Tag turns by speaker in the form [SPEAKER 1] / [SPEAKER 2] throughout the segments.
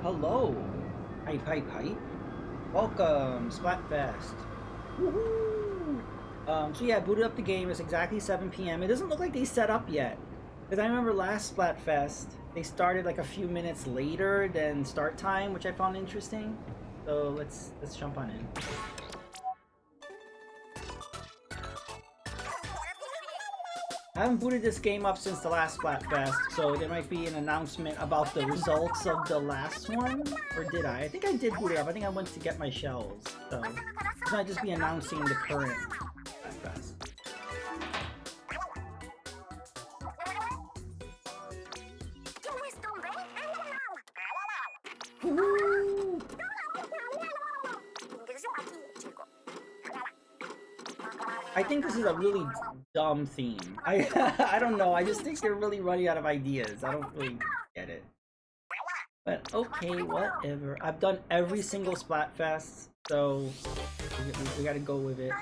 [SPEAKER 1] Hello. Hype, hype, hype. Welcome, Splatfest. Woohoo! So yeah, I booted up the game. It's exactly 7 p.m. It doesn't look like they set up yet. Because I remember last Splatfest, they started like a few minutes later than start time, which I found interesting. So let's jump on in. I haven't booted this game up since the last Splatfest, so there might be an announcement about the results of the last one. Or did I? I think I did boot it up. I think I went to get my shells. So this might just be announcing the current Splatfest. Woohoo! I think this is a really dumb theme. I don't know. I just think they're really running out of ideas. I don't really get it. But okay, whatever. I've done every single Splatfest, so we gotta go with it.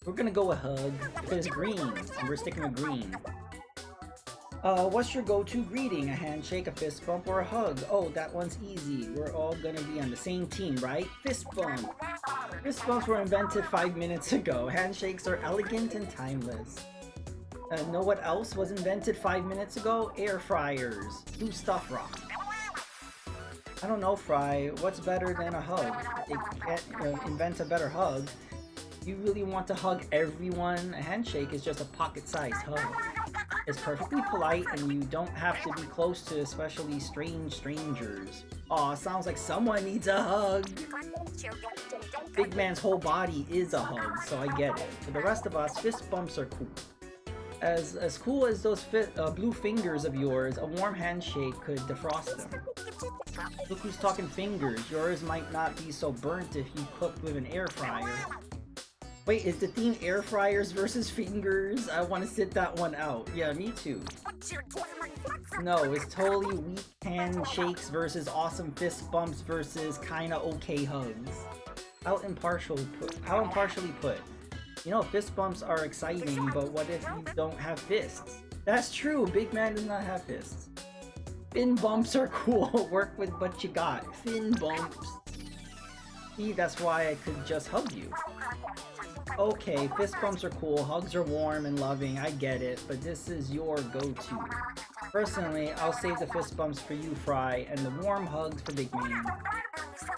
[SPEAKER 1] We're gonna go with hug because it's green, and we're sticking with green. What's your go-to greeting? A handshake, a fist bump, or a hug? Oh, that one's easy. We're all gonna be on the same team, right? Fist bump. Fist bumps were invented 5 minutes ago. Handshakes are elegant and timeless. Know what else was invented 5 minutes ago? Air fryers. New stuff, rock. I don't know, Fry. What's better than a hug? They can't invent a better hug. You really want to hug everyone? A handshake is just a pocket-sized hug. It's perfectly polite and you don't have to be close to especially strange strangers. Aw, sounds like someone needs a hug. Big man's whole body is a hug, so I get it. For the rest of us, fist bumps are cool. As cool as those blue fingers of yours, a warm handshake could defrost them. Look who's talking fingers. Yours might not be so burnt if you cooked with an air fryer. Wait, is the theme air fryers versus fingers? I want to sit that one out. Yeah, me too. No, it's totally weak handshakes versus awesome fist bumps versus kinda okay hugs. How impartially put. You know, fist bumps are exciting, but what if you don't have fists? That's true, big man does not have fists. Fin bumps are cool, work with what you got. Fin bumps. See, that's why I could just hug you. Okay, fist bumps are cool, hugs are warm and loving, I get it, but this is your go-to. Personally, I'll save the fist bumps for you, Fry, and the warm hugs for Big Man.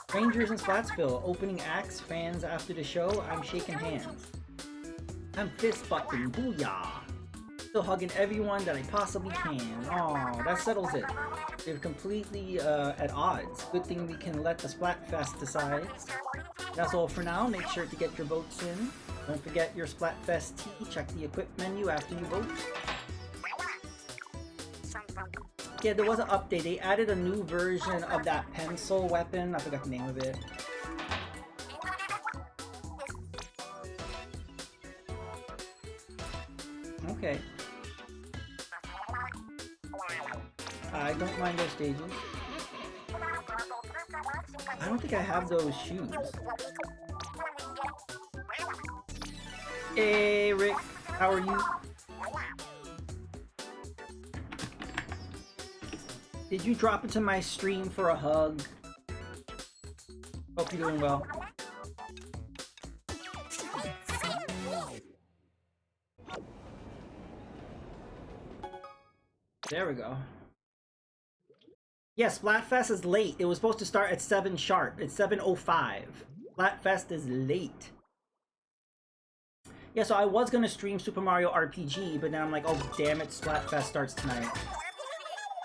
[SPEAKER 1] Strangers in Splatsville, opening acts, fans after the show, I'm shaking hands. I'm fist bumping, booyah! Still hugging everyone that I possibly can. Aw, that settles it. We're completely at odds. Good thing we can let the Splatfest decide. That's all for now. Make sure to get your votes in. Don't forget your Splatfest tea. Check the equip menu after you vote. Yeah, there was an update. They added a new version of that pencil weapon. I forgot the name of it. Okay. I don't mind those stages. I don't think I have those shoes. Hey Rick, how are you? Did you drop into my stream for a hug? Hope you're doing well. There we go. Yeah, Splatfest is late. It was supposed to start at 7 sharp. It's 7:05. Splatfest is late. Yeah, so I was gonna stream Super Mario RPG, but then I'm like, oh damn it, Splatfest starts tonight.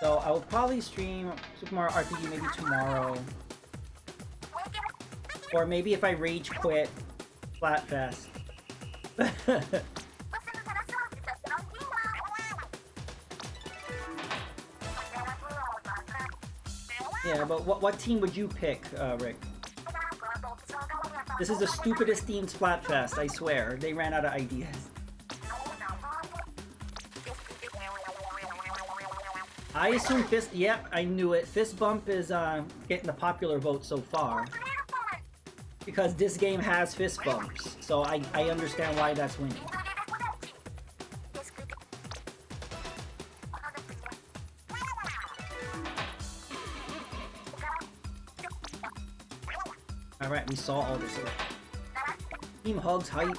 [SPEAKER 1] So I will probably stream Super Mario RPG maybe tomorrow. Or maybe if I rage quit Splatfest. Yeah, but what team would you pick, Rick? This is the stupidest themed Splatfest, I swear. They ran out of ideas. I assume Fist... Yep, I knew it. Fist Bump is getting the popular vote so far. Because this game has Fist Bumps, so I understand why that's winning. Alright, we saw all this. Team Hugs hype.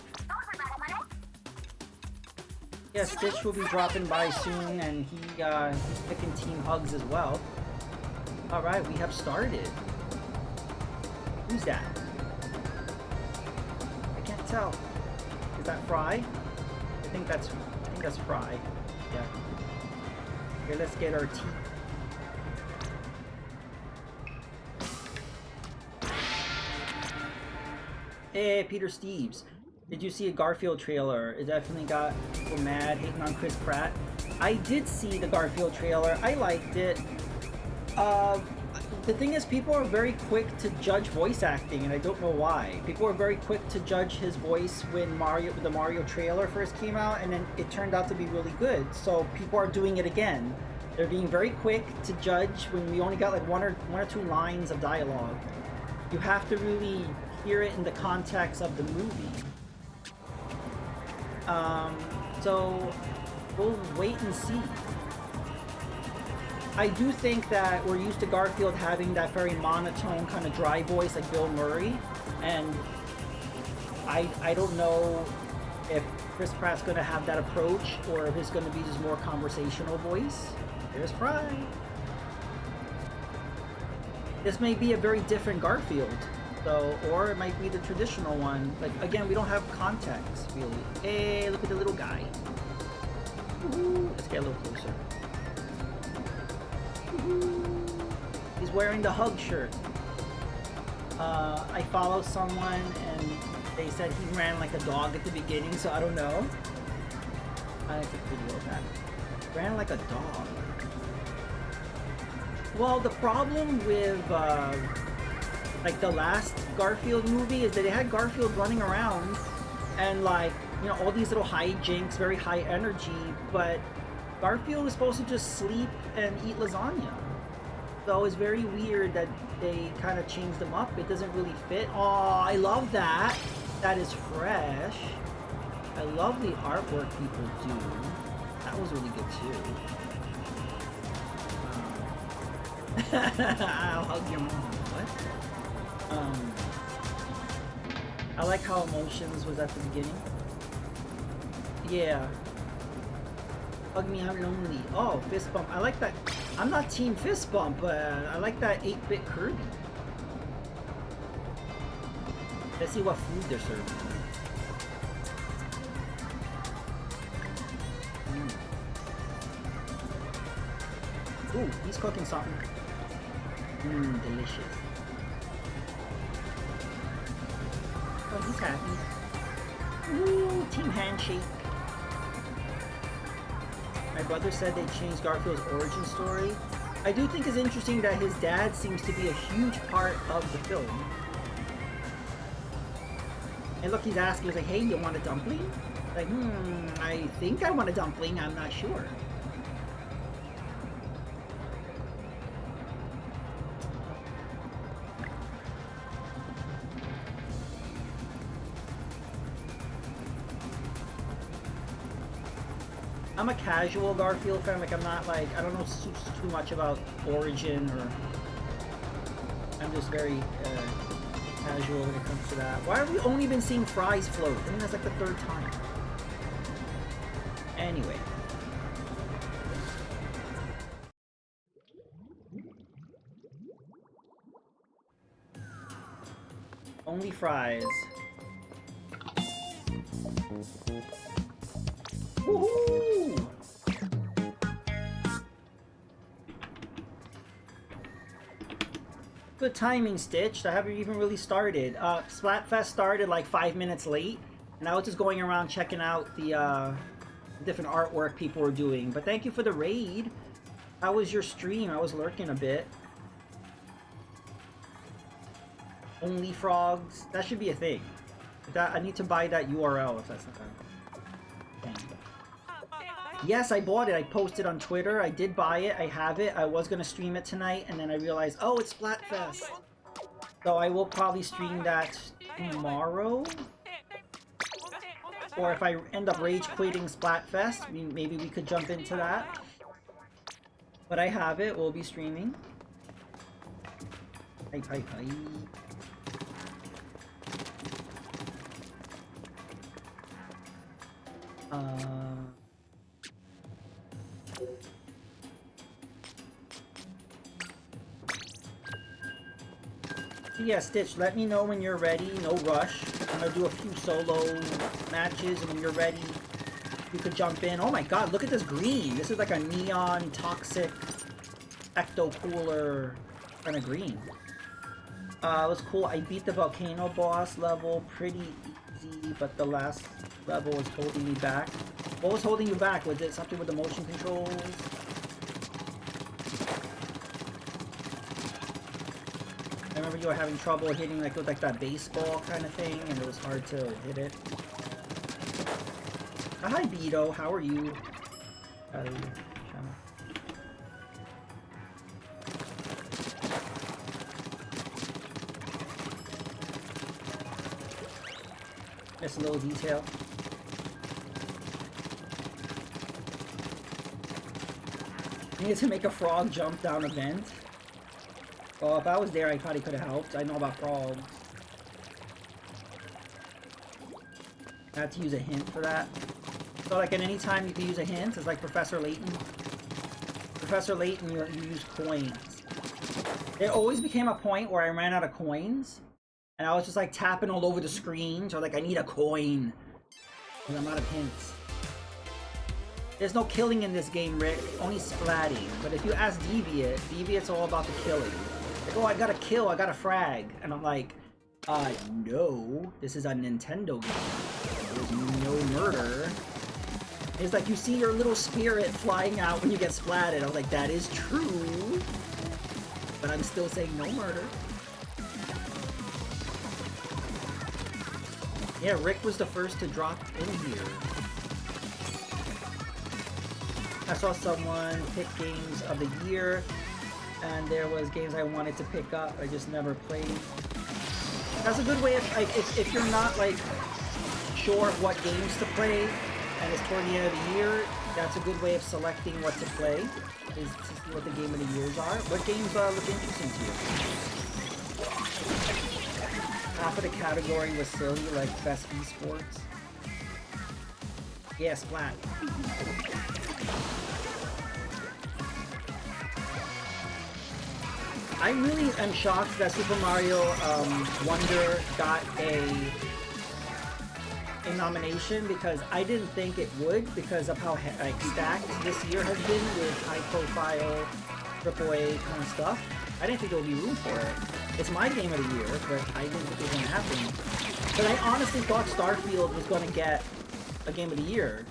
[SPEAKER 1] Yeah, Stitch will be dropping by soon, and he's picking Team Hugs as well. Alright, we have started. Who's that? I can't tell. Is that Fry? I think that's Fry. Yeah. Here, let's get our teeth. Hey, Peter Steves. Did you see a Garfield trailer? It definitely got people mad, hating on Chris Pratt. I did see the Garfield trailer. I liked it. The thing is, people are very quick to judge voice acting, and I don't know why. People were very quick to judge his voice when the Mario trailer first came out, and then it turned out to be really good. So people are doing it again. They're being very quick to judge when we only got like one or two lines of dialogue. You have to really hear it in the context of the movie. So we'll wait and see. I do think that we're used to Garfield having that very monotone kind of dry voice like Bill Murray, and I don't know if Chris Pratt's going to have that approach or if it's going to be just more conversational voice. There's Fry. This may be a very different Garfield, though, or it might be the traditional one. Like, again, we don't have context, really. Hey, look at the little guy. Woohoo. Let's get a little closer. He's wearing the hug shirt. I follow someone and they said he ran like a dog at the beginning, so I don't know. I like the video of that. Ran like a dog. Well, the problem with like the last Garfield movie is that they had Garfield running around and like, you know, all these little hijinks, very high energy, but Garfield was supposed to just sleep and eat lasagna. So it's very weird that they kind of changed them up. It doesn't really fit. Oh, I love that. That is fresh. I love the artwork people do. That was really good too. I'll hug your mom. What? I like how Emotions was at the beginning. Yeah. Hug me, I'm lonely. Oh, Fistbump. I like that. I'm not Team Fistbump, but I like that 8-bit Kirby. Let's see what food they're serving. Ooh, he's cooking something. Mmm, delicious. Oh, he's happy. Ooh, Team Handshake. My brother said they changed Garfield's origin story. I do think it's interesting that his dad seems to be a huge part of the film. And look, he's asking, he's like, hey, you want a dumpling? Like, I think I want a dumpling, I'm not sure. I'm a casual Garfield fan, like I'm not like, I don't know too much about origin, or I'm just very casual when it comes to that. Why have we only been seeing Fry's float? I mean, that's like the third time. Anyway. Only fries. Woohoo! Good timing, Stitch. I haven't even really started. Splatfest started like 5 minutes late, and I was just going around checking out the different artwork people were doing. But thank you for the raid. How was your stream? I was lurking a bit. Only frogs. That should be a thing. I need to buy that URL if that's not done. Yes, I bought it. I posted on Twitter. I did buy it. I have it. I was going to stream it tonight, and then I realized, oh, it's Splatfest. So I will probably stream that tomorrow. Or if I end up rage quitting Splatfest, maybe we could jump into that. But I have it. We'll be streaming. Hi, hi, hi. Yeah, Stitch, let me know when you're ready. No rush. I'm gonna do a few solo matches, and when you're ready, you could jump in. Oh my god, look at this green. This is like a neon, toxic, ecto-cooler kind of green. It was cool. I beat the volcano boss level pretty easy, but the last level was holding me back. What was holding you back? Was it something with the motion controls? I remember you were having trouble hitting like with like that baseball kind of thing, and it was hard to hit it. Hi Beto, how are you? Just a little detail. I needed to make a frog jump down a vent. Well, if I was there, I probably could have helped. I know about frogs. I had to use a hint for that. So, like, at any time you can use a hint. It's like Professor Layton. Professor Layton, you use coins. It always became a point where I ran out of coins. And I was just, like, tapping all over the screen. So, like, I need a coin. And I'm out of hints. There's no killing in this game, Rick. Only splatting. But if you ask Deviant, Deviant's all about the killing. Like, oh, I gotta kill, I gotta frag. And I'm like, no. This is a Nintendo game. There's no murder. It's like, you see your little spirit flying out when you get splatted. I was like, that is true. But I'm still saying no murder. Yeah, Rick was the first to drop in here. I saw someone pick games of the year, and there was games I wanted to pick up, I just never played. That's a good way of, like, if you're not, like, sure of what games to play, and it's toward the end of the year, that's a good way of selecting what to play, is to see what the game of the years are. What games look interesting to you? Half of the category was silly, like best esports. Yeah, Splat. I really am shocked that Super Mario Wonder got a nomination, because I didn't think it would, because of how like stacked this year has been with high-profile AAA kind of stuff. I didn't think there would be room for it. It's my game of the year, but I didn't think it was going to happen. But I honestly thought Starfield was going to get a game of the year.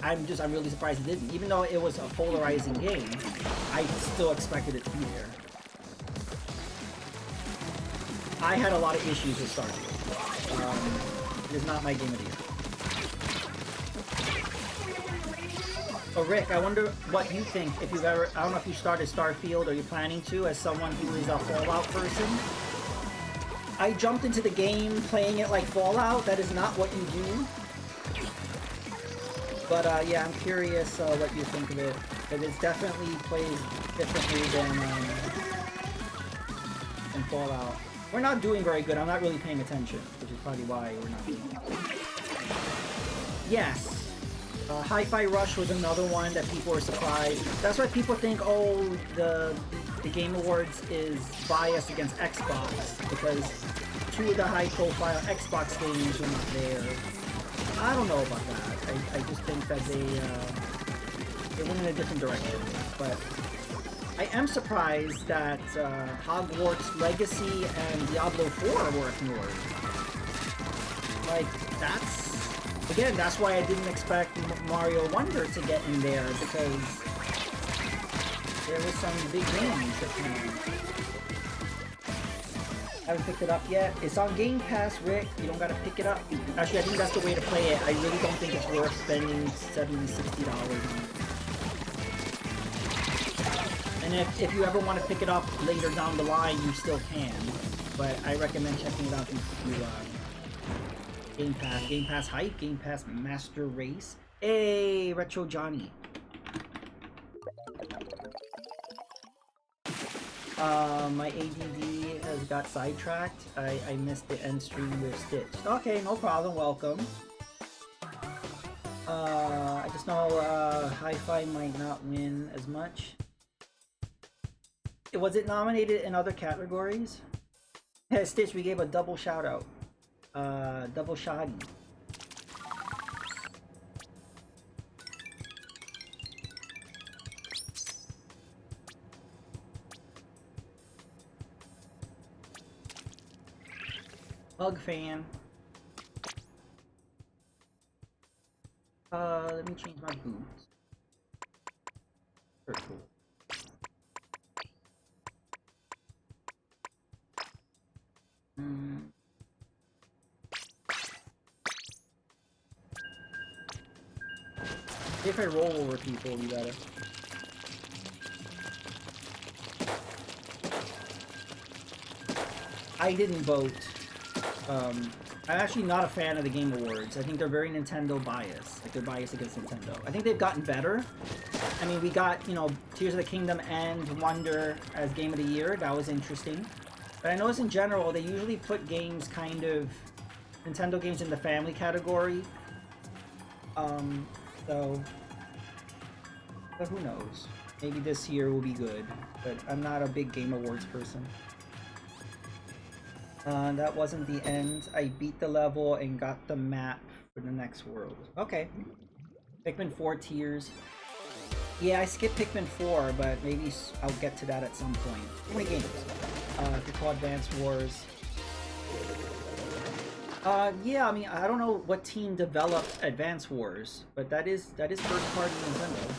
[SPEAKER 1] I'm really surprised it didn't. Even though it was a polarizing game, I still expected it to be there. I had a lot of issues with Starfield. It is not my game of the year. Oh, Rick, I wonder what you think, if you've ever, I don't know if you started Starfield or you're planning to, as someone who is a Fallout person. I jumped into the game playing it like Fallout. That is not what you do. But yeah, I'm curious what you think of it. But it definitely plays differently than Fallout. We're not doing very good. I'm not really paying attention, which is probably why we're not doing good. Yes. Hi-Fi Rush was another one that people were surprised. That's why people think, oh, the Game Awards is biased against Xbox, because two of the high-profile Xbox games were not there. I don't know about that. I just think that they went in a different direction. But I am surprised that Hogwarts Legacy and Diablo 4 were ignored. Like, that's... Again, that's why I didn't expect Mario Wonder to get in there, because there was some big games that came out. Haven't picked it up yet. It's on Game Pass, Rick. You don't gotta pick it up. Actually, I think that's the way to play it. I really don't think it's worth spending $70, $60 on it. And if you ever want to pick it up later down the line, you still can. But I recommend checking it out through Game Pass. Game Pass Hike, Game Pass Master Race. Hey, Retro Johnny. My ADD has got sidetracked. I missed the end stream with Stitch. Okay, no problem, welcome. I just know Hi-Fi might not win as much. Was it nominated in other categories? Hey, Stitch, we gave a double shout out. Double shoddy. Bug fan. Let me change my boots. Very cool. If I roll over people, you gotta. I didn't vote. I'm actually not a fan of the Game Awards. I think they're very Nintendo biased. Like, they're biased against Nintendo. I think they've gotten better. I mean, we got, you know, Tears of the Kingdom and Wonder as Game of the Year. That was interesting. But I noticed in general, they usually put games kind of... Nintendo games in the family category. But who knows? Maybe this year will be good. But I'm not a big Game Awards person. That wasn't the end. I beat the level and got the map for the next world. Okay. Pikmin 4 Tears. Yeah, I skipped Pikmin 4, but maybe I'll get to that at some point. Too many games. If you call Advance Wars. Yeah, I mean, I don't know what team developed Advance Wars, but that is first party Nintendo.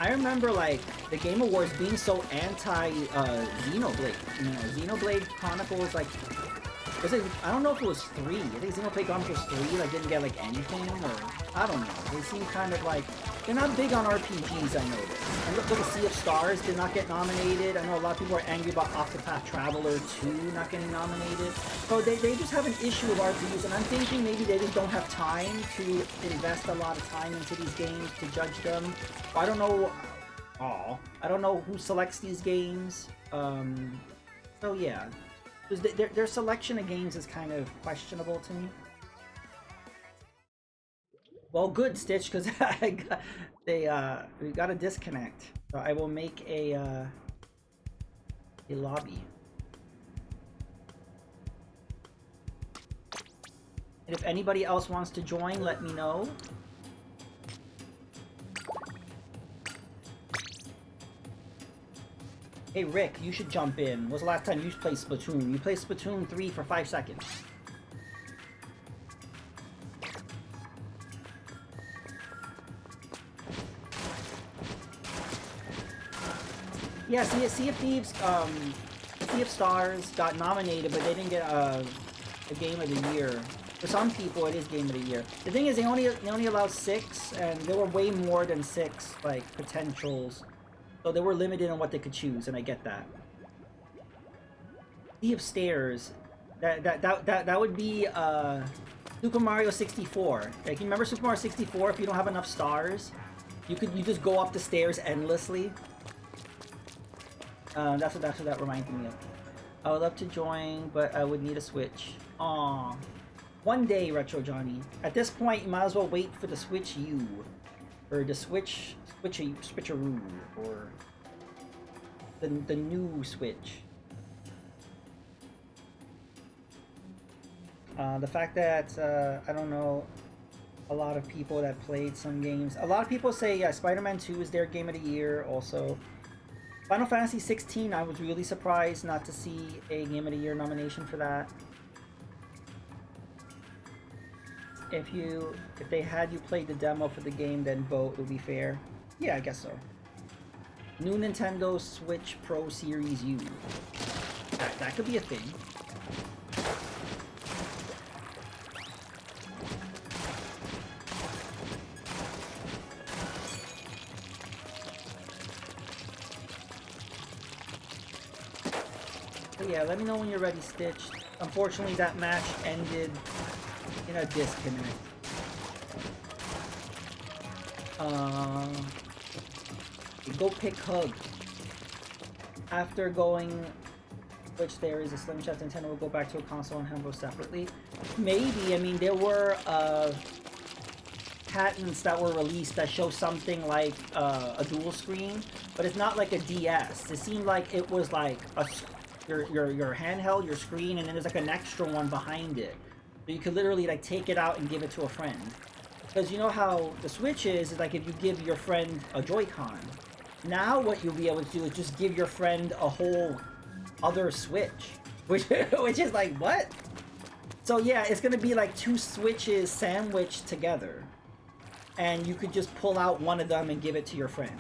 [SPEAKER 1] I remember, like, the Game Awards being so anti-Xenoblade. You know, Xenoblade Chronicles, like, was it, I don't know if it was 3. I think Xenoblade Chronicles 3, like, didn't get, like, anything, or, I don't know. They seem kind of, like, they're not big on RPGs, I noticed. And look at Sea of Stars did not get nominated. I know a lot of people are angry about Octopath Traveler 2 not getting nominated. So they just have an issue with RPGs, and I'm thinking maybe they just don't have time to invest a lot of time into these games to judge them. I don't know. I don't know who selects these games. So yeah, their selection of games is kind of questionable to me. Well, good, Stitch, because we got a disconnect. So I will make a lobby. And if anybody else wants to join, let me know. Hey Rick, you should jump in. When was the last time you played Splatoon? You played Splatoon 3 for 5 seconds. Yeah, Sea of Thieves, Sea of Stars got nominated, but they didn't get a Game of the Year. For some people, it is Game of the Year. The thing is, they only allow 6, and there were way more than 6 like potentials. So they were limited on what they could choose, and I get that. Sea of Stairs, that would be Super Mario 64. Like, you remember Super Mario 64? If you don't have enough stars, you just go up the stairs endlessly. That's what that reminded me of. I would love to join, but I would need a Switch. Aww. One day, Retro Johnny. At this point, you might as well wait for the Switch U. Or the Switcheroo. Or the new Switch. The fact that, I don't know, a lot of people that played some games. A lot of people say, yeah, Spider-Man 2 is their Game of the Year also. Final Fantasy 16, I was really surprised not to see a Game of the Year nomination for that. If they had you play the demo for the game, then vote, it would be fair. Yeah, I guess so. New Nintendo Switch Pro Series U. That could be a thing. But yeah, let me know when you're ready, Stitch. Unfortunately, that match ended in a disconnect. Go pick Hug. After going, which there is a Slim Chef, Nintendo will go back to a console and handle separately. Maybe, I mean, there were patents that were released that show something like a dual screen, but it's not like a DS. It seemed like it was like your handheld, your screen, and then there's like an extra one behind it. So you could literally like take it out and give it to a friend. Because you know how the Switch is like if you give your friend a Joy-Con. Now what you'll be able to do is just give your friend a whole other Switch. Which is like, what? So yeah, it's gonna be like two Switches sandwiched together. And you could just pull out one of them and give it to your friend.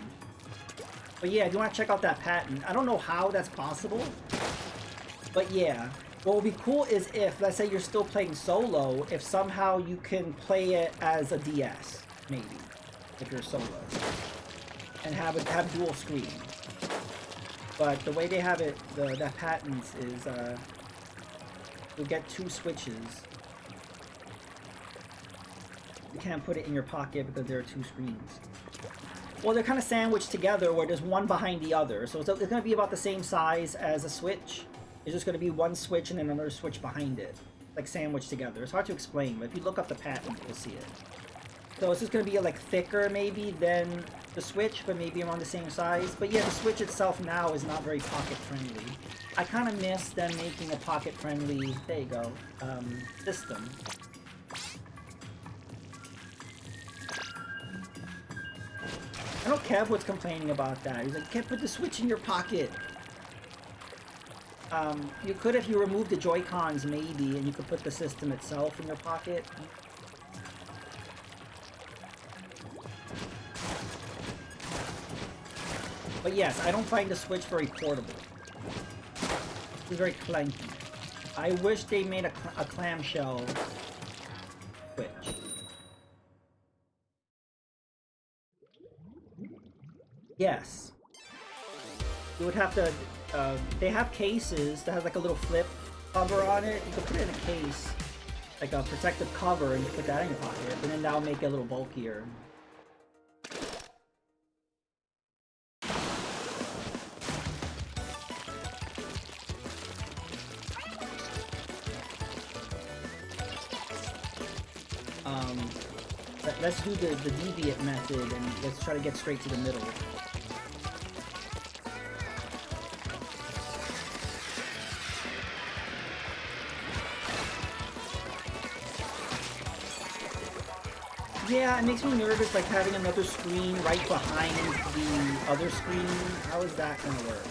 [SPEAKER 1] But yeah, if you want to check out that patent, I don't know how that's possible. But yeah, what would be cool is if, let's say you're still playing solo, if somehow you can play it as a DS, maybe, if you're solo. And have dual screen. But the way they have it, that patent is, you'll get two Switches. You can't put it in your pocket because there are two screens. Well, they're kind of sandwiched together where there's one behind the other. So it's going to be about the same size as a Switch. It's just going to be one Switch and then another Switch behind it. Like sandwiched together. It's hard to explain, but if you look up the patent, you'll see it. So it's just going to be like thicker maybe than the Switch, but maybe around the same size. But yeah, the Switch itself now is not very pocket friendly. I kind of miss them making a pocket friendly, there you go, system. I know Kev was complaining about that. He's like, you can't put the Switch in your pocket. You could if you remove the Joy-Cons maybe, and you could put the system itself in your pocket. But yes, I don't find the Switch very portable. It's very clunky. I wish they made a clamshell Switch. Yes. You would have to, they have cases that have like a little flip cover on it. You could put it in a case, like a protective cover, and you put that in your pocket, and then that'll make it a little bulkier. Let's do the deviant method and let's try to get straight to the middle. Yeah, it makes me nervous, like having another screen right behind the other screen. How is that gonna work?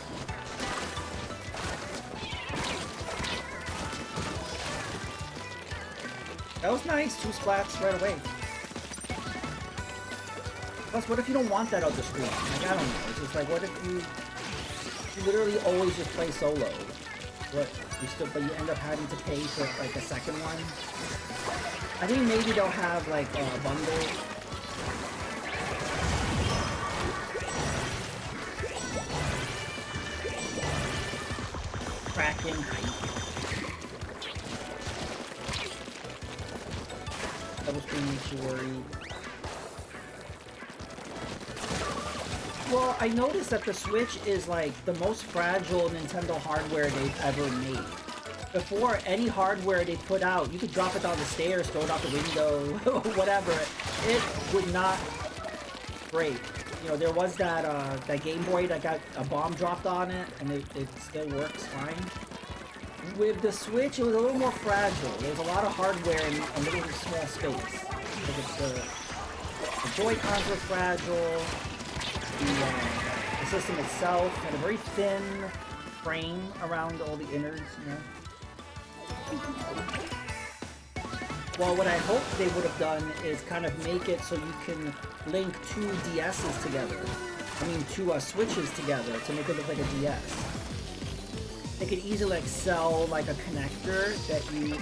[SPEAKER 1] That was nice, 2 splats right away. Plus, what if you don't want that other screen? Like, I don't know. It's just like, what if you literally always just play solo? What, but you end up having to pay for, like, a second one? I think maybe they'll have, like, a bundle. Cracking. Double screen makes you worried. Well, I noticed that the Switch is like the most fragile Nintendo hardware they've ever made. Before, any hardware they put out, you could drop it down the stairs, throw it out the window, whatever. It would not break. You know, there was that that Game Boy that got a bomb dropped on it, and it still works fine. With the Switch, it was a little more fragile. There was a lot of hardware in a little small space. The Joy-Cons were fragile. The system itself had a very thin frame around all the innards, you know. Well, what I hope they would have done is kind of make it so you can link 2 DSs together. I mean, 2 Switches together to make it look like a DS. They could easily like sell like a connector that you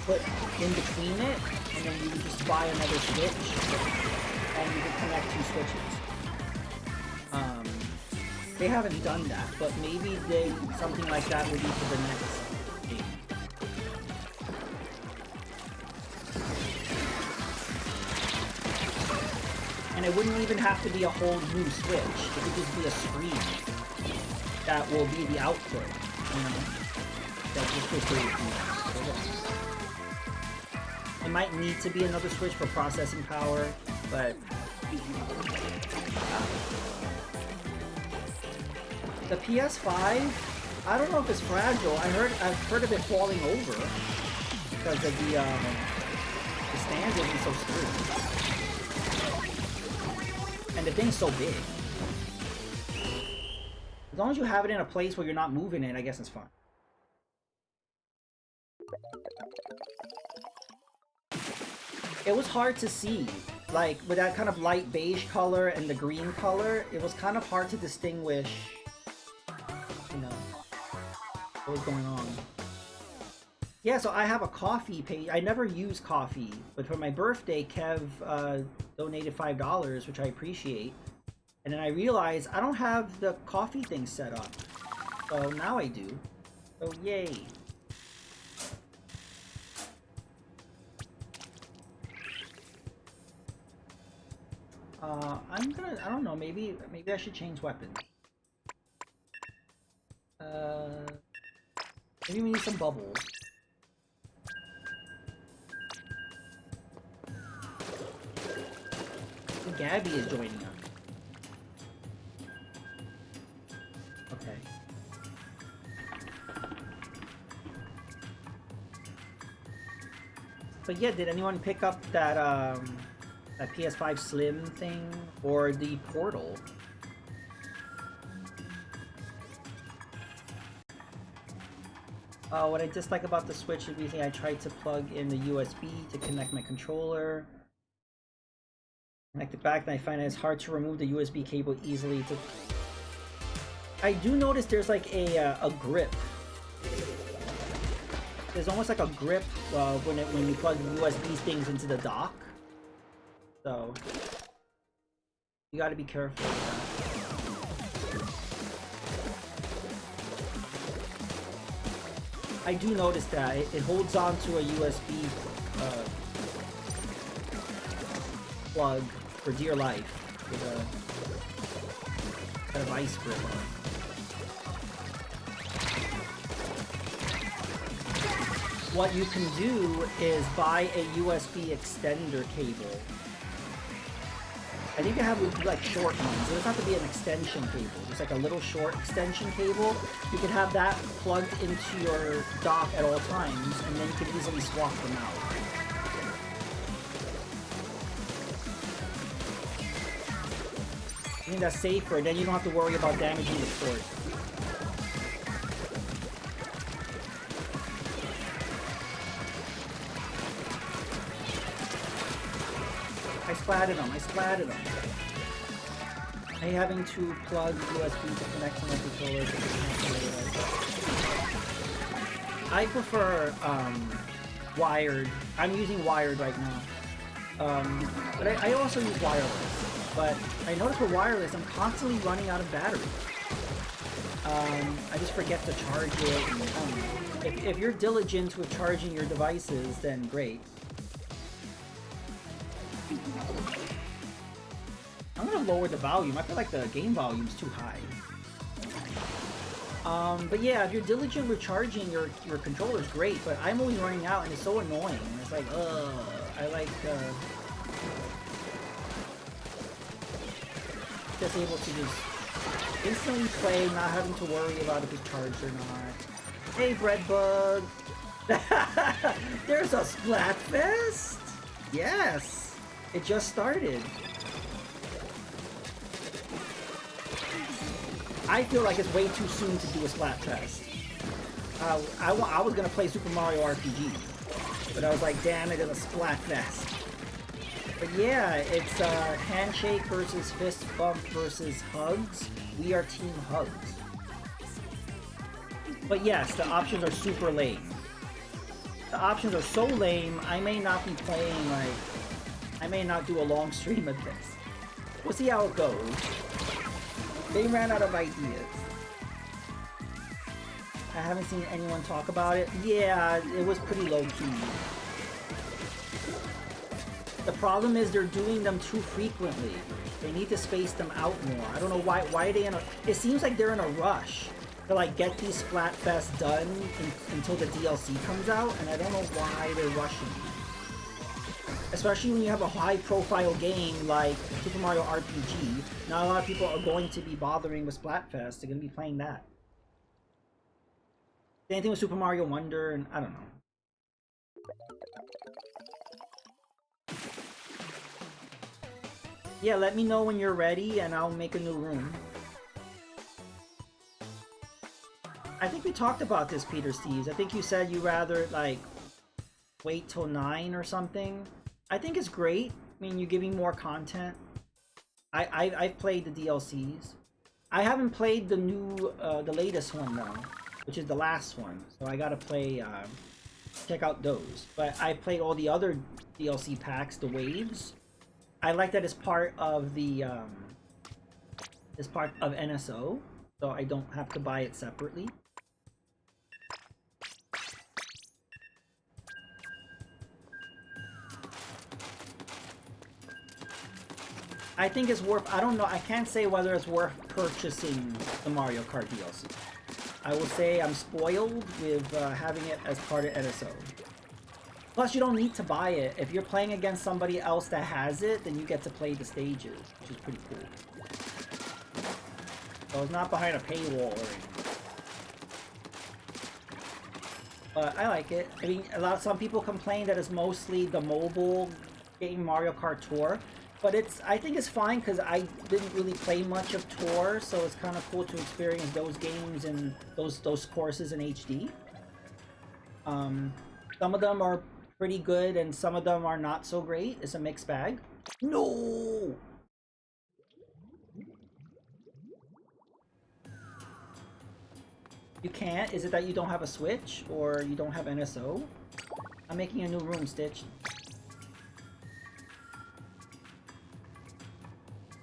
[SPEAKER 1] put in between it, and then you can just buy another Switch, and you can connect 2 Switches. They haven't done that, but maybe something like that would be for the next game. And it wouldn't even have to be a whole new Switch. It could just be a screen that will be the output, you know? That just goes through. It might need to be another Switch for processing power, but... The PS5, I don't know if it's fragile. I've heard of it falling over because of the stand isn't so sturdy. And the thing's so big. As long as you have it in a place where you're not moving it, I guess it's fine. It was hard to see. Like, with that kind of light beige color and the green color, it was kind of hard to distinguish, you know, what was going on. Yeah, so I have a coffee page. I never use coffee, but for my birthday, Kev donated $5, which I appreciate. And then I realized I don't have the coffee thing set up. So now I do. So yay. I don't know, maybe I should change weapons. Maybe we need some bubbles. Gabby is joining us. Okay. But yeah, did anyone pick up that that PS5 Slim thing or the Portal? What I dislike about the Switch is recently I tried to plug in the USB to connect my controller. Connect it back, and I find it's hard to remove the USB cable easily. I do notice there's like a grip. There's almost like a grip when you plug USB things into the dock. So you got to be careful with that. I do notice that it holds on to a USB plug for dear life with a vice grip on it. What you can do is buy a USB extender cable. I think they have like short ones. It doesn't have to be an extension cable. Just like a little short extension cable. You can have that plugged into your dock at all times, and then you can easily swap them out. I think that's safer. Then you don't have to worry about damaging the port. I splatted them. I having to plug USB to connect to my controller. I prefer wired. I'm using wired right now. But I also use wireless. But I notice with wireless, I'm constantly running out of battery. I just forget to charge it. And, if you're diligent with charging your devices, then great. I'm gonna lower the volume. I feel like the game volume's too high. But yeah, if you're diligent with charging your controller's great, but I'm always running out and it's so annoying. It's like, I like just able to just instantly play, not having to worry about if it's charged or not. Hey, Breadbug! There's a Splatfest? Yes! It just started. I feel like it's way too soon to do a Splatfest. I was gonna play Super Mario RPG, but I was like, damn it, it's a Splatfest. But yeah, it's Handshake versus Fistbump versus Hugs. We are Team Hugs. But yes, the options are super lame. The options are so lame, I may not be playing, like, I may not do a long stream of this. We'll see how it goes. They ran out of ideas. I haven't seen anyone talk about it. Yeah, it was pretty low-key. The problem is they're doing them too frequently. They need to space them out more. I don't know why are they in a... It seems like they're in a rush to like get these Splatfest done until the DLC comes out, and I don't know why they're rushing. Especially when you have a high-profile game like Super Mario RPG, not a lot of people are going to be bothering with Splatfest. They're going to be playing that. Same thing with Super Mario Wonder, and I don't know. Yeah, let me know when you're ready, and I'll make a new room. I think we talked about this, Peter Steves. I think you said you rather, like, wait till 9 or something. I think it's great. I mean, you're giving more content. I've played the DLCs. I haven't played the new, the latest one, though, which is the last one. So I gotta play, check out those. But I played all the other DLC packs, the waves. I like that it's part of the, it's part of NSO, so I don't have to buy it separately. I think it's worth, I don't know, I can't say whether it's worth purchasing the Mario Kart DLC. I will say I'm spoiled with having it as part of NSO. Plus, you don't need to buy it. If you're playing against somebody else that has it, then you get to play the stages, which is pretty cool. So it's not behind a paywall or anything. But I like it. I mean, some people complain that it's mostly the mobile game Mario Kart Tour. But I think it's fine because I didn't really play much of Tour, so it's kind of cool to experience those games and those courses in HD. Some of them are pretty good and some of them are not so great. It's a mixed bag. No! You can't? Is it that you don't have a Switch or you don't have NSO? I'm making a new room, Stitch.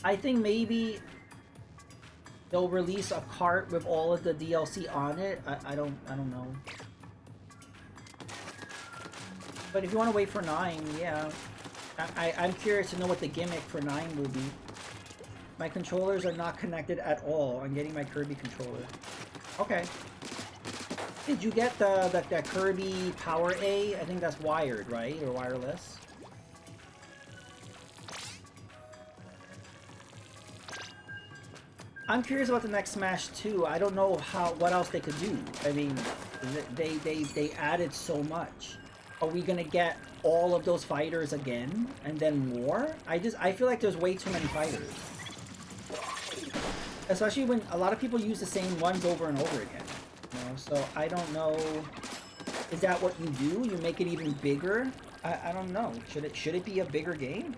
[SPEAKER 1] I think maybe they'll release a cart with all of the DLC on it. I don't know. But if you want to wait for 9, yeah. I'm curious to know what the gimmick for 9 will be. My controllers are not connected at all. I'm getting my Kirby controller. Okay. Did you get the Kirby Power A? I think that's wired, right? Or wireless? I'm curious about the next Smash 2. I don't know what else they could do. I mean, they added so much. Are we gonna get all of those fighters again and then more? I feel like there's way too many fighters. Especially when a lot of people use the same ones over and over again. You know, so I don't know. Is that what you do? You make it even bigger? I don't know. Should it be a bigger game?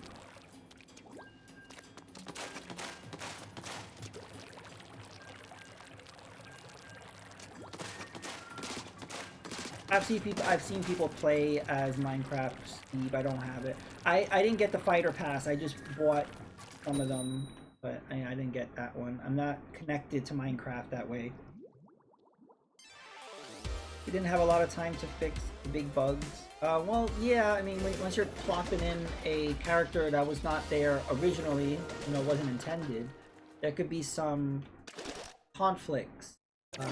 [SPEAKER 1] I've seen people play as Minecraft Steve. I don't have it. I didn't get the fighter pass. I just bought some of them, but I didn't get that one. I'm not connected to Minecraft that way. You didn't have a lot of time to fix the big bugs. Well, yeah. I mean, once you're plopping in a character that was not there originally, you know, wasn't intended, there could be some conflicts there.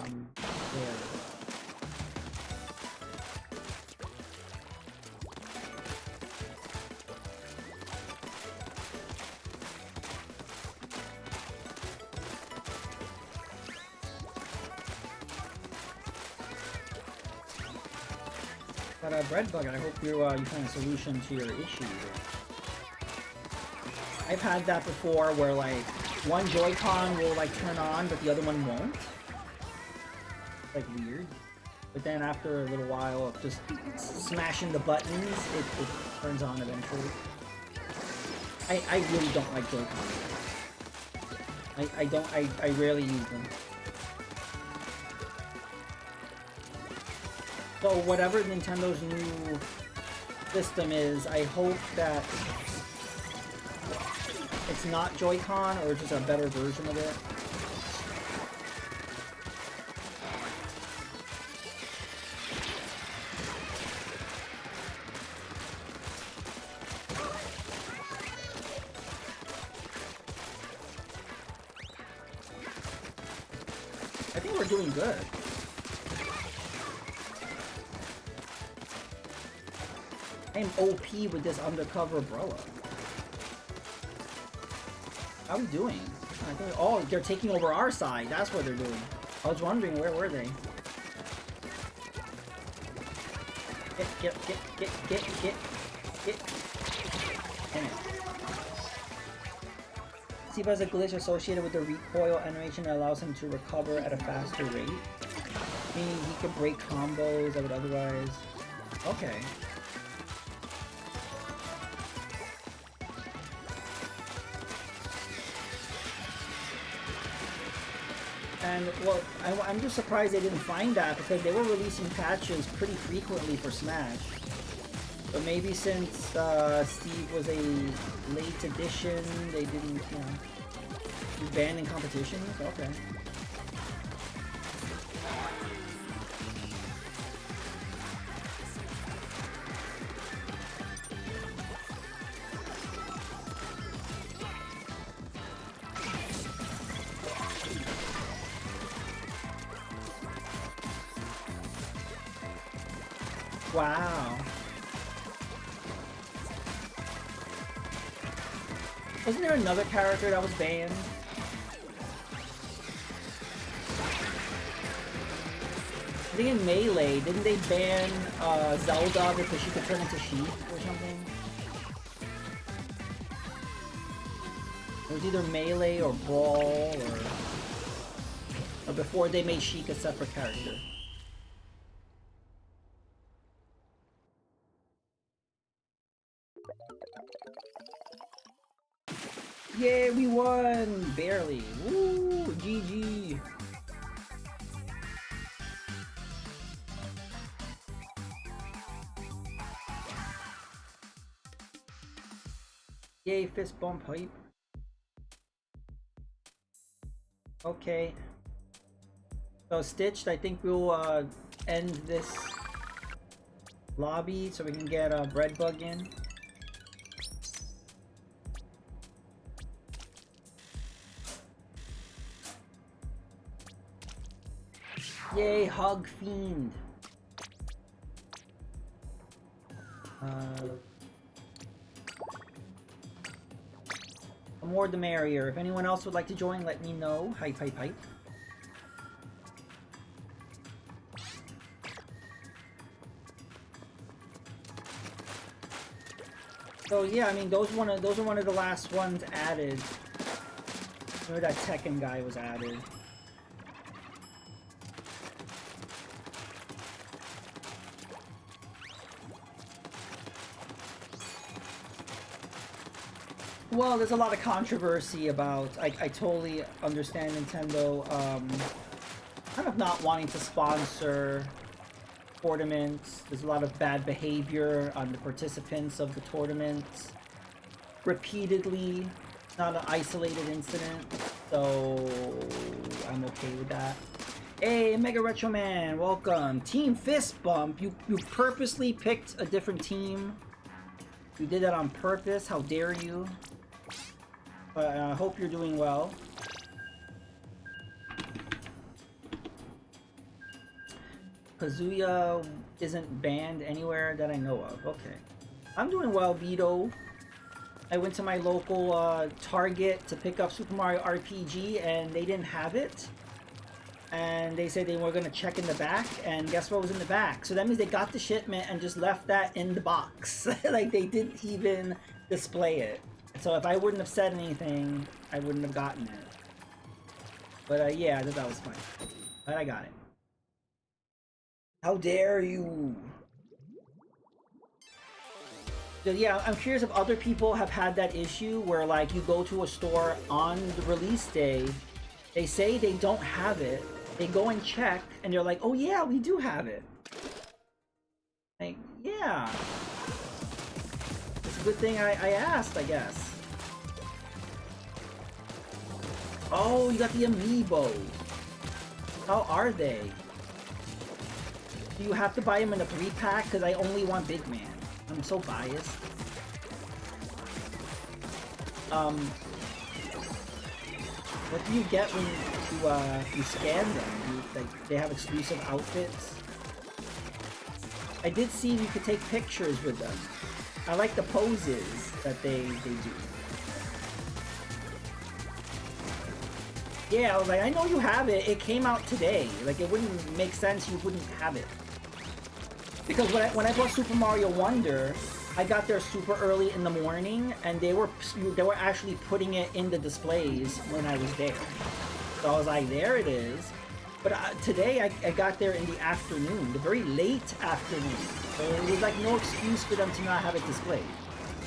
[SPEAKER 1] But Breadbug, I hope you find a solution to your issue. I've had that before, where like one Joy-Con will like turn on, but the other one won't. It's like weird. But then after a little while of just smashing the buttons, it turns on eventually. I really don't like Joy-Con. I rarely use them. So whatever Nintendo's new system is, I hope that it's not Joy-Con or just a better version of it. I think we're doing good. I am OP with this undercover umbrella. How are we doing? I think, oh, they're taking over our side. That's what they're doing. I was wondering, where were they? Get. Damn it. Steve has a glitch associated with the recoil animation that allows him to recover at a faster rate. Meaning he can break combos that would otherwise... Okay. And, well, I'm just surprised they didn't find that, because they were releasing patches pretty frequently for Smash. But maybe since Steve was a late addition, they didn't, you know, be banned in competitions? Okay. Wow. Wasn't there another character that was banned? I think in Melee, didn't they ban Zelda because she could turn into sheep or something? It was either Melee or Brawl or before they made Sheik a separate character. Yeah, we won! Barely. Woo! GG! Yay, fist bump hype. Okay. So Stitched, I think we'll end this lobby so we can get a bread bug in. Yay, Hug Fiend. The more the merrier. If anyone else would like to join, let me know. Hype, hype, hype. So yeah, I mean, those are one of the last ones added. Remember that Tekken guy was added. Well, there's a lot of controversy about, I totally understand Nintendo kind of not wanting to sponsor tournaments. There's a lot of bad behavior on the participants of the tournaments. Repeatedly, not an isolated incident, so I'm okay with that. Hey, Mega Retro Man, welcome. Team Fistbump, you purposely picked a different team. You did that on purpose, how dare you. But I hope you're doing well. Kazuya isn't banned anywhere that I know of. Okay. I'm doing well, Vito. I went to my local Target to pick up Super Mario RPG and they didn't have it. And they said they were going to check in the back, and guess what was in the back? So that means they got the shipment and just left that in the box. Like, they didn't even display it. So if I wouldn't have said anything, I wouldn't have gotten it. But yeah, I thought that was fun. But I got it. How dare you? So yeah, I'm curious if other people have had that issue where, like, you go to a store on the release day, they say they don't have it, they go and check, and they're like, oh yeah, we do have it. Like, yeah. It's a good thing I asked, I guess. Oh, you got the amiibo. How are they? Do you have to buy them in a 3-pack? Because I only want Big Man. I'm so biased. What do you get when you scan them? Like, they have exclusive outfits? I did see you could take pictures with them. I like the poses that they do. Yeah, I was like, I know you have it. It came out today. Like, it wouldn't make sense you wouldn't have it. Because when I bought Super Mario Wonder, I got there super early in the morning, and they were actually putting it in the displays when I was there. So I was like, there it is. But today I got there in the afternoon, the very late afternoon. So it was like no excuse for them to not have it displayed.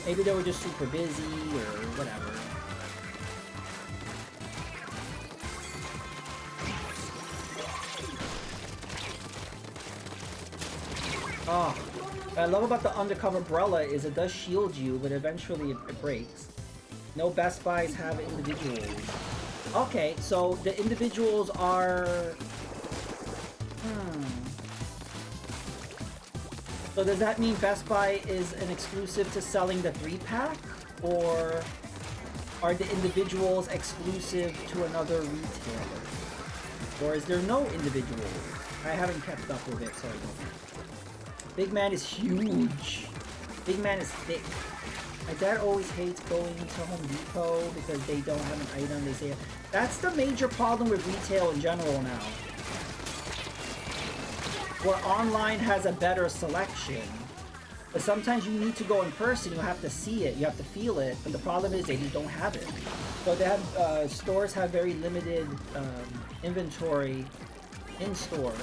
[SPEAKER 1] Maybe they were just super busy or whatever. Oh, what I love about the undercover umbrella is it does shield you, but eventually it breaks. No Best Buys have individuals. Okay, so the individuals are... So does that mean Best Buy is an exclusive to selling the 3-pack? Or are the individuals exclusive to another retailer? Or is there no individual? I haven't kept up with it, so I don't know. Big Man is huge. Big Man is thick. My dad always hates going to Home Depot because they don't have an item. They say that's the major problem with retail in general now. Where online has a better selection. But sometimes you need to go in person. You have to see it. You have to feel it. But the problem is they just don't have it. So they have stores have very limited inventory in store.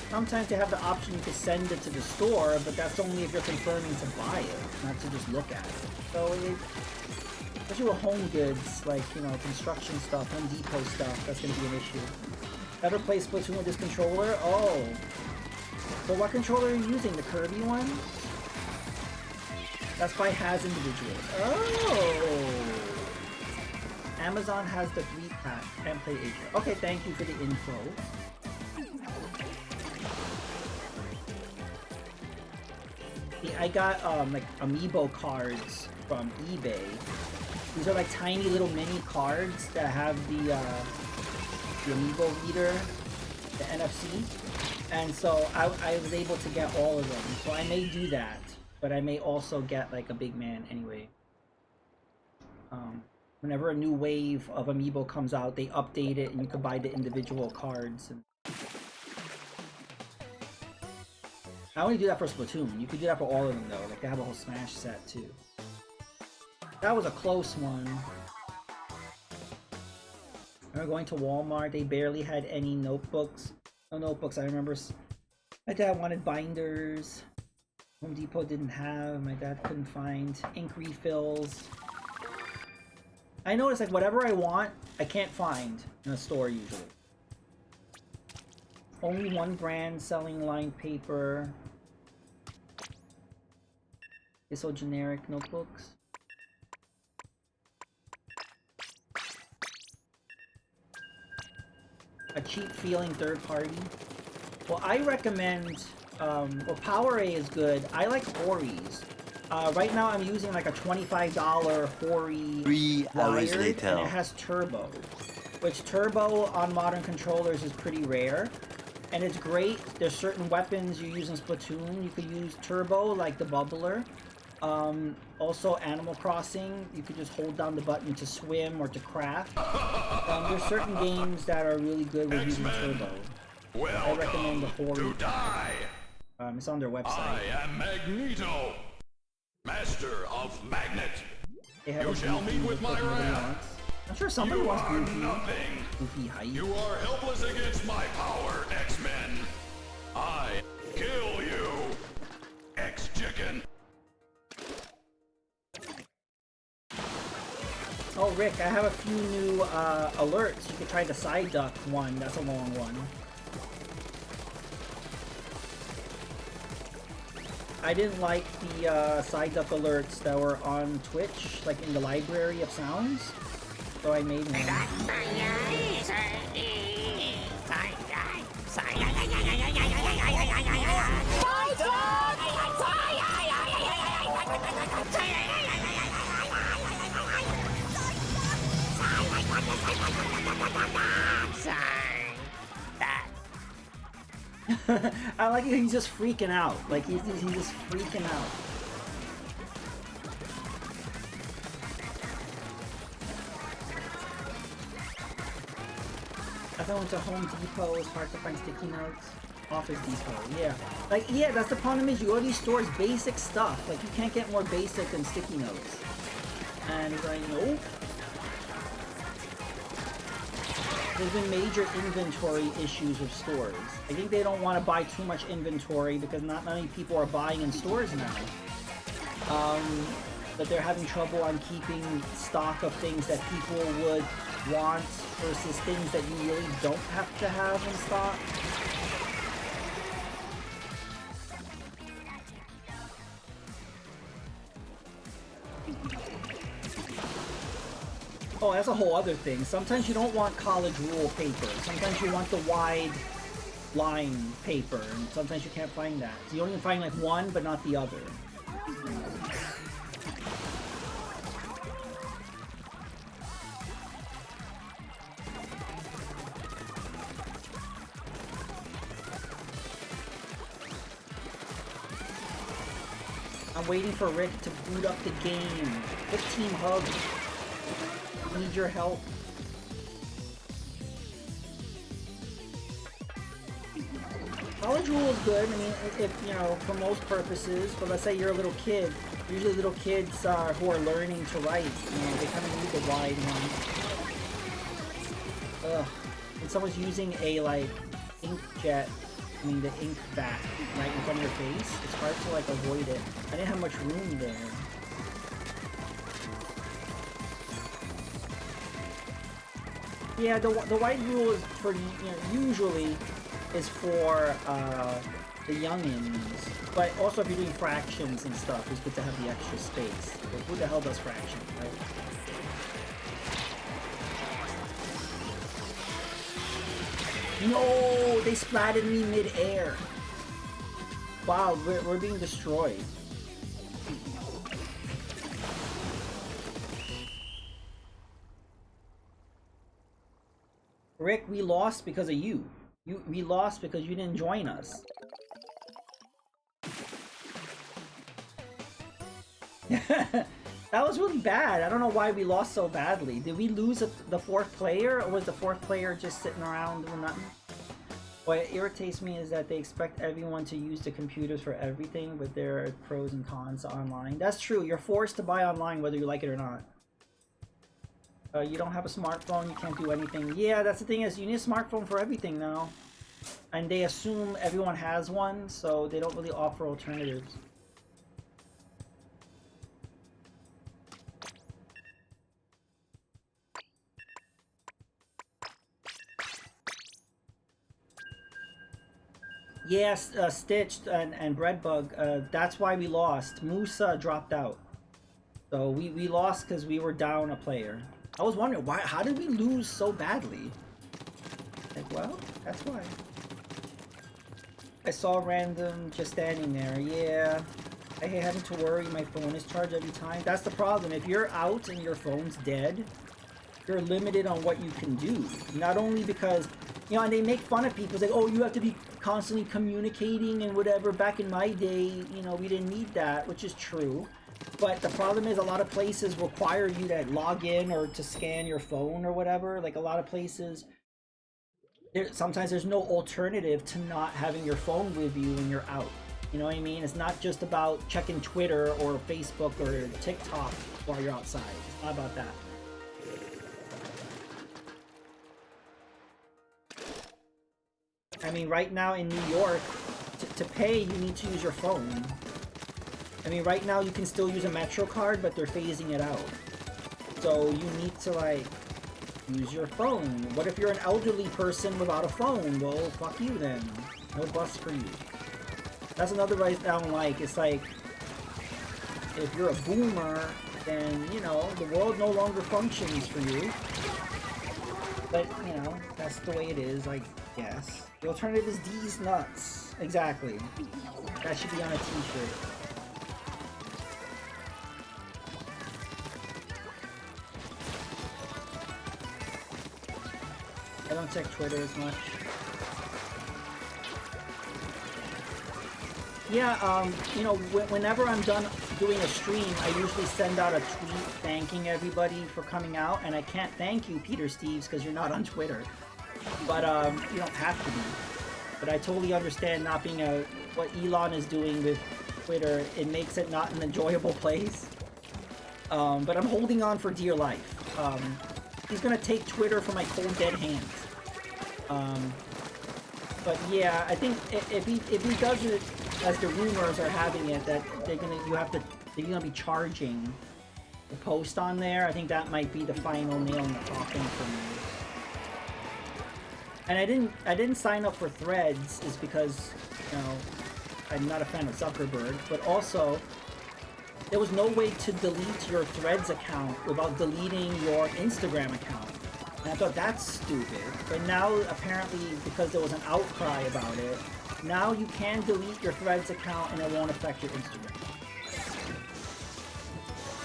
[SPEAKER 1] Sometimes they have the option to send it to the store, but that's only if you're confirming to buy it, not to just look at it. So, especially with home goods, like, you know, construction stuff, Home Depot stuff, that's going to be an issue. Ever play Splatoon with this controller? Oh. So what controller are you using? The Kirby one? Best Buy has individuals. Oh! Amazon has the 3-pack. Can't play 8. Okay, thank you for the info. I got like amiibo cards from eBay. These are like tiny little mini cards that have the amiibo reader, the NFC, and so I was able to get all of them. So I may do that, but I may also get like a Big Man anyway. Whenever a new wave of amiibo comes out, they update it and you can buy the individual cards. I only do that for Splatoon. You could do that for all of them though. Like they have a whole Smash set too. That was a close one. I remember going to Walmart. They barely had any notebooks. No notebooks. I remember my dad wanted binders. Home Depot didn't have. My dad couldn't find ink refills. I noticed like whatever I want, I can't find in a store usually. Only one brand selling lined paper. It's so generic notebooks. A cheap feeling third party. Well, I recommend, well, PowerA is good. I like Hori's. Right now I'm using like a $25 Hori
[SPEAKER 2] 3 hours later.
[SPEAKER 1] And it has turbo. Which turbo on modern controllers is pretty rare. And it's great. There's certain weapons you use in Splatoon. You could use turbo, like the bubbler. Also Animal Crossing, you could just hold down the button to swim or to craft. There's certain games that are really good with using turbo. I recommend the Hori. It's on their website.
[SPEAKER 3] I am Magneto, master of magnet.
[SPEAKER 1] You shall meet with my wrath. I'm sure somebody wants Goofy. Goofy hype.
[SPEAKER 3] You are helpless against my power, X-Men. I kill you, X-Chicken.
[SPEAKER 1] Oh, Rick, I have a few new alerts. You could try the side duck one. That's a long one. I didn't like the side duck alerts that were on Twitch, like in the library of sounds. So I made one. I like it. He's just freaking out. Like he's just freaking out. I went to Home Depot. It's hard to find sticky notes. Office Depot, yeah. Like, yeah, that's the problem is you go to these stores, basic stuff. Like, you can't get more basic than sticky notes. And he's like, nope. There's been major inventory issues with stores. I think they don't want to buy too much inventory because not many people are buying in stores now. But they're having trouble on keeping stock of things that people would want versus things that you really don't have to have in stock. Oh, that's a whole other thing. Sometimes you don't want college rule paper. Sometimes you want the wide line paper, and sometimes you can't find that. So you only find like one, but not the other. I'm waiting for Rick to boot up the game. 15 hugs. Need your help. College rule is good. I mean, if you know, for most purposes. But let's say you're a little kid. Usually, little kids who are learning to write, you know, they kind of need the wide one. Ugh. And someone's using a like inkjet. I mean, the ink back right in front of your face. It's hard to like avoid it. I didn't have much room there. Yeah, the white rule is for, you know, usually is for the youngins, but also if you're doing fractions and stuff, it's good to have the extra space. But who the hell does fractions, right? No, they splatted me mid-air. Wow, we're being destroyed. Rick, we lost because of you. We lost because you didn't join us. That was really bad. I don't know why we lost so badly. Did we lose the fourth player, or was the fourth player just sitting around doing nothing? What irritates me is that they expect everyone to use the computers for everything, but there are pros and cons to online. That's true. You're forced to buy online whether you like it or not. You don't have a smartphone, you can't do anything. Yeah, that's the thing is, you need a smartphone for everything now. And they assume everyone has one, so they don't really offer alternatives. Yes, Stitched and Breadbug, that's why we lost. Moose dropped out. So we lost because we were down a player. I was wondering, how did we lose so badly? Like, well, that's why. I saw random just standing there. Yeah, I hate having to worry my phone is charged every time. That's the problem. If you're out and your phone's dead, you're limited on what you can do. Not only because, you know, and they make fun of people. It's like, oh, you have to be constantly communicating and whatever. Back in my day, you know, we didn't need that, which is true. But the problem is a lot of places require you to log in or to scan your phone or whatever. Like a lot of places, sometimes there's no alternative to not having your phone with you when you're out. You know what I mean? It's not just about checking Twitter or Facebook or TikTok while you're outside. It's not about that. I mean, right now in New York, to pay, you need to use your phone. I mean, right now you can still use a Metro card, but they're phasing it out. So you need to, like, use your phone. What if you're an elderly person without a phone? Well, fuck you then. No bus for you. That's another way I don't like. It's like, if you're a boomer, then, you know, the world no longer functions for you. But, you know, that's the way it is, I guess. The alternative is these nuts. Exactly. That should be on a t-shirt. don't check Twitter as much. Yeah, you know, whenever I'm done doing a stream, I usually send out a tweet thanking everybody for coming out, and I can't thank you, Peter Steves, because you're not on Twitter. But you don't have to be. But I totally understand not being what Elon is doing with Twitter. It makes it not an enjoyable place. But I'm holding on for dear life. He's gonna take Twitter from my cold dead hands. But yeah, I think if he does it as the rumors are having it, that they're gonna be charging the post on there, I think that might be the final nail in the coffin for me. And I didn't sign up for Threads is because, you know, I'm not a fan of Zuckerberg, but also there was no way to delete your Threads account without deleting your Instagram account. And I thought that's stupid. But now apparently because there was an outcry about it, now you can delete your Threads account and it won't affect your Instagram.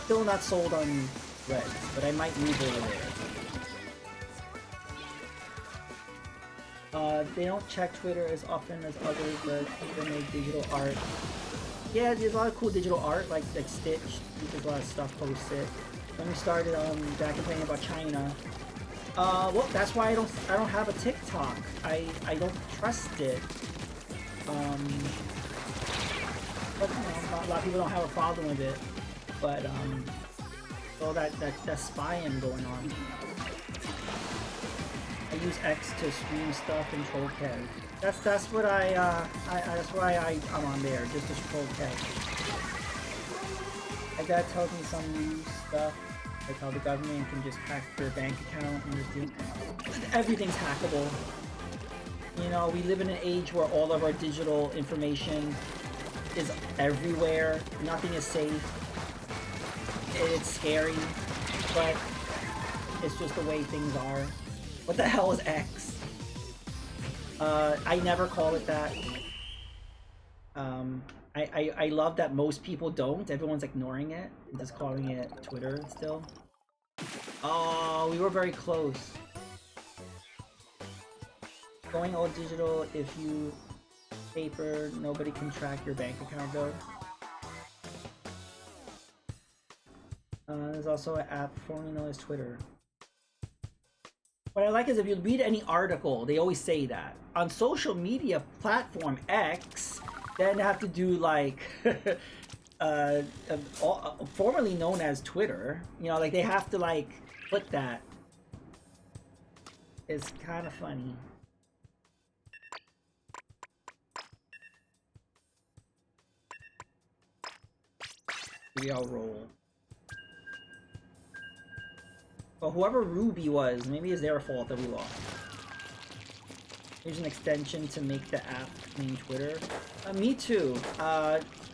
[SPEAKER 1] Still not sold on Threads, but I might move over there. They don't check Twitter as often as others, but people make digital art. Yeah, there's a lot of cool digital art, like Stitch. There's a lot of stuff posted. When we started back complaining about China. Well, that's why I don't have a TikTok. I don't trust it. But you know, a lot of people don't have a problem with it. But all that spying going on. I use X to stream stuff and troll K. That's what that's why I'm on there, just to troll K. My dad tells me some news stuff, like how the government can just hack your bank account and just do everything's hackable. You know, we live in an age where all of our digital information is everywhere. Nothing is safe. It's scary, but it's just the way things are. What the hell is X? I never call it that. I love that most people don't. Everyone's ignoring it. Just calling it Twitter still. Oh, we were very close. Going all digital, if you paper, nobody can track your bank account though. There's also an app formerly known as Twitter. What I like is if you read any article, they always say that. On social media platform X, then they have to do like, formerly known as Twitter. You know, like they have to like put that. It's kind of funny. Maybe I'll roll. Well, whoever Ruby was, maybe it's their fault that we lost. Here's an extension to make the app named Twitter. Me too.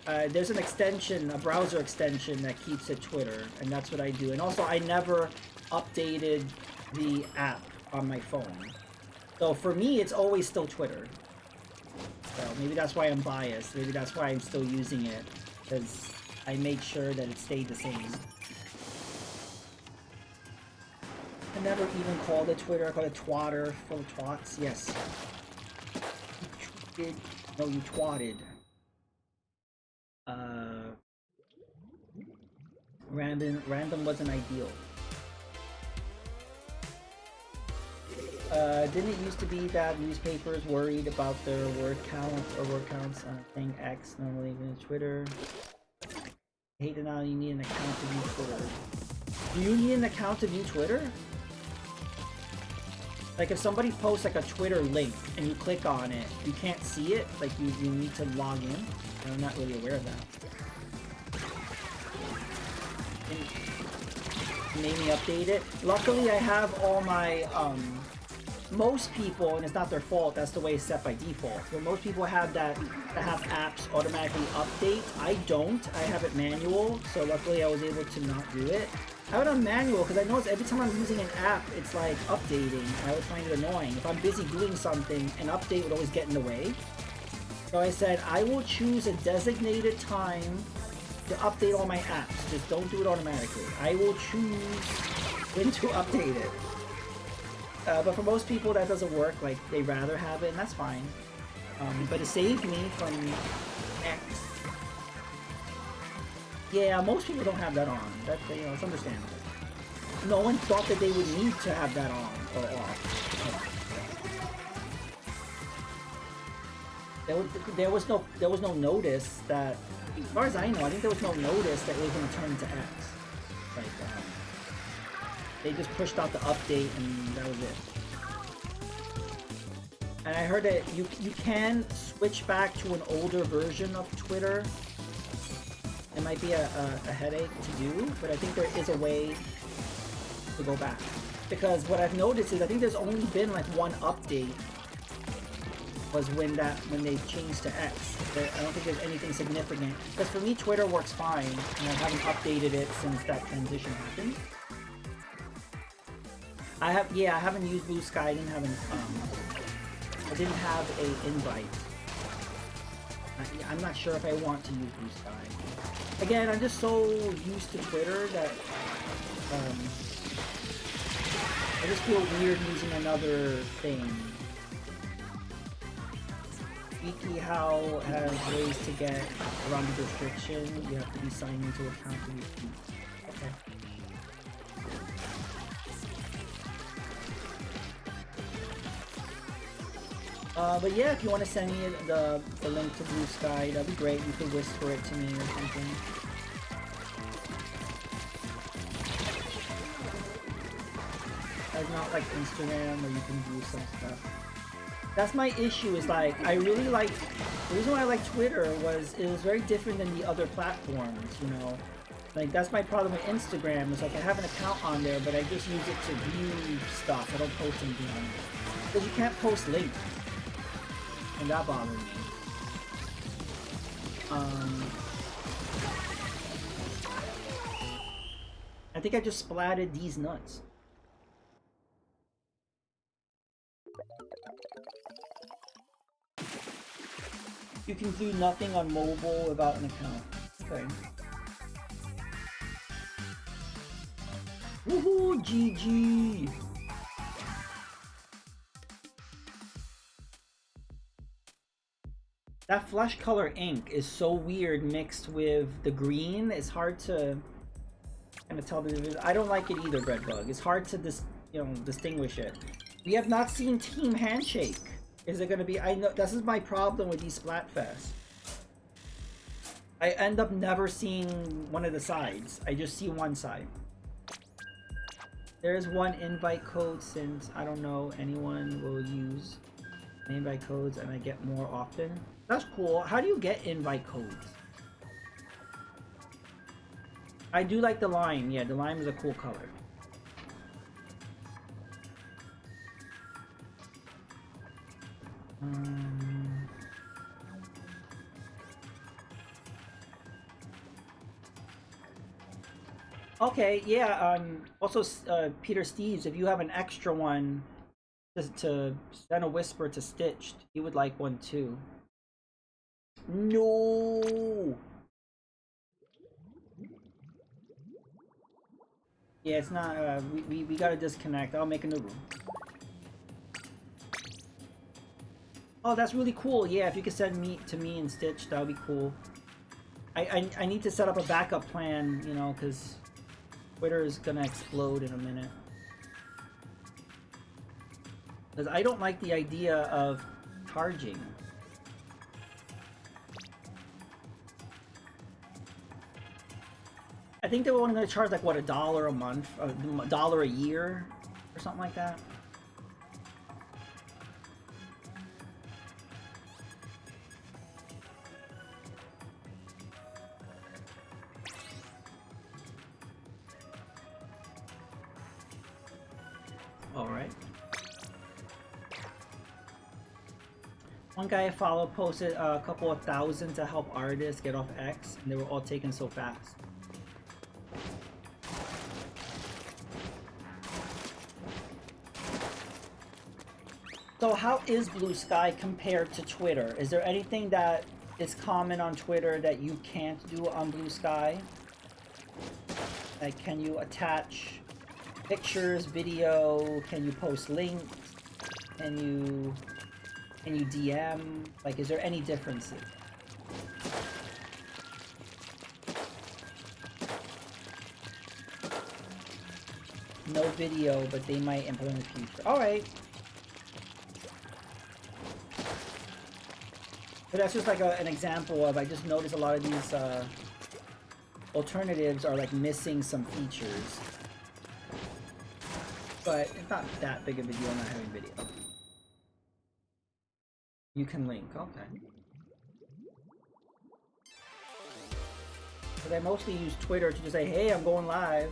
[SPEAKER 1] There's an extension, a browser extension that keeps it Twitter, and that's what I do. And also, I never updated the app on my phone. So for me, it's always still Twitter. So maybe that's why I'm biased. Maybe that's why I'm still using it, because I made sure that it stayed the same. I never even called it Twitter. I called it Twatter, full of twats. Yes. You tweeted. No, you twatted. Random wasn't ideal. Didn't it used to be that newspapers worried about their word counts on thing X, normally even Twitter? I hate it now you need an account to view Twitter. Do you need an account to view Twitter? Like if somebody posts like a Twitter link and you click on it, you can't see it, like you need to log in. I'm not really aware of that. And made me update it. Luckily I have all my, most people, and it's not their fault, that's the way it's set by default, but most people have that have apps automatically update. I don't, I have it manual, so luckily I was able to not do it. I have it on manual because I notice every time I'm using an app, it's like updating. I always find it annoying. If I'm busy doing something, an update would always get in the way. So I said, I will choose a designated time to update all my apps. Just don't do it automatically. I will choose when to update it. But for most people that doesn't work, like they rather have it, and that's fine. But it saved me from X. Yeah, most people don't have that on. That, you know, it's understandable. No one thought that they would need to have that on or off. There was no notice that, as far as I know, I think there was no notice that it was going to turn into X. Like, they just pushed out the update and that was it. And I heard that you can switch back to an older version of Twitter. It might be a headache to do, but I think there is a way to go back. Because what I've noticed is I think there's only been like one update was when they changed to X. But I don't think there's anything significant. Because for me, Twitter works fine, and I haven't updated it since that transition happened. I haven't used Blue Sky. I didn't have a invite. I'm not sure if I want to use Blue Sky. Again, I'm just so used to Twitter that I just feel weird using another thing. WikiHow has ways to get around the restriction. You have to be signed into an account to use tweets. Okay. But yeah, if you want to send me the link to Blue Sky, that'd be great. You could whisper it to me or something. It's not like Instagram where you can view some stuff. That's my issue, is like, I really like, the reason why I like Twitter was it was very different than the other platforms, you know? Like, that's my problem with Instagram, is like I have an account on there, but I just use it to view stuff. I don't post anything on it. Because you can't post links. And that bothered me. I think I just splatted these nuts. You can do nothing on mobile without an account. Okay. Woohoo! GG! That flesh color ink is so weird mixed with the green. It's hard to kind of tell the difference. I don't like it either, Breadbug. It's hard to distinguish it. We have not seen Team Handshake. Is it going to be? I know this is my problem with these Splatfest. I end up never seeing one of the sides. I just see one side. There's one invite code, since I don't know anyone will use invite codes and I get more often. That's cool. How do you get invite codes? I do like the lime. Yeah, the lime is a cool color. Okay, yeah, also, Peter Steves, if you have an extra one to send a whisper to Stitched, he would like one too. No! Yeah, it's not, we gotta disconnect. I'll make a new room. Oh, that's really cool. Yeah, if you could send me to me and Stitch, that would be cool. I need to set up a backup plan, you know, because Twitter is gonna explode in a minute. Because I don't like the idea of charging. I think they were only gonna charge like, what, $1 a month? $1 a year? Or something like that? Alright. One guy I followed posted a couple of thousand to help artists get off X, and they were all taken so fast. So how is Blue Sky compared to Twitter? Is there anything that is common on Twitter that you can't do on Blue Sky? Like, can you attach pictures, video? Can you post links? Can you DM? Like, is there any differences? No video, but they might implement in the future. Alright. But that's just like an example of, I just noticed a lot of these alternatives are like missing some features. But it's not that big of a deal not having video. You can link, okay. But I mostly use Twitter to just say, hey, I'm going live.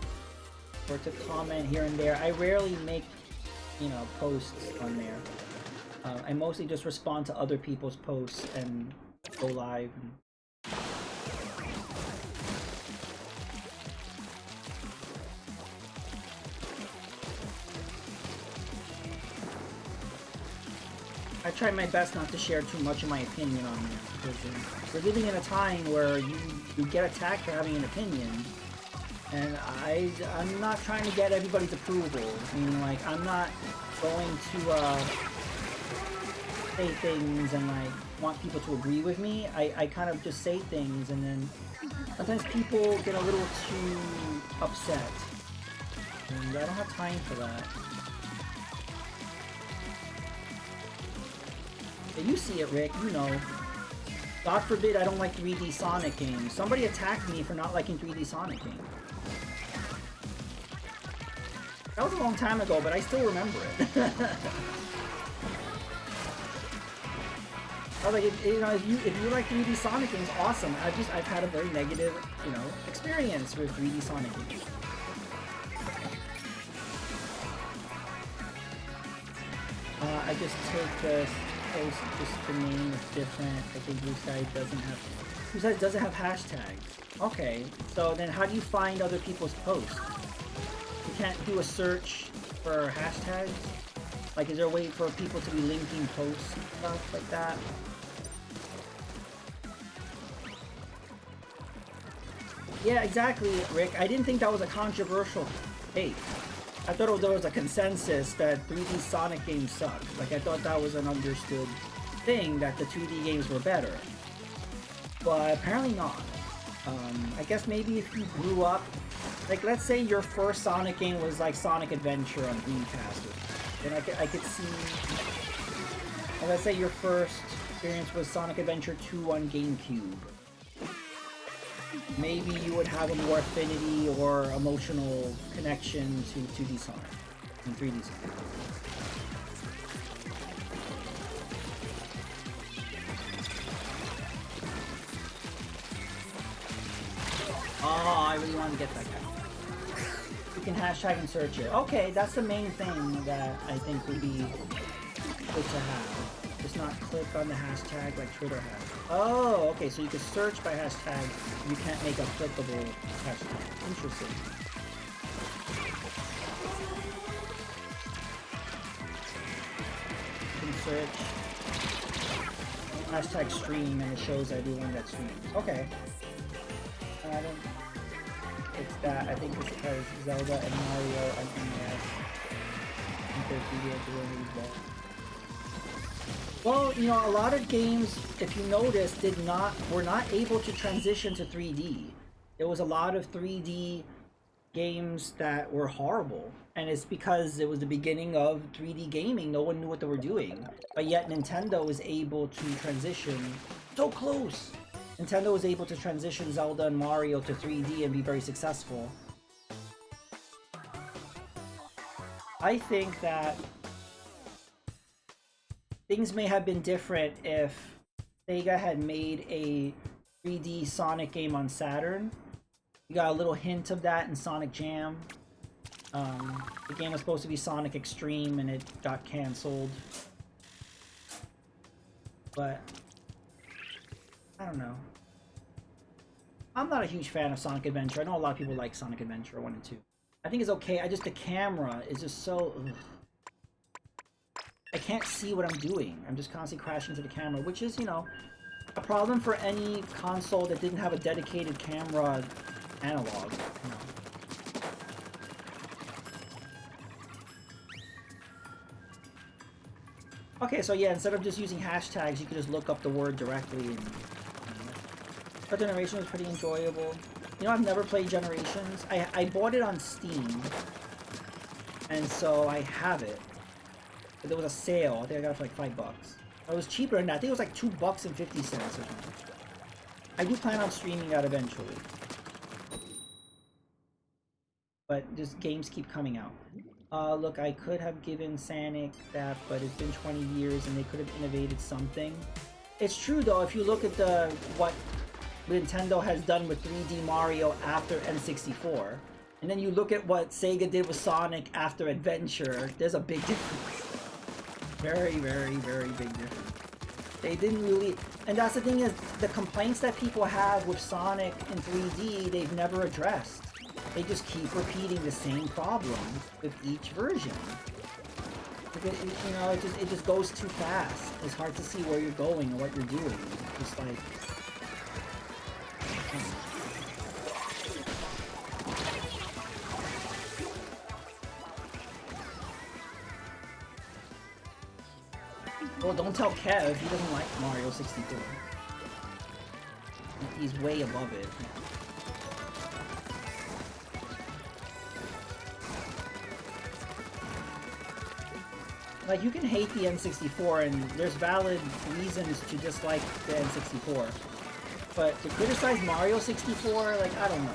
[SPEAKER 1] Or to comment here and there. I rarely make, you know, posts on there. I mostly just respond to other people's posts and go live. I try my best not to share too much of my opinion on there, because we're living in a time where you get attacked for having an opinion. And I'm not trying to get everybody's approval. I mean, like, I'm not going to say things and like want people to agree with me. I kind of just say things, and then sometimes people get a little too upset. And I don't have time for that. Yeah, you see it, Rick, you know. God forbid I don't like 3D Sonic games. Somebody attacked me for not liking 3D Sonic games. That was a long time ago, but I still remember it. I was like, you know, if you like 3D Sonic games, awesome. I've had a very negative, you know, experience with 3D Sonic games. I just take this post, just the name is different. I think Blue Sky doesn't have hashtags. Okay, so then how do you find other people's posts? You can't do a search for hashtags? Like, is there a way for people to be linking posts and stuff like that? Yeah, exactly, Rick. I didn't think that was a controversial take. I thought there was a consensus that 3D Sonic games suck. Like, I thought that was an understood thing, that the 2D games were better. But apparently not. I guess maybe if you grew up, like, let's say your first Sonic game was like Sonic Adventure on Dreamcast, then I could see. And let's say your first experience was Sonic Adventure 2 on GameCube. Maybe you would have a more affinity or emotional connection to 2D Sonic and 3D Sonic. Oh, I really want to get that guy. You can hashtag and search it. Okay, that's the main thing that I think would be good to have. Just not click on the hashtag like Twitter has. Oh, okay, so you can search by hashtag. You can't make a clickable hashtag. Interesting. You can search hashtag stream and it shows everyone that streams. Okay. I don't. It's that. I think it's because Zelda and Mario and NES. I think there's video doing these well. Well, you know, a lot of games, if you notice, were not able to transition to 3D. There was a lot of 3D games that were horrible, and it's because it was the beginning of 3D gaming. No one knew what they were doing, but yet Nintendo was able to transition so close. Nintendo was able to transition Zelda and Mario to 3D and be very successful. I think that things may have been different if Sega had made a 3D Sonic game on Saturn. You got a little hint of that in Sonic Jam. The game was supposed to be Sonic Extreme and it got cancelled. But I don't know. I'm not a huge fan of Sonic Adventure. I know a lot of people like Sonic Adventure 1 and 2. I think it's okay. The camera is just so... Ugh. I can't see what I'm doing. I'm just constantly crashing to the camera, which is, you know, a problem for any console that didn't have a dedicated camera analog. You know. Okay, so yeah, instead of just using hashtags, you could just look up the word directly. And but Generation was pretty enjoyable. You know, I've never played Generations. I bought it on Steam, and so I have it. But there was a sale. I think I got it for like $5. It was cheaper than that. I think it was like $2.50 or something. I do plan on streaming that eventually. But just games keep coming out. Look, I could have given Sonic that, but it's been 20 years and they could have innovated something. It's true though, if you look at what Nintendo has done with 3D Mario after N64, and then you look at what Sega did with Sonic after Adventure, there's a big difference. Very, very, very big difference. They didn't really... And that's the thing is, the complaints that people have with Sonic in 3D, they've never addressed. They just keep repeating the same problems with each version. Because, you know, it just goes too fast. It's hard to see where you're going and what you're doing. It's just like... Well, don't tell Kev, he doesn't like Mario 64. He's way above it. Like, you can hate the N64, and there's valid reasons to dislike the N64. But to criticize Mario 64, like, I don't know.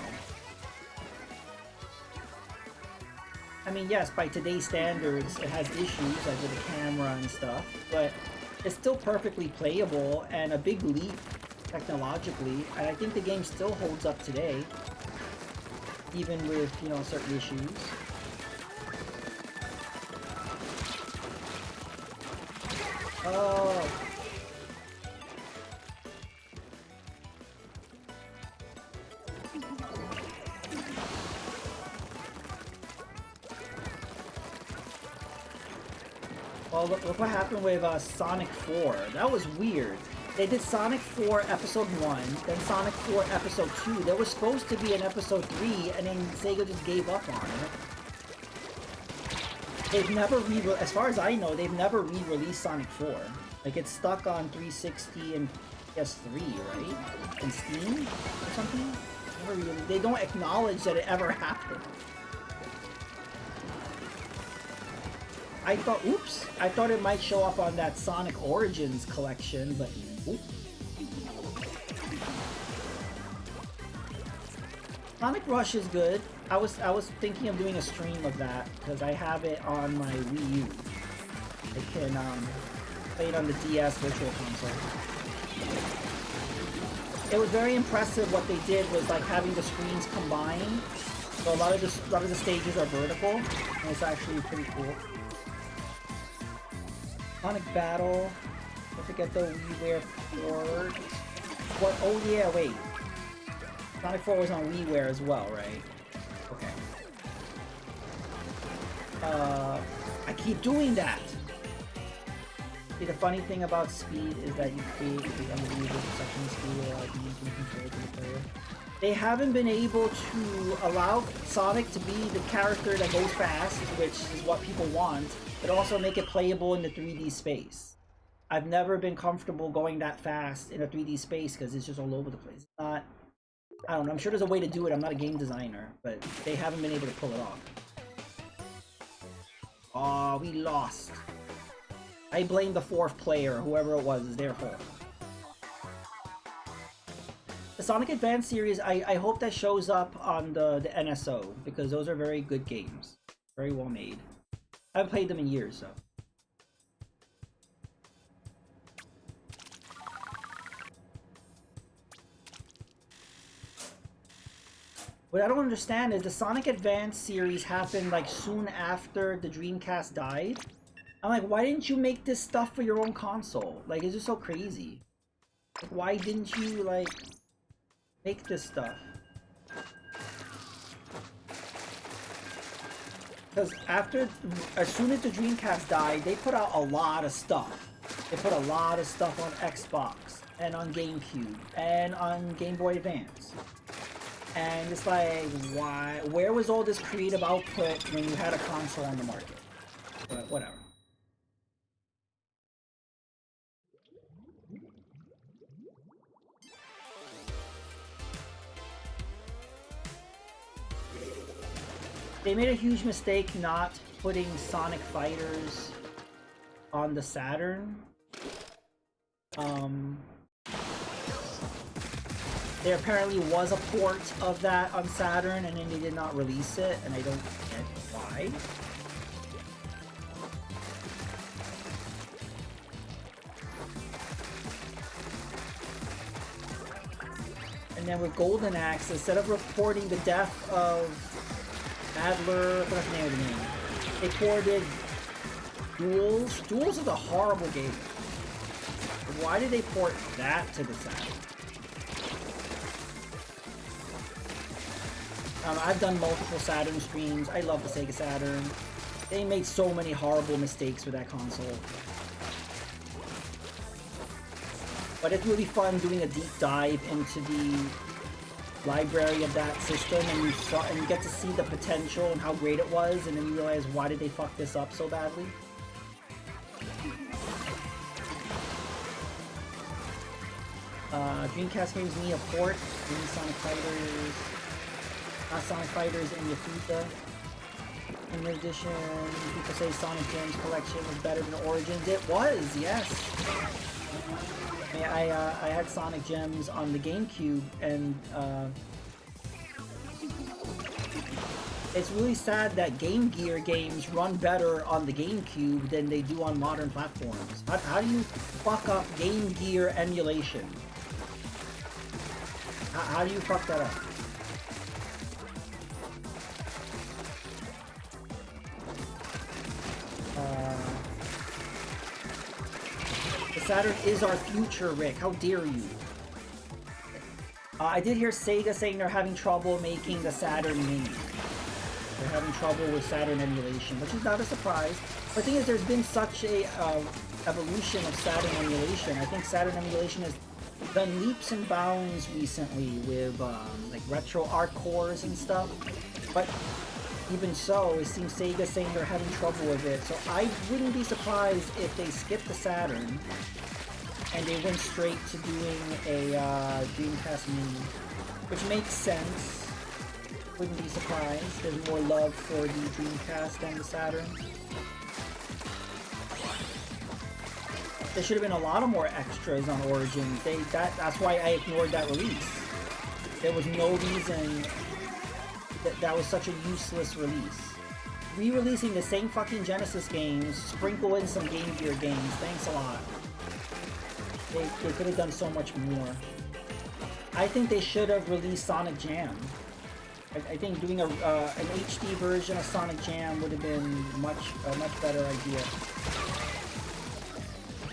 [SPEAKER 1] I mean, yes, by today's standards, it has issues, like with the camera and stuff, but it's still perfectly playable and a big leap technologically, and I think the game still holds up today, even with, you know, certain issues. Oh. Well, look what happened with Sonic 4. That was weird. They did Sonic 4 Episode 1, then Sonic 4 Episode 2. There was supposed to be an Episode 3, and then Sega just gave up on it. They've never as far as I know, they've never re-released Sonic 4. Like, it's stuck on 360 and PS3, right? And Steam or something? They don't acknowledge that it ever happened. I thought it might show up on that Sonic Origins collection, but oops. Sonic Rush is good. I was thinking of doing a stream of that because I have it on my Wii U. I can play it on the DS Virtual Console. It was very impressive. What they did was like having the screens combined. So a lot of the stages are vertical, and it's actually pretty cool. Sonic Battle. Don't forget the WiiWare port. What? Oh yeah, wait. Sonic 4 was on WiiWare as well, right? Okay. I keep doing that! See, the funny thing about speed is that you create the unbelievable section of speed without using control to the player. They haven't been able to allow Sonic to be the character that goes fast, which is what people want, but also make it playable in the 3D space. I've never been comfortable going that fast in a 3D space because it's just all over the place. It's not... I don't know, I'm sure there's a way to do it. I'm not a game designer, but they haven't been able to pull it off. Oh, we lost. I blame the fourth player, whoever it was, is their fault. The Sonic Advance series, I hope that shows up on the NSO, because those are very good games. Very well made. I haven't played them in years, so. What I don't understand is the Sonic Advance series happened like soon after the Dreamcast died. I'm like, why didn't you make this stuff for your own console? Like, it's just so crazy. Like, why didn't you, like, make this stuff? Because as soon as the Dreamcast died, they put out a lot of stuff. They put a lot of stuff on Xbox, and on GameCube, and on Game Boy Advance. And it's like, why? Where was all this creative output when you had a console on the market? But whatever. They made a huge mistake not putting Sonic Fighters on the Saturn. There apparently was a port of that on Saturn, and then they did not release it, and I don't get why. And then with Golden Axe, instead of reporting the death of Adler, what's the name of the game? They ported Duels. Duels is a horrible game. Why did they port that to the Saturn? I've done multiple Saturn streams. I love the Sega Saturn. They made so many horrible mistakes with that console. But it's really fun doing a deep dive into the library of that system, and you get to see the potential and how great it was, and then you realize, why did they fuck this up so badly? Dreamcast games need a port. Need Sonic Fighters. Not Sonic Fighters and Yakuza. In addition, people say Sonic Gems collection was better than Origins. It was, yes. I had Sonic Gems on the GameCube, and it's really sad that Game Gear games run better on the GameCube than they do on modern platforms. How do you fuck up Game Gear emulation? How do you fuck that up? The Saturn is our future, Rick. How dare you? I did hear Sega saying they're having trouble making the Saturn Mini. They're having trouble with Saturn emulation, which is not a surprise. But the thing is, there's been such a evolution of Saturn emulation. I think Saturn emulation has done leaps and bounds recently with like retro art cores and stuff. But even so, it seems Sega saying they're having trouble with it. So I wouldn't be surprised if they skipped the Saturn and they went straight to doing a Dreamcast Mini, which makes sense. Wouldn't be surprised. There's more love for the Dreamcast than the Saturn. There should have been a lot of more extras on Origins. That's why I ignored that release. There was no reason that was such a useless release. Re-releasing the same fucking Genesis games, sprinkle in some Game Gear games. Thanks a lot. They could have done so much more. I think they should have released Sonic Jam. I think doing an HD version of Sonic Jam would have been a much better idea.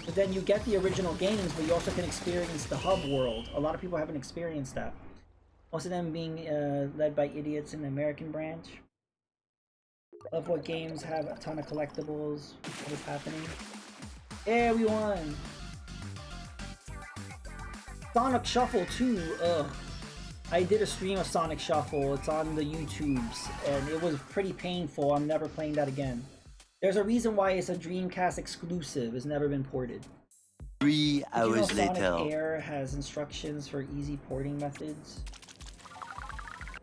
[SPEAKER 1] But then you get the original games, but you also can experience the hub world. A lot of people haven't experienced that. Most of them being led by idiots in the American branch. Love what games have a ton of collectibles. What is happening? Yeah, we won! Sonic Shuffle 2, ugh. I did a stream of Sonic Shuffle. It's on the YouTubes, and it was pretty painful. I'm never playing that again. There's a reason why it's a Dreamcast exclusive. It's never been ported.
[SPEAKER 2] 3 hours later.
[SPEAKER 1] Sonic Air has instructions for easy porting methods.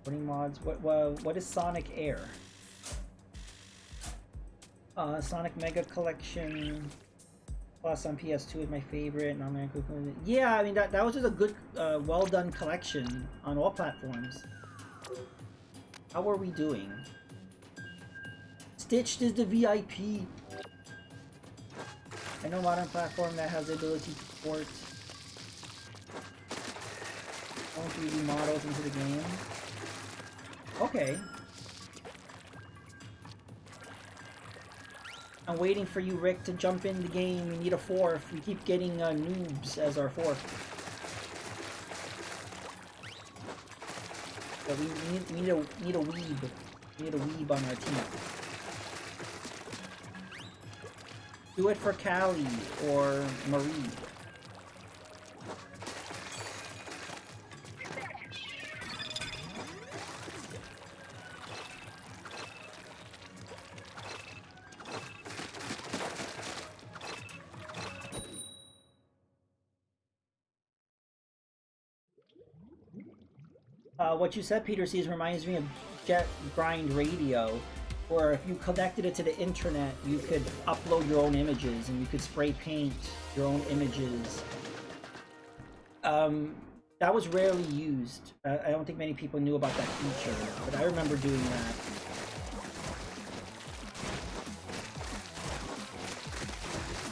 [SPEAKER 1] Porting mods. What is Sonic Air? Sonic Mega Collection Plus on PS2 is my favorite. Yeah, I mean that was just a good, well done collection on all platforms. How are we doing? Stitched is the VIP. I know modern platform that has the ability to port 3D models into the game. Okay. I'm waiting for you, Rick, to jump in the game. We need a fourth. We keep getting noobs as our fourth. But we need a weeb. We need a weeb on our team. Do it for Callie or Marie. What you said, Peter C's, reminds me of Jet Grind Radio, where if you connected it to the internet, you could upload your own images and you could spray paint your own images. That was rarely used. I don't think many people knew about that feature, but I remember doing that.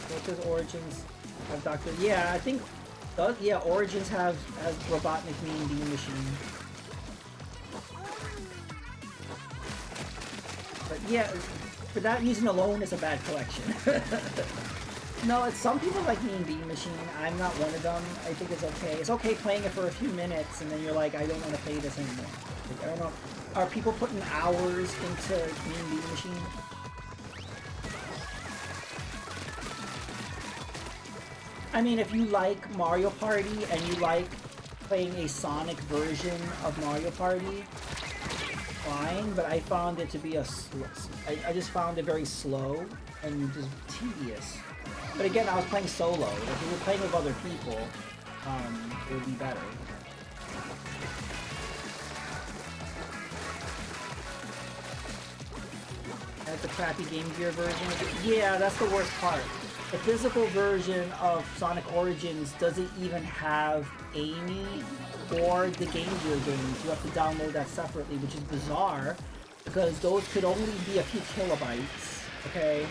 [SPEAKER 1] What does Origins have, Doctor? Yeah, I think. Yeah, Origins has Robotnik Mean Bean Machine. But yeah, for that reason alone, it's a bad collection. No, it's some people like Mean Bean Machine. I'm not one of them. I think it's okay. It's okay playing it for a few minutes, and then you're like, I don't want to play this anymore. Like, I don't know. Are people putting hours into Mean Bean Machine? I mean, if you like Mario Party and you like playing a Sonic version of Mario Party, fine, but I found it to be I just found it very slow and just tedious. But again, I was playing solo. If you were playing with other people, it would be better. That's the crappy Game Gear version of it. Yeah, that's the worst part. The physical version of Sonic Origins doesn't even have Amy or the Game Gear games. You have to download that separately, which is bizarre because those could only be a few kilobytes, okay?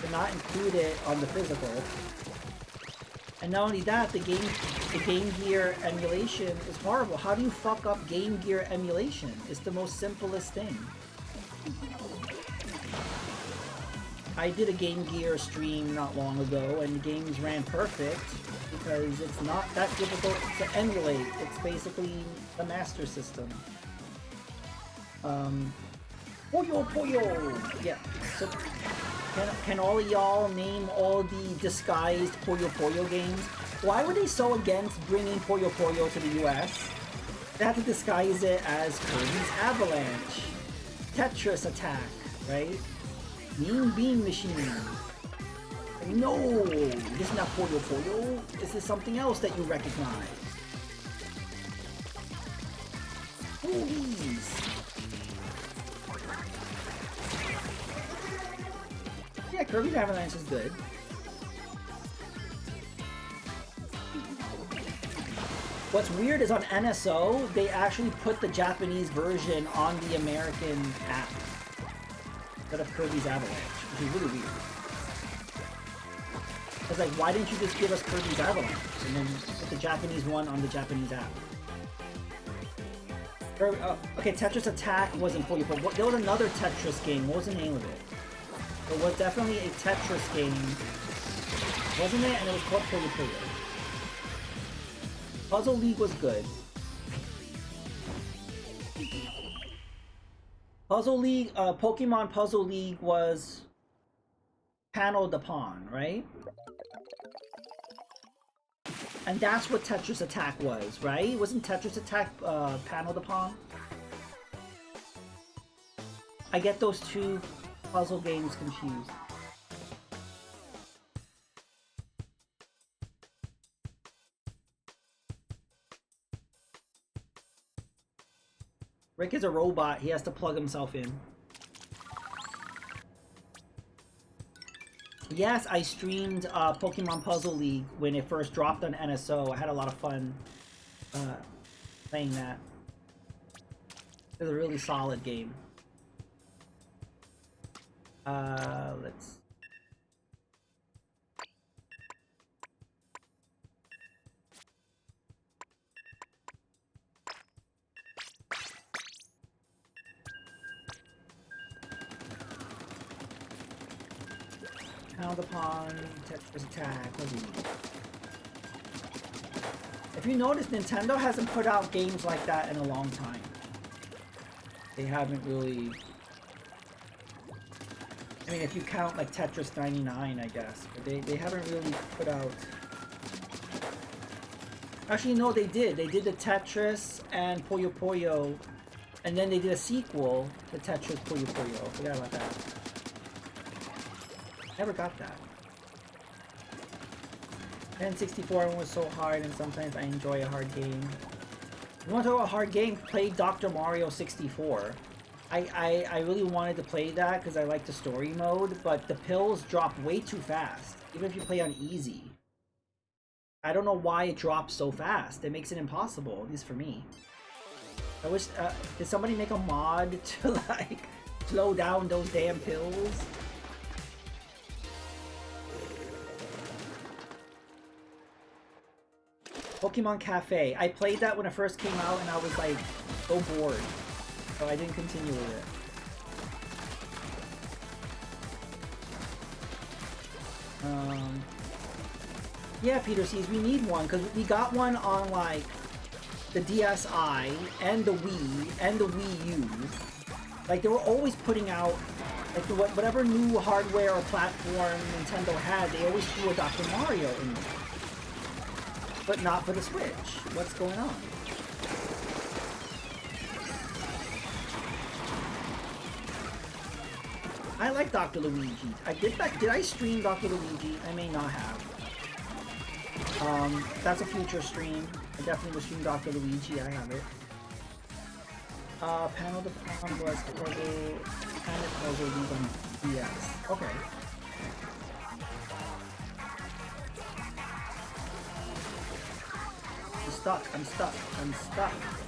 [SPEAKER 1] They're not included on the physical. And not only that, the Game Gear emulation is horrible. How do you fuck up Game Gear emulation? It's the most simplest thing. I did a Game Gear stream not long ago, and the games ran perfect because it's not that difficult to emulate. It's basically the Master System. Puyo! Yeah. So, can all of y'all name all the disguised Puyo games? Why were they so against bringing Puyo to the US? They had to disguise it as Kirby's Avalanche, Tetris Attack, right? Mean Bean Machine. No, this is not Puyo. This is something else that you recognize. Please. Yeah, Kirby's Avalanche is good. What's weird is on NSO, they actually put the Japanese version on the American app instead of Kirby's Avalanche, which is really weird. It's like, why didn't you just give us Kirby's Avalanche and then put the Japanese one on the Japanese app? Okay, Tetris Attack wasn't Puyo. There was another Tetris game. What was the name of it? There was definitely a Tetris game, wasn't it? And it was called Puyo. Puzzle League was good. Puzzle League, Pokemon Puzzle League was Panel de Pon, right? And that's what Tetris Attack was, right? Wasn't Tetris Attack Panel de Pon? I get those two puzzle games confused. Rick is a robot. He has to plug himself in. Yes, I streamed Pokemon Puzzle League when it first dropped on NSO. I had a lot of fun playing that. It was a really solid game. Let's... Pound upon Tetris Attack. If you notice, Nintendo hasn't put out games like that in a long time. They haven't really... I mean, if you count like Tetris 99, I guess. But they haven't really put out... Actually, no, they did. They did the Tetris and Puyo. And then they did a sequel to Tetris Puyo. Forgot about that. Never got that. N64 was so hard, and sometimes I enjoy a hard game. You want to talk about a hard game? Play Dr. Mario 64. I really wanted to play that because I like the story mode, but the pills drop way too fast, even if you play on easy. I don't know why it drops so fast. It makes it impossible, at least for me. I wish, did somebody make a mod to like slow down those damn pills? Pokemon Cafe. I played that when it first came out and I was like so bored. So I didn't continue with it. Yeah, Peter C's, we need one because we got one on like the DSi and the Wii and the Wii U. Like they were always putting out like whatever new hardware or platform Nintendo had, they always threw a Dr. Mario in there. But not for the Switch. What's going on? I like Dr. Luigi. Did I stream Dr. Luigi? I may not have. That's a future stream. I definitely will stream Dr. Luigi. I have it. Panel to Palm was puzzle. Planet puzzle league on DS. Okay. I'm stuck.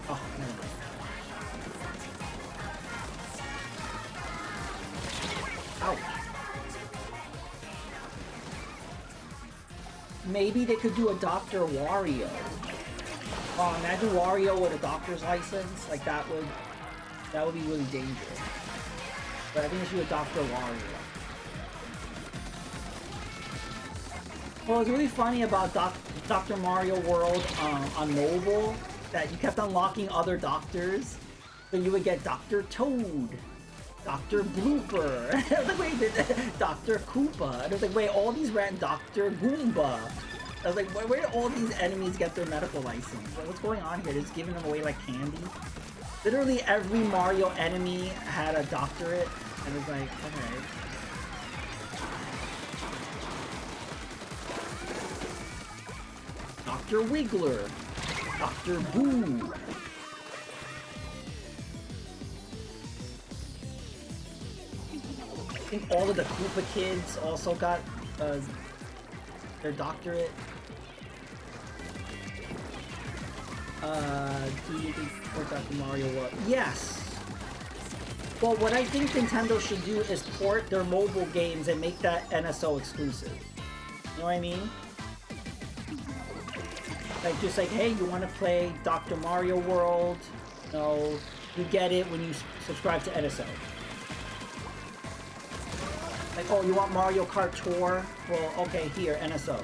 [SPEAKER 1] Oh, never mind. Ouch. Maybe they could do a Dr. Wario. Oh, imagine Wario with a doctor's license. Like that would be really dangerous. But I think they should do a Dr. Wario. Well, it's really funny about Dr. Mario World on mobile that you kept unlocking other doctors. So you would get Dr. Toad, Dr. Blooper, like, wait, Dr. Koopa. And I was like, wait, all these ran Dr. Goomba. I was like, where do all these enemies get their medical license? Like, what's going on here? They're just giving them away like candy? Literally every Mario enemy had a doctorate. And it was like, okay. Dr. Wiggler, Dr. Boo. I think all of the Koopa kids also got their doctorate. For Dr. Mario World. Yes! Well, what I think Nintendo should do is port their mobile games and make that NSO exclusive. You know what I mean? Like, just like, hey, you want to play Dr. Mario World? No, you get it when you subscribe to NSO. Like, oh, you want Mario Kart Tour? Well, okay, here, NSO.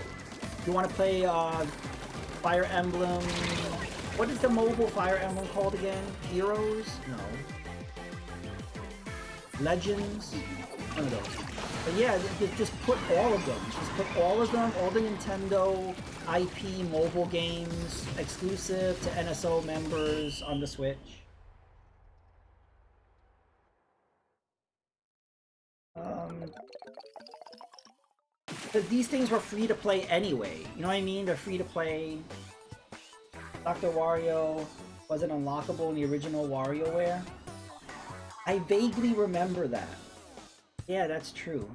[SPEAKER 1] You want to play Fire Emblem? What is the mobile Fire Emblem called again? Heroes? No. Legends? One of those. But yeah, just put all of them. Just put all of them, all the Nintendo IP mobile games exclusive to NSO members on the Switch. But these things were free to play anyway. You know what I mean? They're free to play. Dr. Wario wasn't unlockable in the original WarioWare. I vaguely remember that. Yeah, that's true.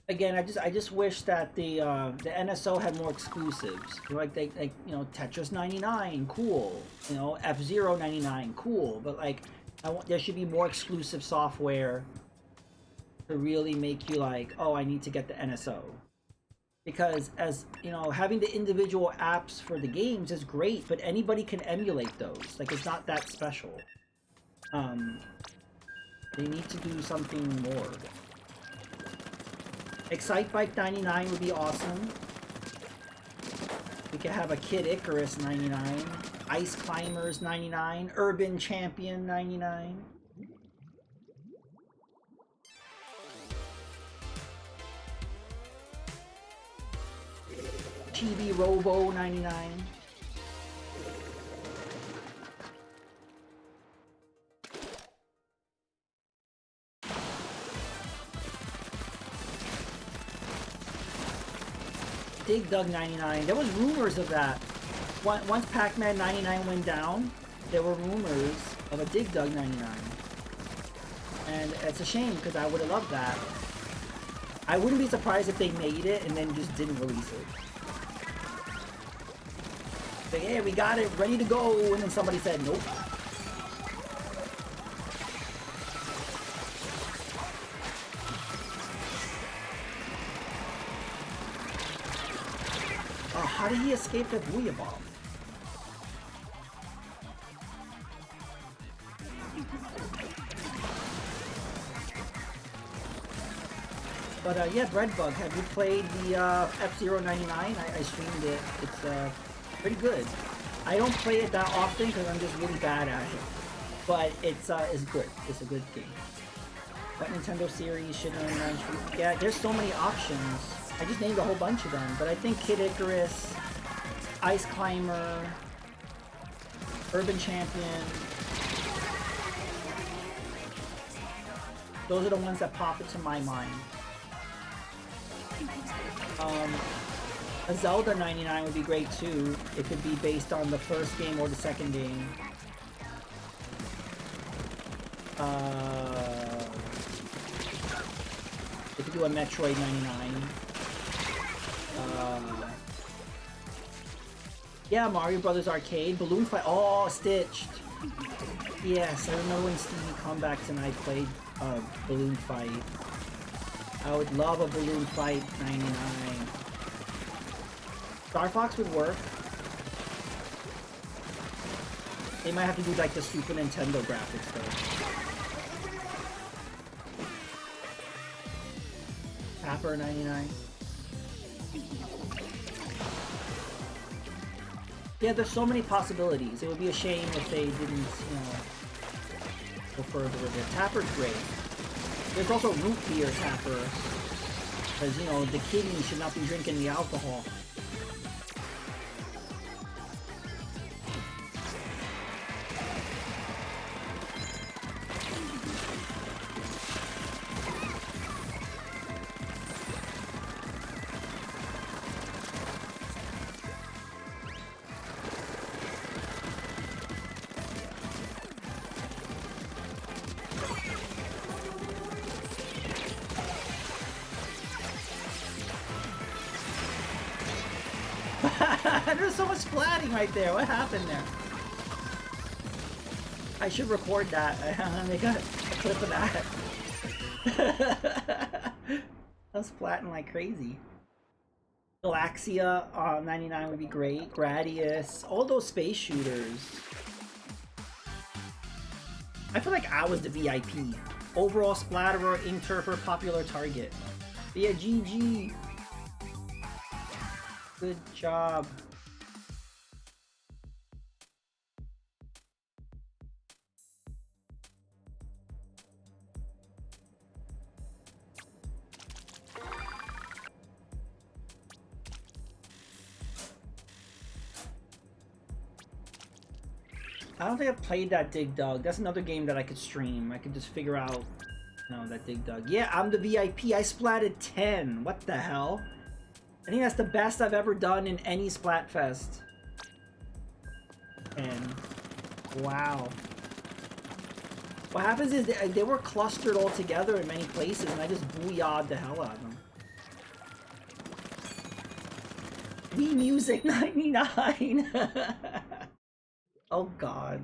[SPEAKER 1] Again, I just wish that the NSO had more exclusives. Like you know, Tetris 99, cool. You know, F-Zero 99, cool. But like, there should be more exclusive software to really make you like, oh, I need to get the NSO. Because, as you know, having the individual apps for the games is great, but anybody can emulate those. Like, it's not that special. They need to do something more. Excitebike 99 would be awesome. We could have a Kid Icarus 99, Ice Climbers 99, Urban Champion 99. Chibi Robo 99. Dig Dug 99. There was rumors of that. Once Pac-Man 99 went down, there were rumors of a Dig Dug 99. And it's a shame because I would have loved that. I wouldn't be surprised if they made it and then just didn't release it. Like, hey, we got it, ready to go, and then somebody said nope. Oh, how did he escape the Booyah Bomb? But yeah, Breadbug, have you played the F-Zero 99? I streamed it. It's pretty good. I don't play it that often because I'm just really bad at it. But it's good. It's a good game. What Nintendo series should 99 stream? Yeah, there's so many options. I just named a whole bunch of them, but I think Kid Icarus, Ice Climber, Urban Champion. Those are the ones that pop into my mind. A Zelda 99 would be great too. It could be based on the first game or the second game. They could do a Metroid 99. Yeah, Mario Brothers Arcade, Balloon Fight. Oh, Stitched. Yes, I remember when Stevie Comeback and I played Balloon Fight. I would love a Balloon Fight 99. Star Fox would work. They might have to do like the Super Nintendo graphics though. Tapper 99. Yeah, there's so many possibilities. It would be a shame if they didn't, you know, go further with it. Tapper's great. There's also root beer Tapper. Because, you know, the kidney should not be drinking the alcohol. There's so much splatting right there. What happened there? I should record that. Make a clip of that. I'm splatting like crazy. Galaxia 99 would be great. Gradius. All those space shooters. I feel like I was the VIP. Overall splatterer, Inkturfer, popular target. But yeah, GG. Good job. I don't think I've played that Dig Dug. That's another game that I could stream. I could just figure out, you know, that Dig Dug. Yeah, I'm the VIP. I splatted 10. What the hell? I think that's the best I've ever done in any Splatfest. And wow. What happens is they were clustered all together in many places, and I just booyah'd the hell out of them. Wii Music 99. Oh god.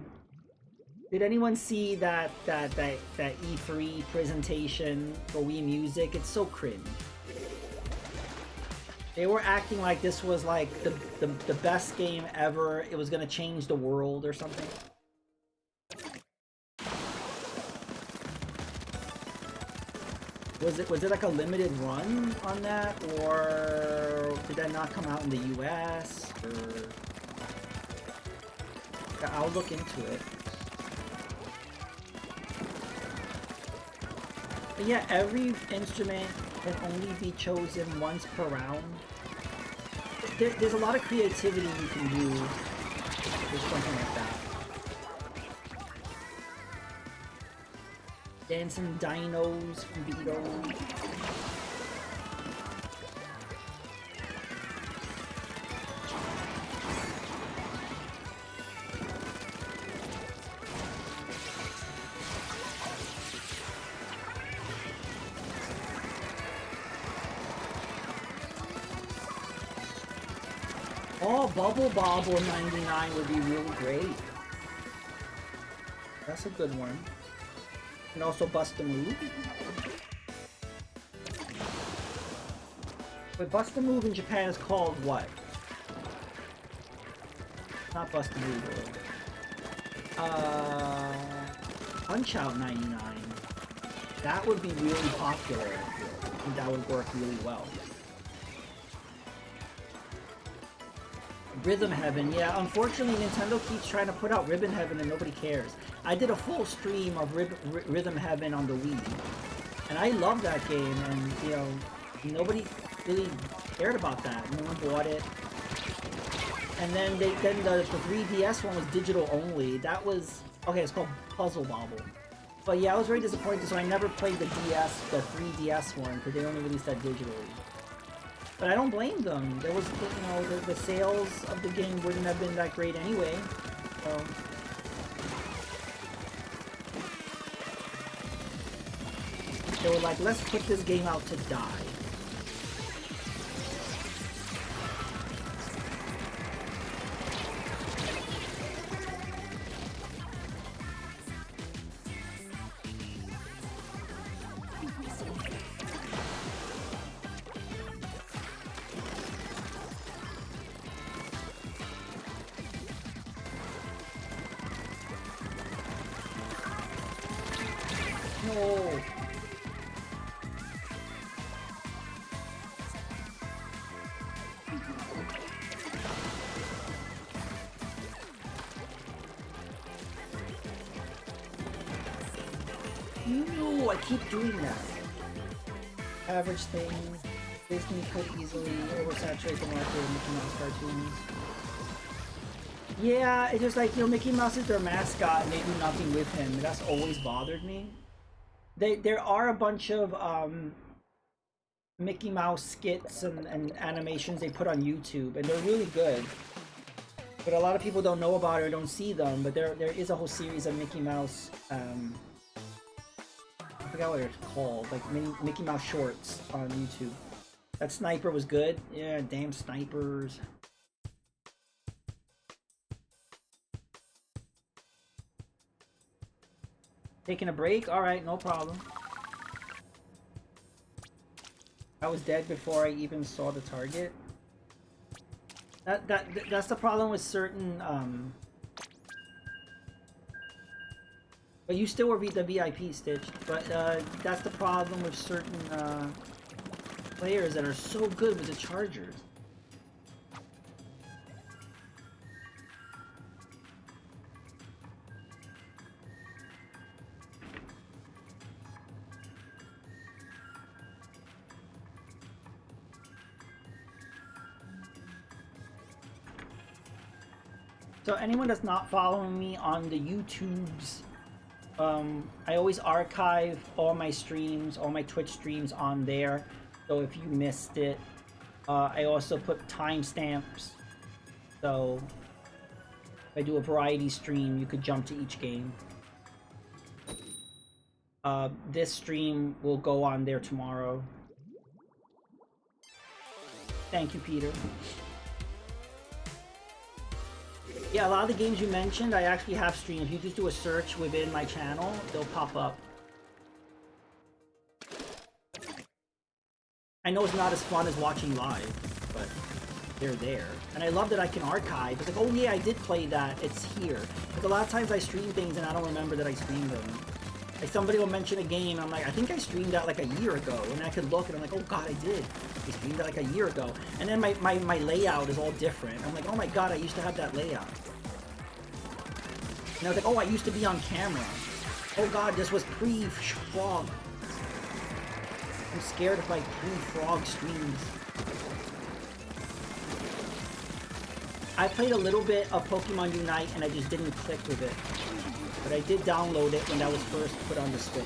[SPEAKER 1] Did anyone see that E3 presentation for Wii Music? It's so cringe. They were acting like this was like the best game ever. It was gonna change the world or something. Was it like a limited run on that, or did that not come out in the US? Or I'll look into it. But yeah, every instrument can only be chosen once per round. There's a lot of creativity you can do with something like that. Dancing dinos from Beatles. Oh, Bubble Bobble 99 would be really great. That's a good one. And also Bust a Move. But Bust a Move in Japan is called what? Not Bust a Move. Punch Out 99. That would be really popular. I think that would work really well. Rhythm Heaven, yeah, unfortunately Nintendo keeps trying to put out Ribbon Heaven and nobody cares. I did a full stream of Rhythm Heaven on the Wii, and I love that game, and you know, nobody really cared about that. No one bought it. And then the 3DS one was digital only. That was, okay, it's called Puzzle Bobble. But yeah, I was very disappointed, so I never played the 3DS one, because they only released that digitally. But I don't blame them. There was, you know, the sales of the game wouldn't have been that great anyway. So. They were like, let's put this game out to die. No. No, I keep doing that. Average thing. Disney could easily oversaturate the market with Mickey Mouse cartoons. Yeah, it's just like, you know, Mickey Mouse is their mascot and they do nothing with him. And that's always bothered me. There are a bunch of Mickey Mouse skits and animations they put on YouTube, and they're really good. But a lot of people don't know about it or don't see them, but there is a whole series of Mickey Mouse, I forgot what it's called, like Mickey Mouse shorts on YouTube. That Sniper was good. Yeah, damn snipers. Taking a break? Alright, no problem. I was dead before I even saw the target. That's the problem with certain, but you still will read the VIP, Stitch. But that's the problem with certain players that are so good with the chargers. So anyone that's not following me on the YouTubes, I always archive all my streams, all my Twitch streams on there. So if you missed it, I also put timestamps. So if I do a variety stream, you could jump to each game. This stream will go on there tomorrow. Thank you, Peter. Yeah, a lot of the games you mentioned, I actually have streamed. If you just do a search within my channel, they'll pop up. I know it's not as fun as watching live, but they're there. And I love that I can archive. It's like, oh yeah, I did play that, it's here. Because a lot of times I stream things and I don't remember that I streamed them. Like somebody will mention a game, and I'm like, I think I streamed that like a year ago. And I could look and I'm like, oh god, I did. I streamed that like a year ago. And then my layout is all different. I'm like, oh my god, I used to have that layout. And I was like, oh, I used to be on camera. Oh god, this was pre-Frog. I'm scared of like pre-Frog streams. I played a little bit of Pokemon Unite and I just didn't click with it. But I did download it when that was first put on the Switch.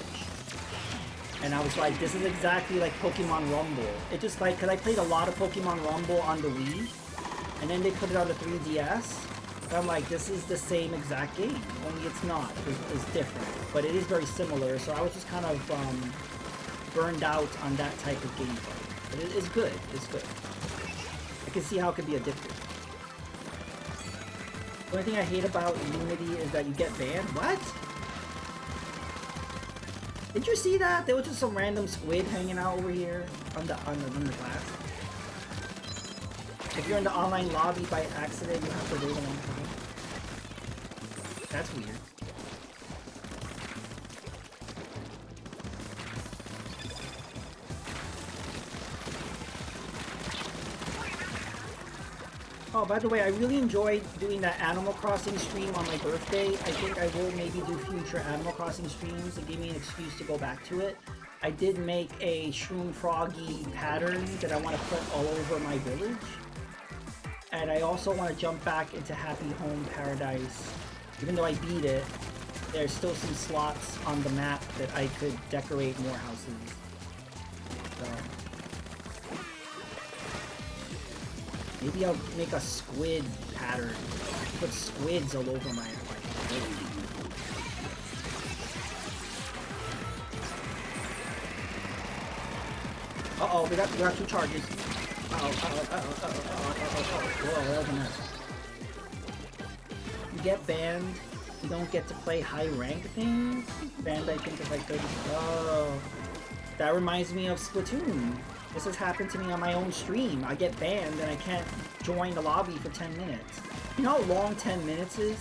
[SPEAKER 1] And I was like, this is exactly like Pokemon Rumble. It just like, cause I played a lot of Pokemon Rumble on the Wii. And then they put it on the 3DS. And I'm like, this is the same exact game. Only it's not. It's different. But it is very similar. So I was just kind of burned out on that type of gameplay. But it is good. It's good. I can see how it could be addictive. The only thing I hate about Unity is that you get banned. What? Did you see that? There was just some random squid hanging out over here on the glass. If you're in the online lobby by accident, you have to wait a long time. That's weird. Oh, by the way, I really enjoyed doing that Animal Crossing stream on my birthday. I think I will maybe do future Animal Crossing streams. It gave me an excuse to go back to it. I did make a Shroom Froggy pattern that I want to put all over my village. And I also want to jump back into Happy Home Paradise. Even though I beat it, there's still some slots on the map that I could decorate more houses. So maybe I'll make a squid pattern. Put squids all over my village. Uh-oh, we got 2 charges. Whoa, that was a mess. You get banned, you don't get to play high rank things. Banned, I think, is like 30. Oh, that reminds me of Splatoon. This has happened to me on my own stream. I get banned and I can't join the lobby for 10 minutes. You know how long 10 minutes is?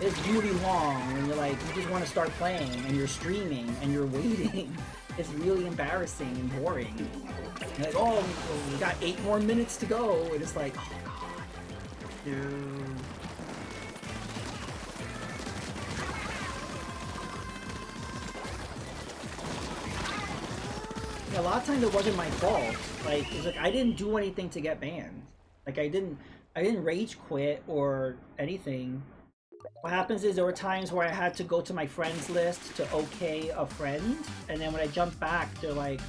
[SPEAKER 1] It's really long when you're like, you just want to start playing and you're streaming and you're waiting. It's really embarrassing and boring. You're like, oh, we got 8 more minutes to go. And it's like, oh god. Dude. Yeah, a lot of times it wasn't my fault. Like, it's like I didn't do anything to get banned. Like I didn't rage quit or anything. What happens is there were times where I had to go to my friends list to okay a friend, and then when I jump back, they're like,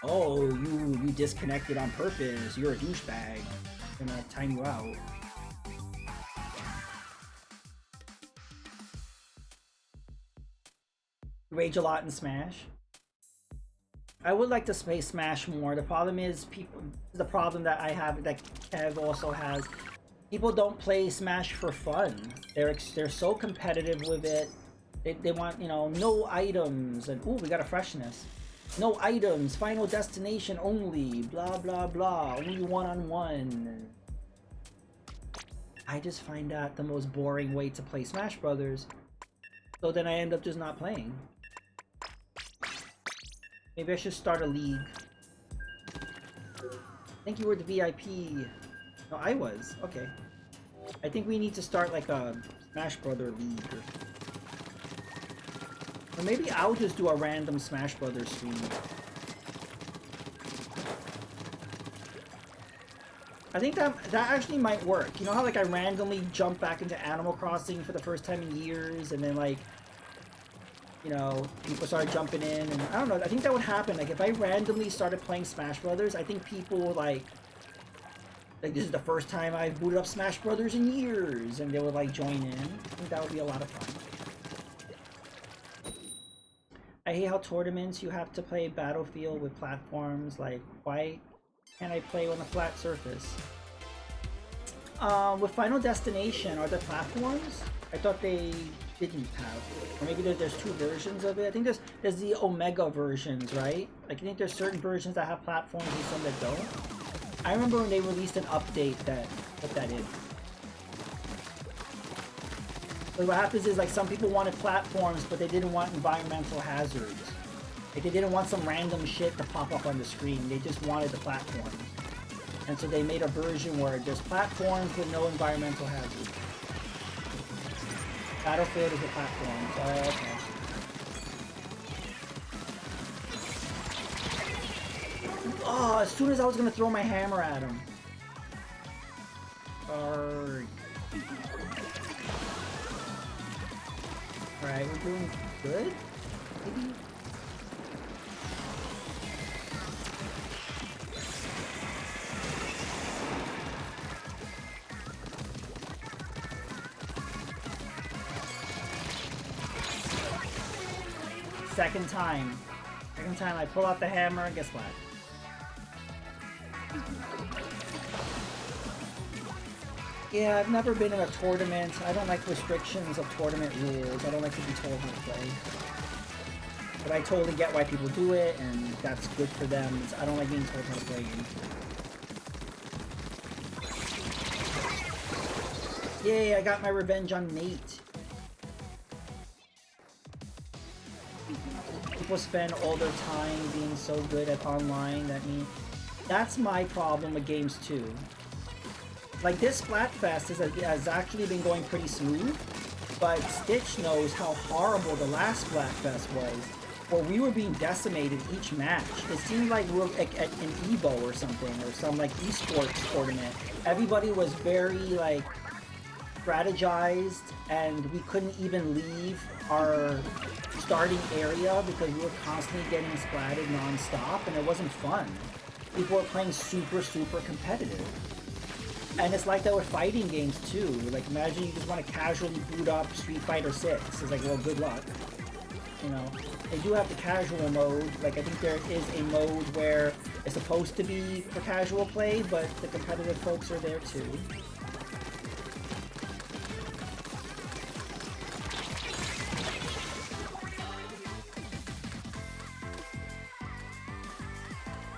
[SPEAKER 1] "Oh, you disconnected on purpose. You're a douchebag. I'm gonna time you out." Rage a lot in Smash. I would like to play Smash more. The problem is the problem that I have, that Kev also has. People don't play Smash for fun. They're so competitive with it. They want, you know, no items, and ooh, we got a freshness. No items, final destination only, blah blah blah, only one-on-one. I just find that the most boring way to play Smash Brothers. So then I end up just not playing. Maybe I should start a league. I think you were the VIP. No, I was. Okay. I think we need to start like a Smash Brother league. Or maybe I'll just do a random Smash Brothers stream. I think that actually might work. You know how like I randomly jump back into Animal Crossing for the first time in years, and then like, you know, people started jumping in, and I don't know, I think that would happen. Like if I randomly started playing Smash Brothers, I think people would like this is the first time I've booted up Smash Brothers in years, and they would like join in. I think that would be a lot of fun. I hate how tournaments you have to play Battlefield with platforms. Like, why can't I play on a flat surface? With Final Destination, are there platforms? I thought they didn't have. Or maybe there's 2 versions of it. I think there's the Omega versions, right? Like, I think there's certain versions that have platforms and some that don't. I remember when they released an update that put that in. But what happens is like some people wanted platforms, but they didn't want environmental hazards. Like they didn't want some random shit to pop up on the screen. They just wanted the platforms. And so they made a version where there's platforms with no environmental hazards. Battlefield is the platforms. Oh, okay. Oh, as soon as I was gonna throw my hammer at him. Alright, we're doing good? Maybe? Second time I pull out the hammer, and guess what? Yeah, I've never been in a tournament. I don't like restrictions of tournament rules. I don't like to be told how to play. But I totally get why people do it, and that's good for them. I don't like being told how to play games. Yay, I got my revenge on Nate. People spend all their time being so good at online. That's my problem with games too. Like this Splatfest has actually been going pretty smooth, but Stitch knows how horrible the last Splatfest was, where we were being decimated each match. It seemed like we were at an Evo or something, or some like esports tournament. Everybody was very like strategized, and we couldn't even leave our starting area because we were constantly getting splatted non-stop, and it wasn't fun. People were playing super competitive. And it's like that with fighting games too. Like imagine you just want to casually boot up Street Fighter 6. It's like, well, good luck. You know, they do have the casual mode. Like I think there is a mode where it's supposed to be for casual play, but the competitive folks are there too.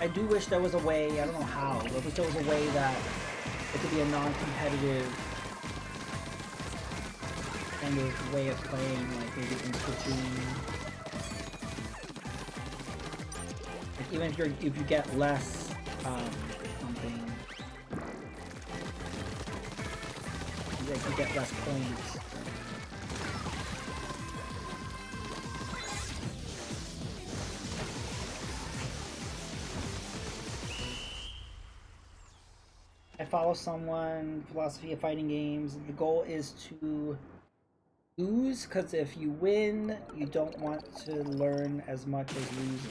[SPEAKER 1] I do wish there was a way, I don't know how, but I wish there was a way that it could be a non-competitive kind of way of playing, like maybe in Splatoon. Like even if you get less something, like you get less points. I follow someone, philosophy of fighting games. The goal is to lose, because if you win, you don't want to learn as much as losing.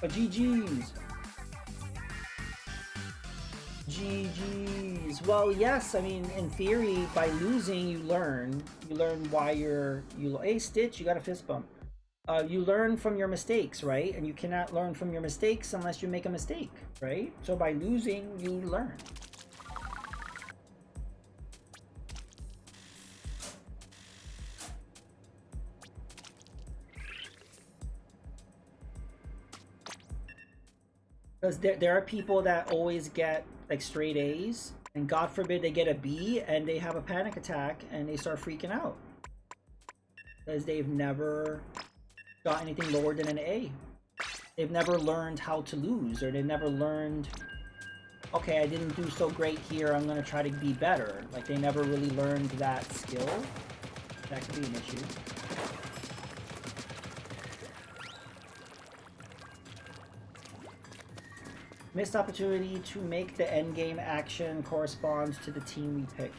[SPEAKER 1] But GG's. GG's. Well, yes, I mean, in theory, by losing, you learn. You learn why hey, Stitch, you got a fist bump. You learn from your mistakes, right? And you cannot learn from your mistakes unless you make a mistake, right? So by losing, you learn. Because there are people that always get like straight A's, and God forbid they get a B and they have a panic attack and they start freaking out. Because they've never got anything lower than an A. They've never learned how to lose, or they've never learned, okay, I didn't do so great here, I'm gonna try to be better. Like they never really learned that skill. That could be an issue. Missed opportunity to make the endgame action correspond to the team we picked.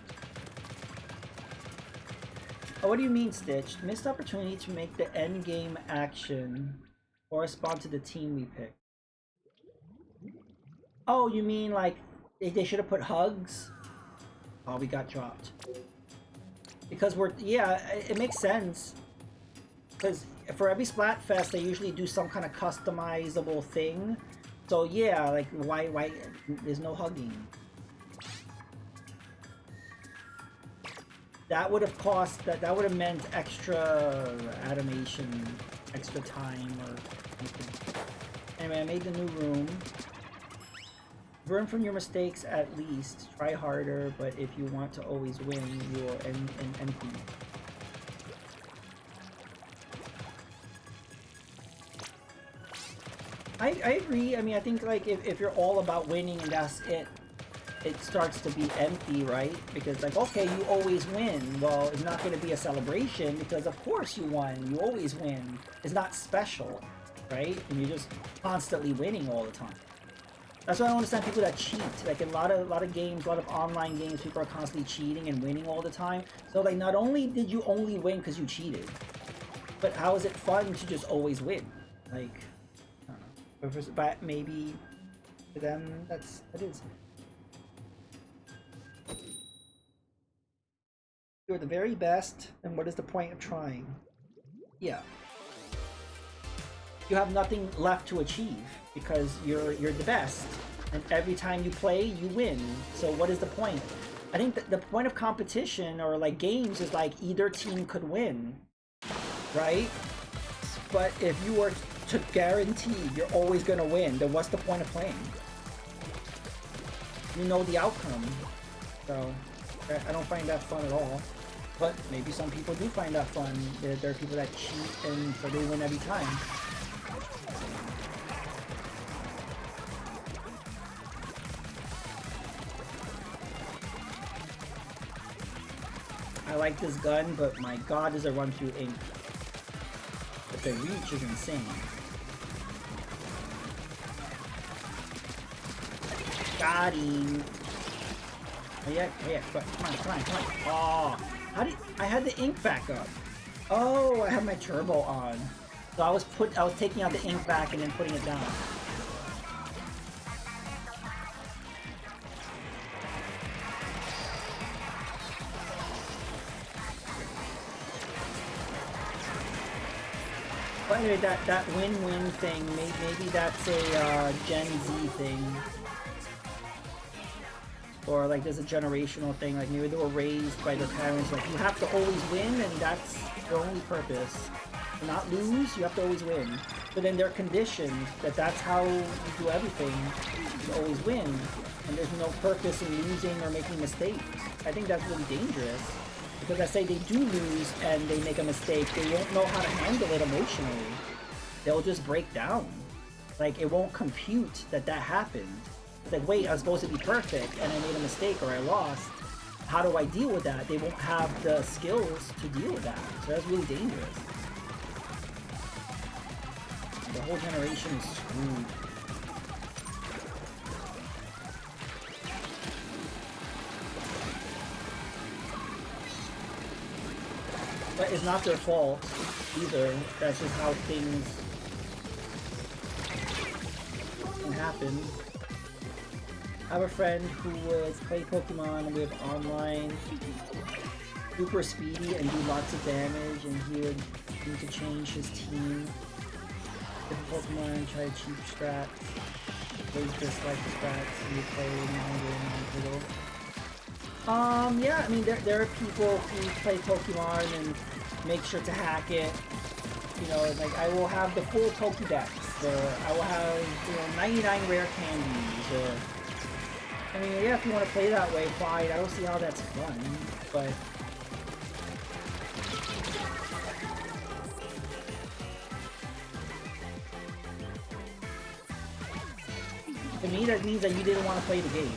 [SPEAKER 1] Oh, what do you mean, Stitch? Missed opportunity to make the endgame action correspond to the team we picked. Oh, you mean like they should have put hugs? Oh, we got dropped. Because yeah, it makes sense. Because for every Splatfest, they usually do some kind of customizable thing. So yeah, like why there's no hugging? That would have cost, that would have meant extra animation, extra time or something. Anyway, I made the new room. Learn from your mistakes at least. Try harder, but if you want to always win, you will end empty. I agree. I mean, I think like if you're all about winning and that's it, it starts to be empty, right? Because like, okay, you always win. Well, it's not going to be a celebration because of course you won. You always win. It's not special, right? And you're just constantly winning all the time. That's why I don't understand people that cheat. Like in a lot of games, a lot of online games, people are constantly cheating and winning all the time. So like, not only did you only win because you cheated, but how is it fun to just always win? Like, I don't know. But maybe to them, that is. You're the very best, and what is the point of trying? Yeah. You have nothing left to achieve because you're the best. And every time you play, you win. So what is the point? I think that the point of competition or like games is like either team could win, right? But if you were to guarantee you're always gonna win, then what's the point of playing? You know the outcome. So I don't find that fun at all. But maybe some people do find that fun. There are people that cheat and so they win every time. I like this gun, but my god does it run through ink. But the reach is insane. Got him. Oh yeah, come on. Oh, how did I had the ink back up? Oh, I had my turbo on. So I was taking out the ink back and then putting it down. But anyway, that win-win thing, maybe that's a Gen Z thing. Or like there's a generational thing, like maybe they were raised by their parents, like you have to always win and that's your only purpose. To not lose, you have to always win. But then they're conditioned that that's how you do everything, to always win. And there's no purpose in losing or making mistakes. I think that's really dangerous. Because I say they do lose and they make a mistake, they won't know how to handle it emotionally. They'll just break down. Like, it won't compute that happened. It's like, wait, I was supposed to be perfect and I made a mistake or I lost. How do I deal with that? They won't have the skills to deal with that. So that's really dangerous. The whole generation is screwed. But it's not their fault either. That's just how things can happen. I have a friend who would play Pokemon with online, super speedy and do lots of damage, and he would need to change his team. Different Pokemon, try cheap strats, always dislike the strats, and you play non-little. Yeah, I mean, there are people who play Pokemon and make sure to hack it. You know, like, I will have the full Pokédex, or I will have, 99 rare candies, or... I mean, yeah, if you want to play that way, fine. I don't see how that's fun, but... To me, that means that you didn't want to play the game.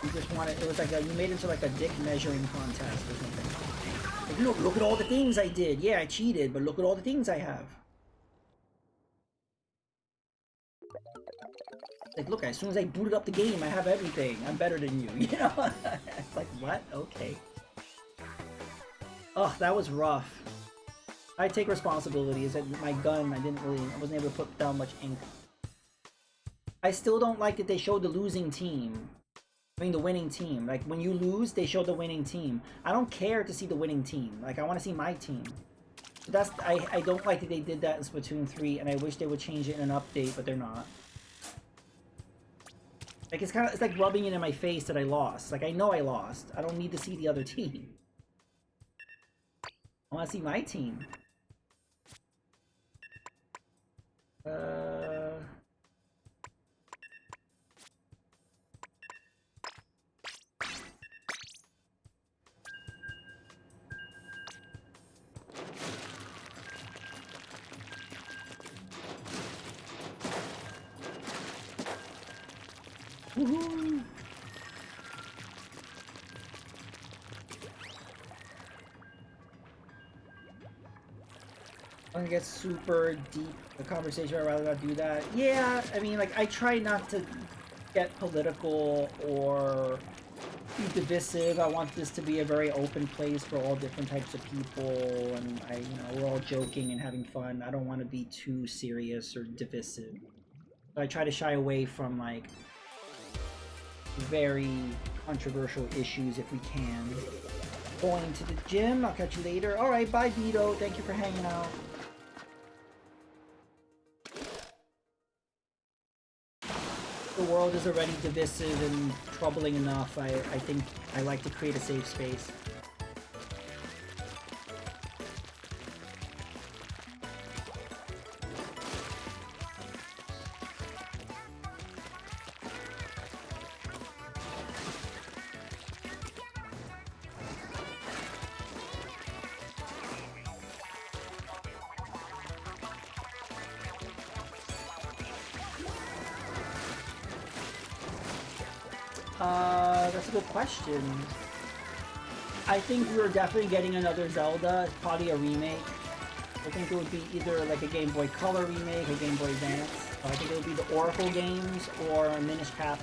[SPEAKER 1] You just wanted, it was like you made it into like a dick measuring contest or something. Like, look at all the things I did. Yeah, I cheated, but look at all the things I have. Like, look, as soon as I booted up the game, I have everything. I'm better than you, you know? It's like, what? Okay. Oh, that was rough. I take responsibility. Is that my gun, I wasn't able to put down much ink. I still don't like that they showed the losing team. I mean, the winning team. Like, when you lose, they show the winning team. I don't care to see the winning team. Like, I want to see my team. So that's, I don't like that they did that in Splatoon 3, and I wish they would change it in an update, but they're not. Like, it's like rubbing it in my face that I lost. Like, I know I lost. I don't need to see the other team. I want to see my team. Woohoo! I'm gonna get super deep the conversation. I'd rather not do that. Yeah, I mean, like, I try not to get political or be divisive. I want this to be a very open place for all different types of people, and we're all joking and having fun. I don't want to be too serious or divisive. But I try to shy away from, like, very controversial issues if we can. Going to the gym. I'll catch you later. Alright, bye Vito. Thank you for hanging out. the world is already divisive and troubling enough. I think I like to create a safe space. That's a good question. I think we're definitely getting another Zelda, probably a remake. I think it would be either like a Game Boy Color remake or Game Boy Advance. I think it would be the Oracle games or Minish Cap.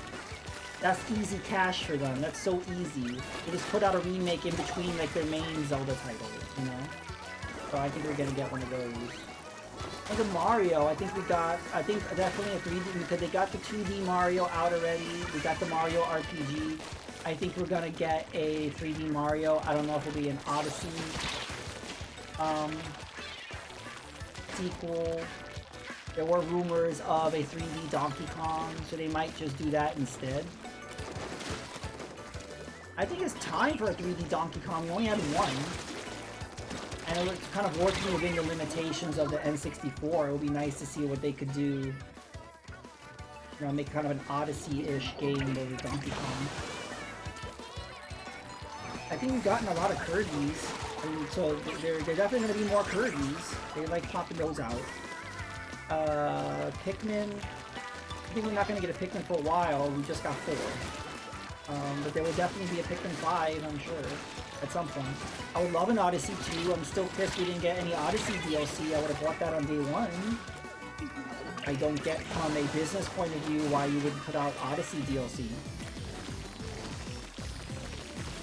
[SPEAKER 1] That's easy cash for them. That's so easy. They just put out a remake in between like their main Zelda titles, you know? So I think we're gonna get one of those. And the Mario, I think definitely a 3D, because they got the 2D Mario out already. We got the Mario RPG. I think we're gonna get a 3D Mario. I don't know if it'll be an Odyssey sequel. There were rumors of a 3D Donkey Kong, so they might just do that instead. I think it's time for a 3D Donkey Kong. We only had one. And it was kind of working within the limitations of the N64. It would be nice to see what they could do. You know, make kind of an Odyssey-ish game with Donkey Kong. I think we've gotten a lot of Kirby's. And so they're definitely going to be more Kirby's. They like popping those out. Pikmin. I think we're not going to get a Pikmin for a while. We just got 4. But there will definitely be a Pikmin 5, I'm sure, at some point. I would love an Odyssey 2. I'm still pissed we didn't get any Odyssey DLC. I would have bought that on day 1. I don't get, from a business point of view, why you wouldn't put out Odyssey DLC.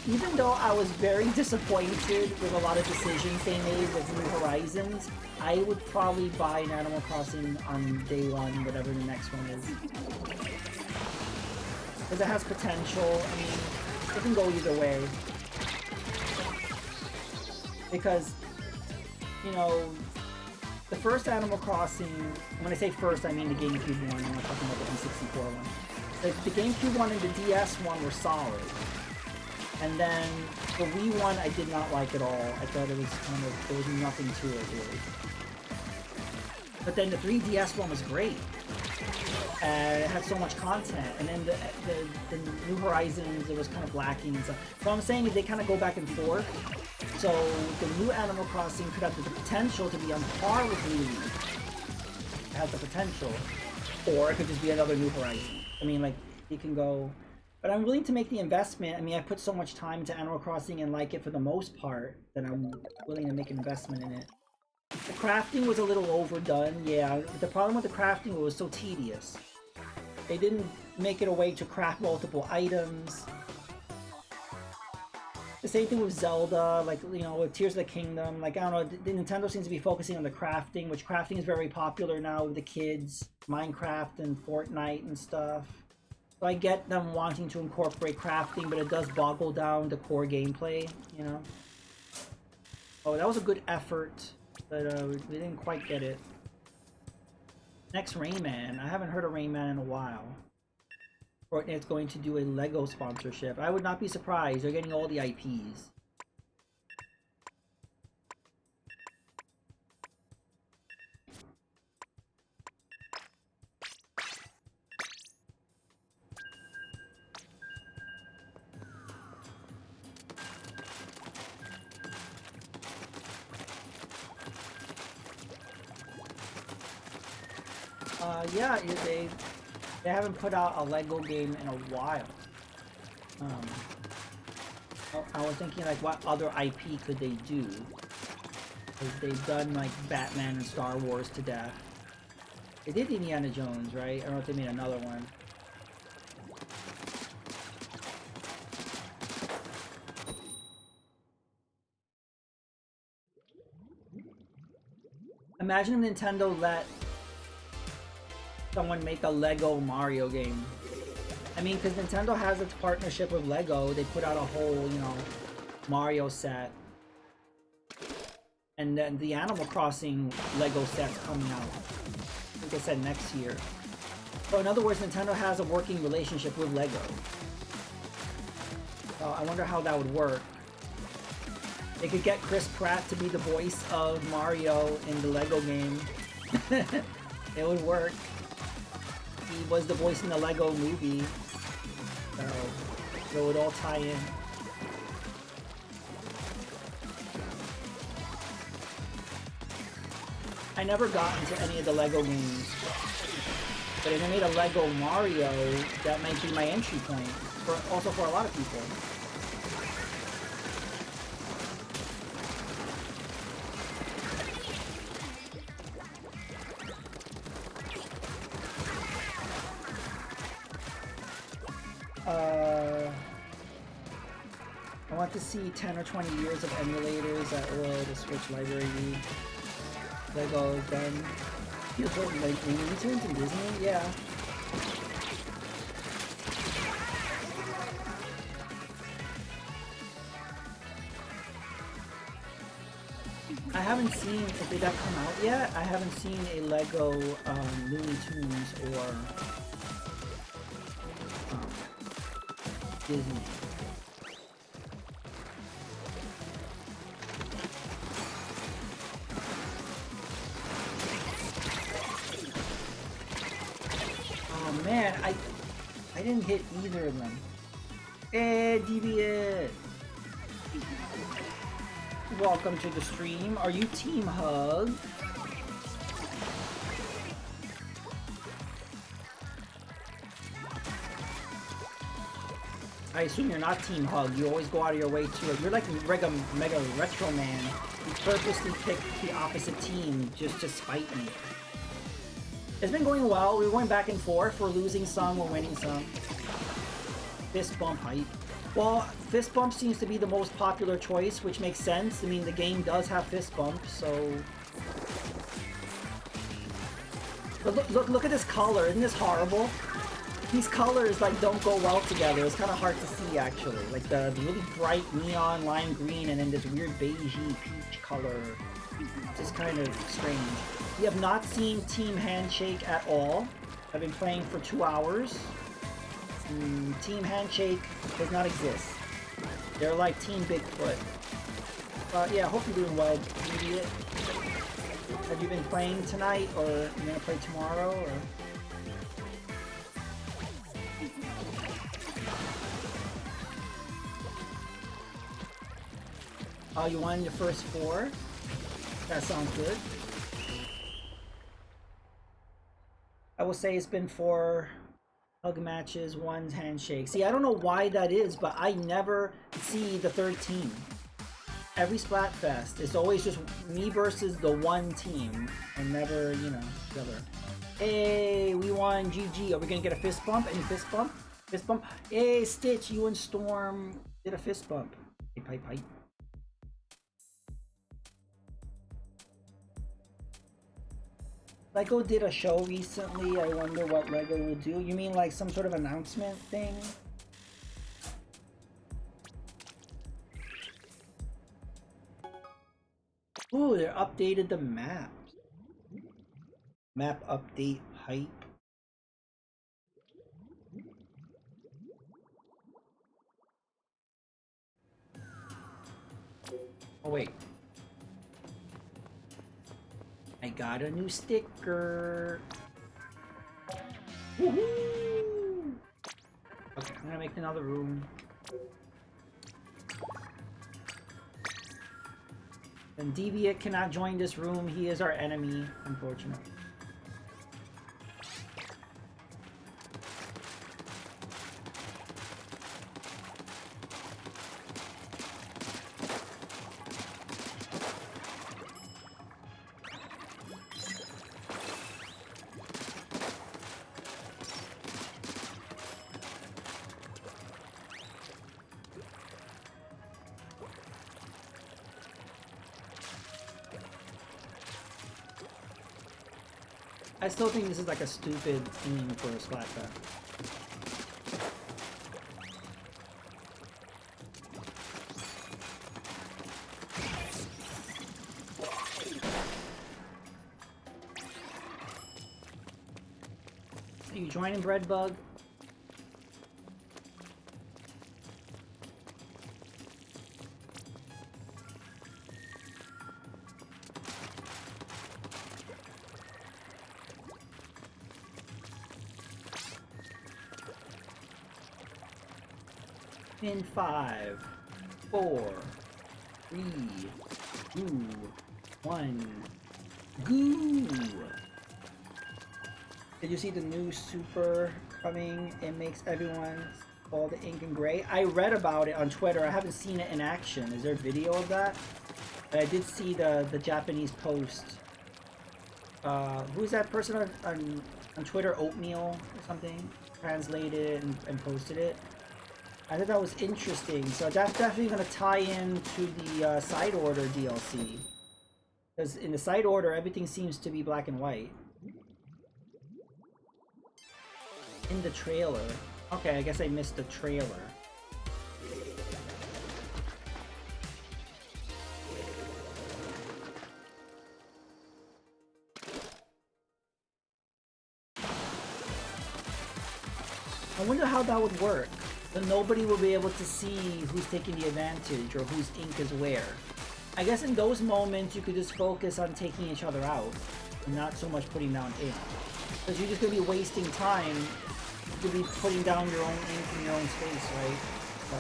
[SPEAKER 1] Even though I was very disappointed with a lot of decisions they made with New Horizons, I would probably buy an Animal Crossing on day 1, whatever the next one is. Because it has potential. I mean, it can go either way. Because, you know, the first Animal Crossing, when I say first, I mean the GameCube one, I'm not talking about the N64 one. The GameCube one and the DS one were solid. And then the Wii one I did not like at all. I thought it was kind of, there was nothing to it really. But then the 3DS one was great. It had so much content, and then the New Horizons, it was kind of lacking and stuff. So I'm saying they kind of go back and forth. So the new Animal Crossing could have the potential to be on par with Wii. It has the potential. Or it could just be another New Horizon. I mean, like, you can go... But I'm willing to make the investment. I mean, I put so much time into Animal Crossing and like it for the most part that I'm willing to make an investment in it. The crafting was a little overdone, yeah. The problem with the crafting was so tedious. They didn't make it a way to craft multiple items. The same thing with Zelda, like, you know, with Tears of the Kingdom. Like, I don't know, the Nintendo seems to be focusing on the crafting, which crafting is very popular now with the kids. Minecraft and Fortnite and stuff. So I get them wanting to incorporate crafting, but it does boggle down the core gameplay, you know? Oh, that was a good effort. But we didn't quite get it. Next, Rayman. I haven't heard of Rayman in a while. Fortnite's going to do a Lego sponsorship. I would not be surprised. They're getting all the IPs. Yeah, they haven't put out a Lego game in a while. I was thinking, like, what other IP could they do? Because they've done, like, Batman and Star Wars to death. They did Indiana Jones, right? I don't know if they made another one. Imagine if Nintendo let someone make a Lego Mario game. I mean, because Nintendo has its partnership with Lego. They put out a whole, you know, Mario set. And then the Animal Crossing Lego set's coming out. I think they said next year. So in other words, Nintendo has a working relationship with Lego. So I wonder how that would work. They could get Chris Pratt to be the voice of Mario in the Lego game. It would work. He was the voice in the Lego movie. So it would all tie in. I never got into any of the Lego games. But if I made a Lego Mario, that might be my entry point. Also for a lot of people. I want to see 10 or 20 years of emulators at the Switch library. Lego done. Feels like Looney Tunes in Disney? Yeah. I haven't seen, did that come out yet? I haven't seen a Lego Looney Tunes or Disney. Oh man, I didn't hit either of them. Hey, Deviant! Welcome to the stream. Are you Team Hug? I assume you're not Team Hug. You always go out of your way to. You're like a mega retro man. You purposely pick the opposite team just to spite me. It's been going well. We're going back and forth. We're losing some, we're winning some. Fistbump hype. Well, Fistbump seems to be the most popular choice, which makes sense. I mean, the game does have Fistbump, so... But look at this color. Isn't this horrible? These colors, like, don't go well together. It's kind of hard to see, actually. Like, the really bright neon lime green and then this weird beigey peach color. It's just kind of strange. We have not seen Team Handshake at all. I've been playing for 2 hours. Team Handshake does not exist. They're like Team Bigfoot. Yeah, hope you're doing well, idiot. Have you been playing tonight, or you're gonna play tomorrow, or? Oh, you won your first 4? That sounds good. I will say it's been 4 hug matches, 1 handshake. See, I don't know why that is, but I never see the third team. Every Splatfest, it's always just me versus the one team, and never, you know, the other. Hey, we won, GG. Are we gonna get a fist bump? Any fist bump? Fist bump? Hey, Stitch, you and Storm did a fist bump. Hey, pipe. Lego did a show recently. I wonder what Lego will do. You mean like some sort of announcement thing? Ooh, they updated the map. Map update hype. Oh wait. I got a new sticker. Woohoo! Okay, I'm gonna make another room. And Deviant cannot join this room. He is our enemy, unfortunately. I still think this is like a stupid theme for a Splatfest. you joining, Breadbug? In 5, 4, 3, 2, 1, goo! Did you see the new super coming? It makes everyone all the ink and gray. I read about it on Twitter. I haven't seen it in action. Is there a video of that? But I did see the Japanese post. Who's that person on Twitter? Oatmeal or something? Translated it and posted it. I thought that was interesting. So that's definitely going to tie into the side order DLC. Because in the side order, everything seems to be black and white. In the trailer. Okay, I guess I missed the trailer. I wonder how that would work. So nobody will be able to see who's taking the advantage or whose ink is where. I guess in those moments you could just focus on taking each other out and not so much putting down ink. Because you're just going to be wasting time. You could be putting down your own ink in your own space, right? So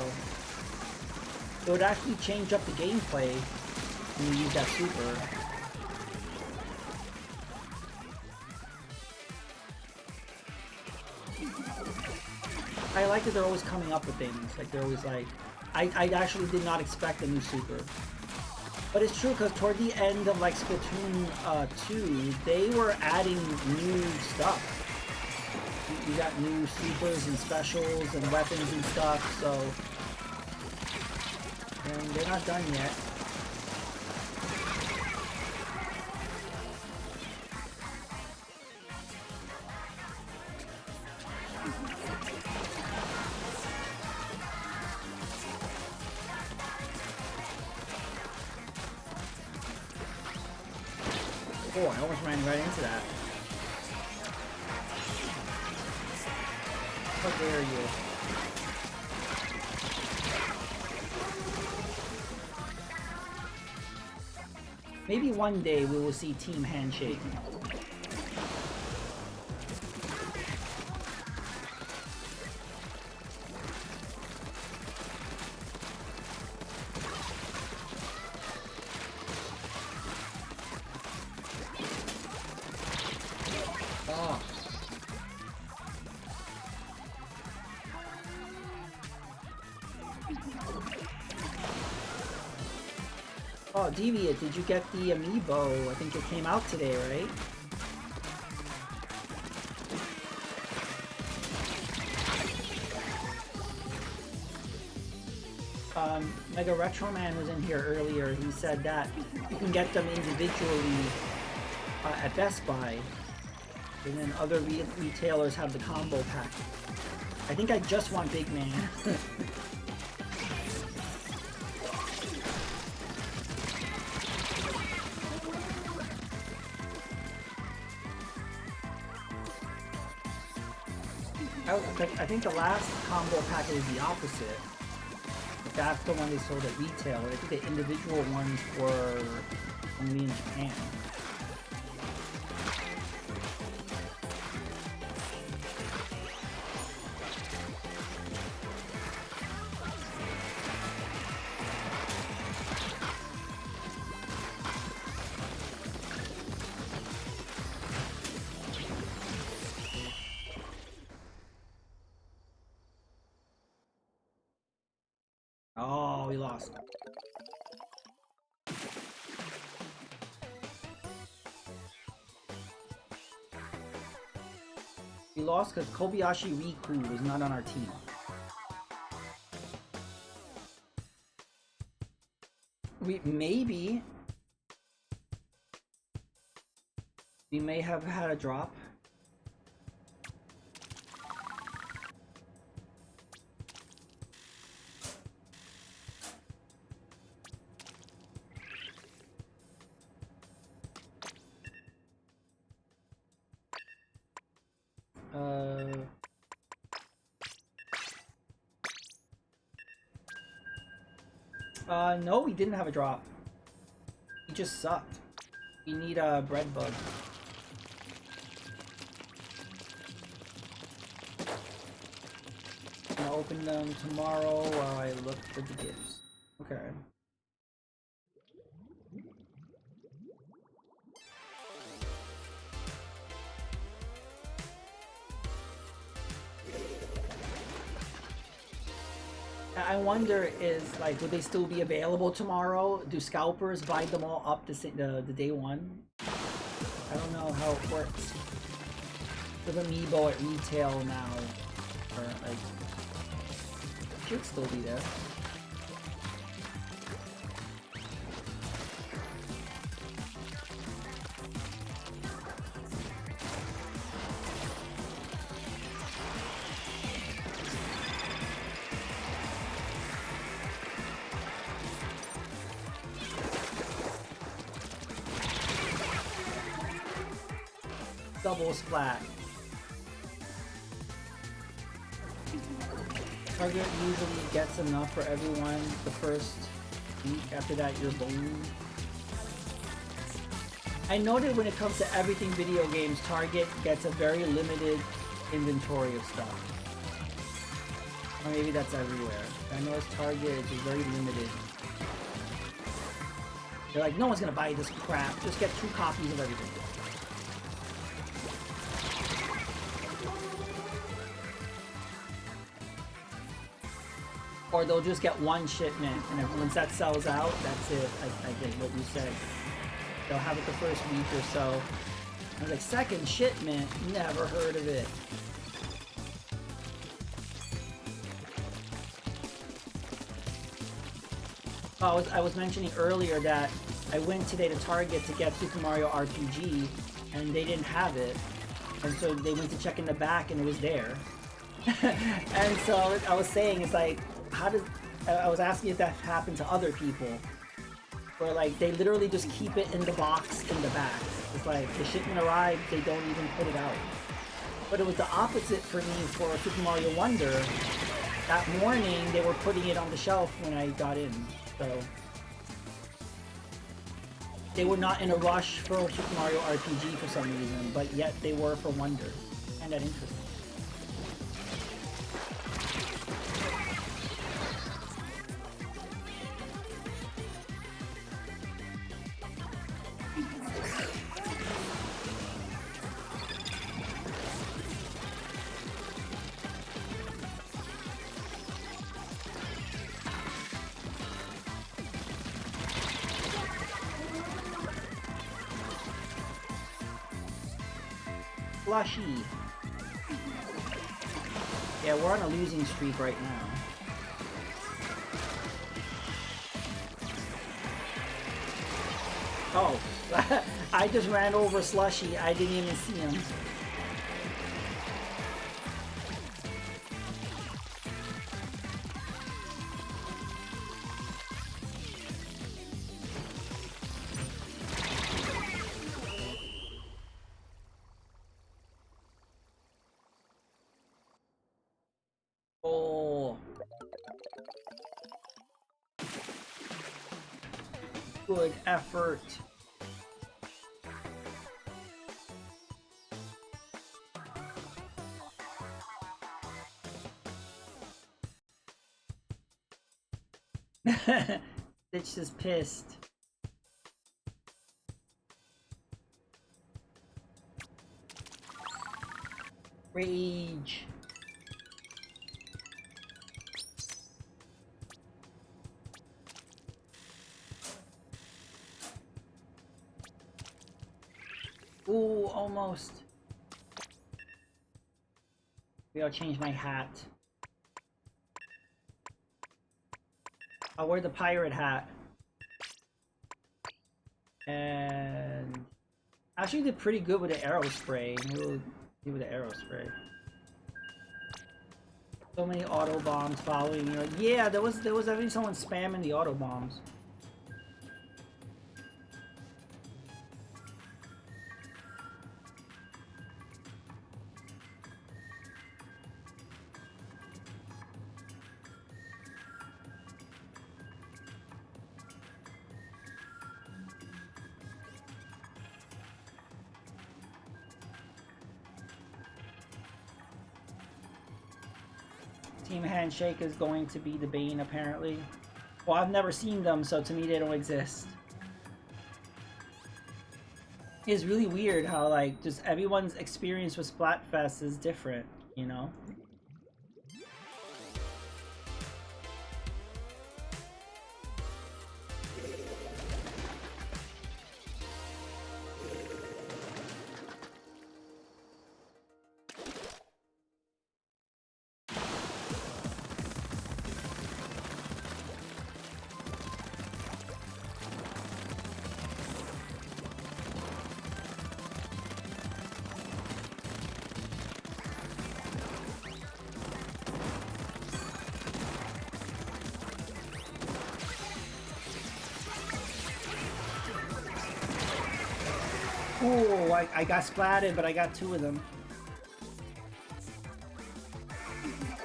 [SPEAKER 1] it would actually change up the gameplay when you use that super. I like that they're always coming up with things. Like they're always like, I actually did not expect a new super. But it's true because toward the end of like Splatoon 2, they were adding new stuff. You got new supers and specials and weapons and stuff, so... And they're not done yet. Oh, I almost ran right into that. How dare you? Maybe one day we will see Team Handshake. Oh, Deviant, did you get the amiibo? I think it came out today, right? Mega Retro Man was in here earlier. He said that you can get them individually at Best Buy, and then other retailers have the combo pack. I think I just want Big Man. I think the last combo pack was the opposite. That's the one they sold at retail. I think the individual ones were only in Japan. Oh, we lost. We lost because Kobayashi Riku was not on our team. We may have had a drop. No, we didn't have a drop. We just sucked. We need a bread bug. I'm gonna open them tomorrow while I look for the gifts. Okay. I wonder is like, would they still be available tomorrow? Do scalpers buy them all up the day one? I don't know how it works. With Amiibo at retail now, or like, should still be there. Double splat. Target usually gets enough for everyone the first week. After that, you're boned. I noted when it comes to everything video games, Target gets a very limited inventory of stuff. Or maybe that's everywhere. I know it's Target is very limited. They're like, no one's gonna buy this crap. Just get 2 copies of everything. Or they'll just get 1 shipment, and once that sells out, that's it. I get what you said. They'll have it the first week or so. I was like, second shipment? Never heard of it. Oh, I was mentioning earlier that I went today to Target to get Super Mario RPG, and they didn't have it. And so they went to check in the back, and it was there. And so I was saying, it's like, I was asking if that happened to other people, where like they literally just keep it in the box in the back. It's like the shipment arrived, they don't even put it out. But it was the opposite for me for Super Mario Wonder. That morning they were putting it on the shelf when I got in, so they were not in a rush for Super Mario RPG for some reason, but yet they were for Wonder. And that interesting. Flushy. Yeah, we're on a losing streak right now. Oh, I just ran over Slushy. I didn't even see him. Oh. Good effort. Bitch is pissed. Rage. Ooh, almost. Maybe I'll change my hat. I'll wear the pirate hat. And actually did pretty good with the arrow spray. Maybe we'll do with the arrow spray. So many auto bombs following you. Yeah, there was definitely someone spamming the auto bombs. Team Handshake is going to be the bane, apparently. Well, I've never seen them, so to me they don't exist. It's really weird how, like, just everyone's experience with Splatfest is different, you know? Oh, I got splatted, but I got 2 of them.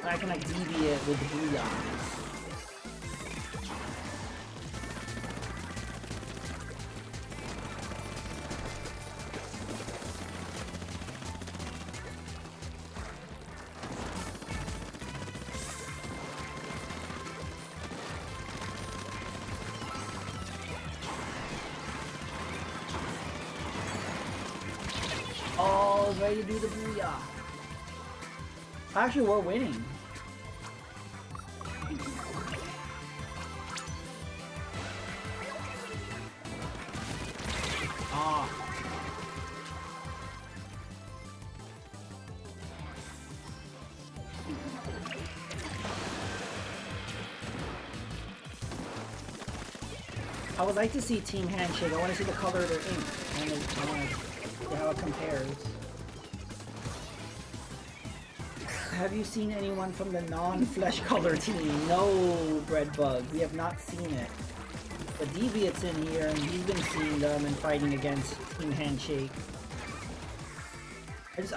[SPEAKER 1] I can like deviate with the booyah. Oh, ready to do the booyah. Actually, we're winning. Ah. I would like to see Team Handshake. I want to see the color of their ink. I want to see how it compares. Have you seen anyone from the non-flesh color team? No, Breadbug. We have not seen it. But Deviat's in here, and he's been seeing them and fighting against Team Handshake.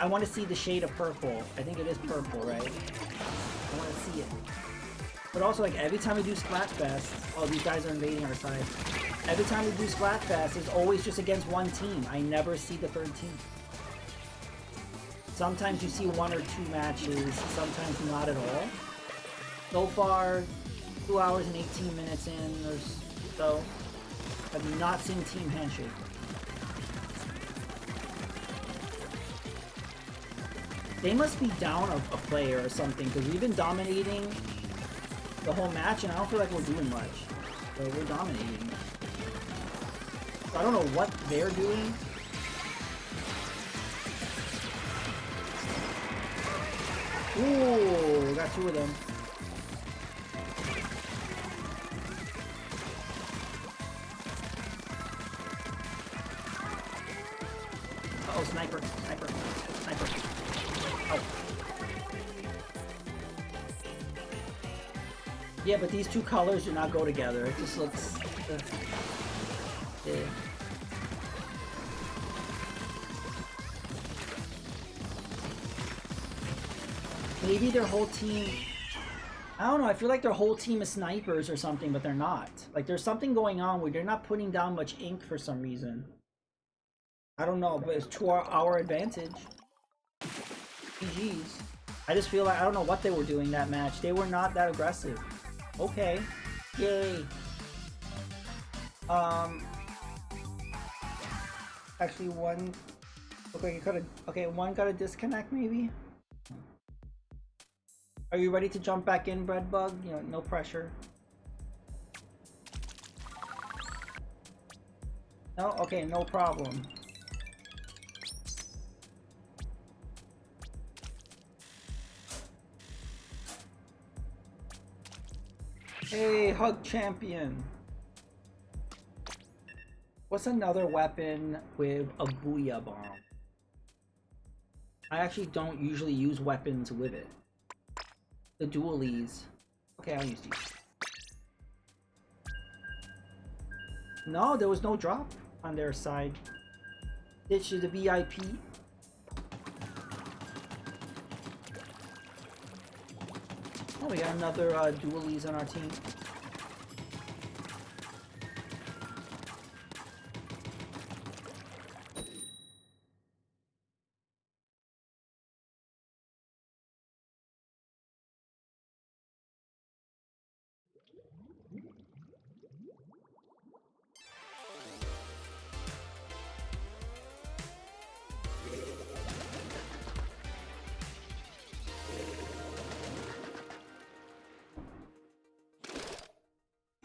[SPEAKER 1] I want to see the shade of purple. I think it is purple, right? I want to see it. But also, like, every time we do Splatfest... Oh, these guys are invading our side. Every time we do Splatfest, it's always just against one team. I never see the third team. Sometimes you see 1 or 2 matches, sometimes not at all. So far, 2 hours and 18 minutes in or so, I've not seen Team Handshake. They must be down a player or something, because we've been dominating the whole match, and I don't feel like we're doing much. So we're dominating. So I don't know what they're doing. Ooh, we got 2 of them. Uh-oh, sniper, sniper, sniper. Oh. Yeah, but these 2 colors do not go together. It just looks... yeah. Maybe their whole team... I don't know, I feel like their whole team is snipers or something, but they're not. Like, there's something going on where they're not putting down much ink for some reason. I don't know, but it's to our advantage. GG's. I just feel like, I don't know what they were doing that match. They were not that aggressive. Okay. Yay. Actually, one... Okay, okay, one got a disconnect, maybe? Are you ready to jump back in, Breadbug? You know, no pressure. No? Okay, no problem. Hey, Hug Champion! What's another weapon with a Booyah Bomb? I actually don't usually use weapons with it. The dualies. Okay, I'll use these. No, there was no drop on their side. Ditch the VIP. Oh, we got another dualies on our team.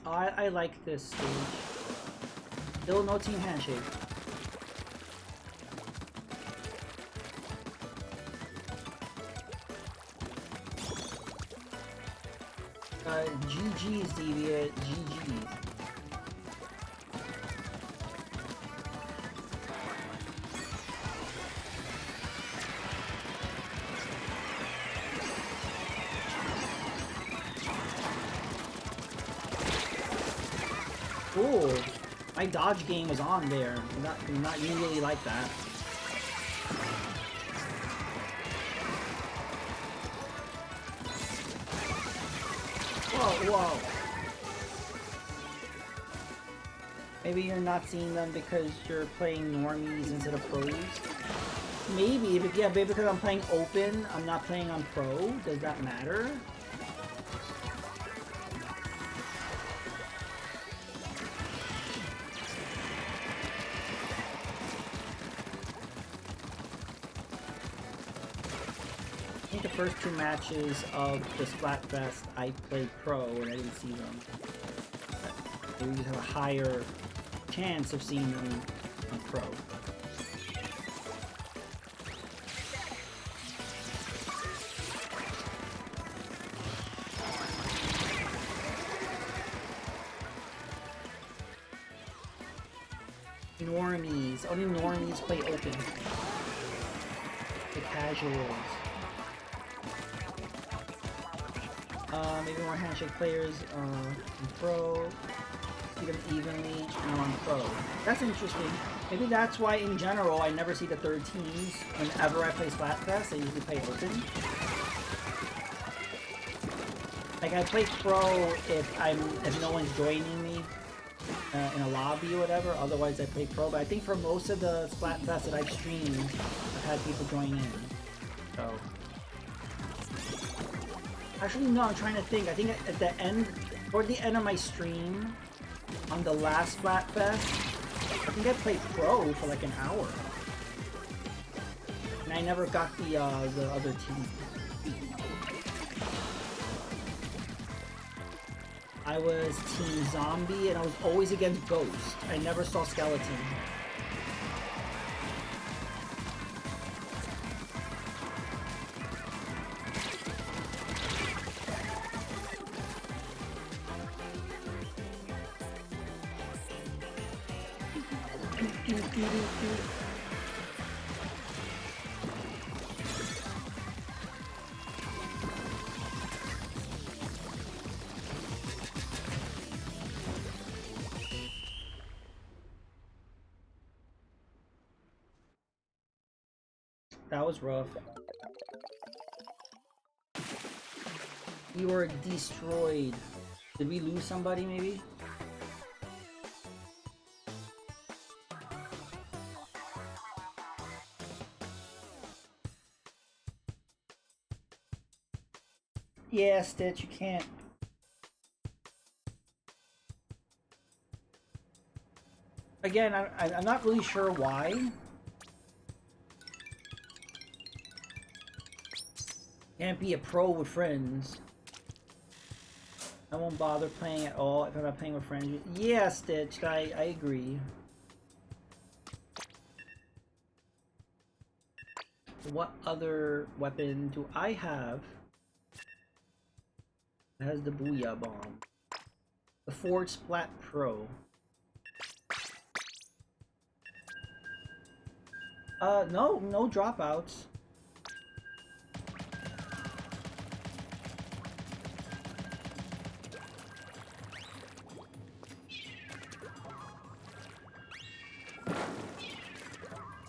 [SPEAKER 1] I like this stage. Still no team handshake. GG's, Deviant. GG's. Cool. My dodge game was on there. Not usually like that. Whoa. Maybe you're not seeing them because you're playing normies instead of pros. Maybe, but yeah, maybe because I'm playing open, I'm not playing on pro. Does that matter? I think the first 2 matches of the Splatfest, I played pro and I didn't see them. So you just have a higher chance of seeing them on pro. Normies. Only normies play open. The casuals. Maybe more handshake players in pro. See them evenly and on pro. That's interesting. Maybe that's why in general I never see the third teams whenever I play Splatfest. I usually play open. Like I play pro if no one's joining me in a lobby or whatever. Otherwise I play pro. But I think for most of the Splatfest that I've streamed, I've had people join in. So. Actually, no, I'm trying to think. I think at the end, toward the end of my stream, on the last Splatfest, I think I played pro for like an hour. And I never got the other team. I was Team Zombie, and I was always against Ghost. I never saw Skeleton. That was rough. We were destroyed. Did we lose somebody maybe? Yeah, Stitch, you can't. Again, I'm not really sure why. Can't be a pro with friends. I won't bother playing at all if I'm not playing with friends. Yeah, Stitch, I agree. What other weapon do I have? It has the Booyah Bomb. The Ford Splat Pro. No dropouts.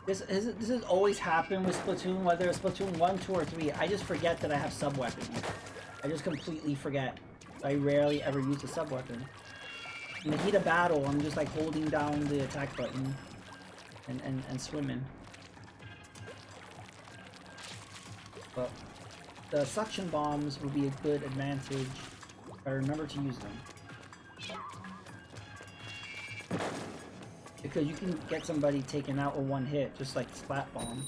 [SPEAKER 1] This has always happened with Splatoon, whether it's Splatoon 1, 2, or 3. I just forget that I have sub-weapons. I just completely forget. I rarely ever use the sub-weapon. In the heat of battle, I'm just like holding down the attack button and swimming. But the suction bombs will be a good advantage if I remember to use them. Because you can get somebody taken out with one hit, just like Splat Bomb.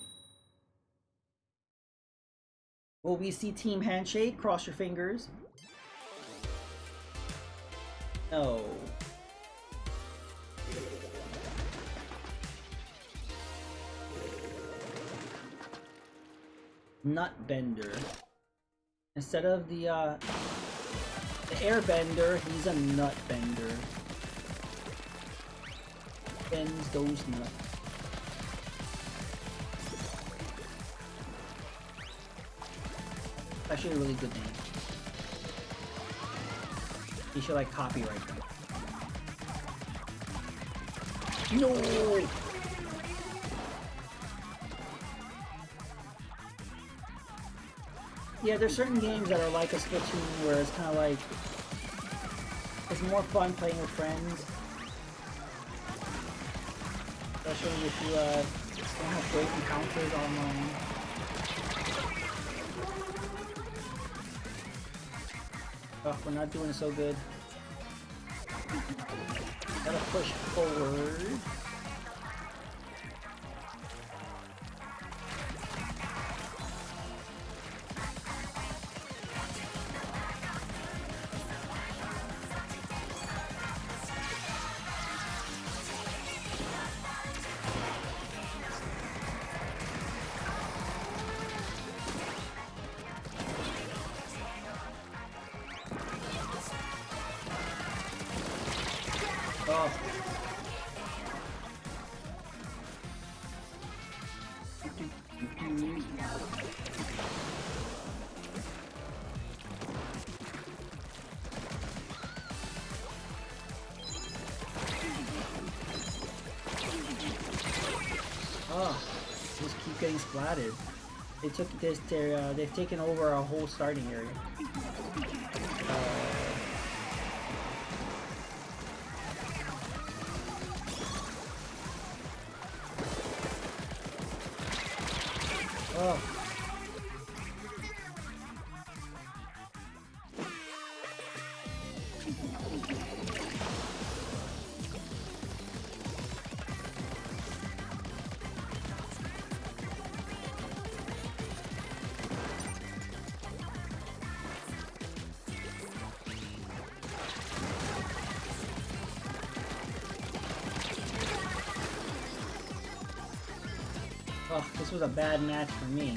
[SPEAKER 1] Will we see Team Handshake? Cross your fingers. No. Nutbender. Instead of the airbender, he's a nutbender. Bends those nuts. Actually a really good name. You should like copyright them. No! Yeah, there's certain games that are like a Splatoon where it's kind of like it's more fun playing with friends. Especially if you don't have great encounters online. Oh, we're not doing so good. Gotta push forward. Oh. Oh, just keep getting splatted. They took this. They've taken over our whole starting area. Oh. Oh, this was a bad match for me.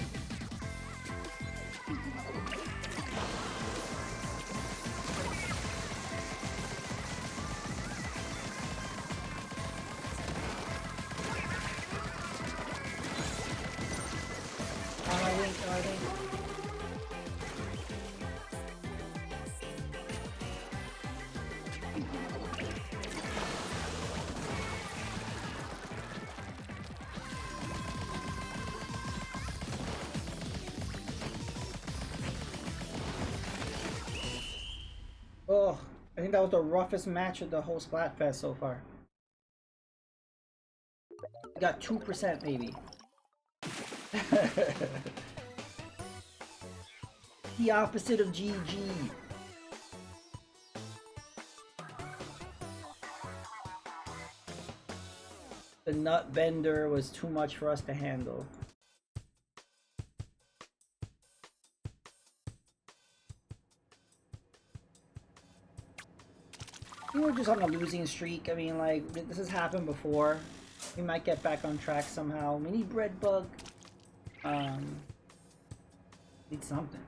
[SPEAKER 1] I think. Oh, I think that was the roughest match of the whole Splatfest so far. We got 2% maybe. The opposite of GG. The nut bender was too much for us to handle. We're just on a losing streak. I mean, like, this has happened before. We might get back on track somehow. We need bread bug. Need something.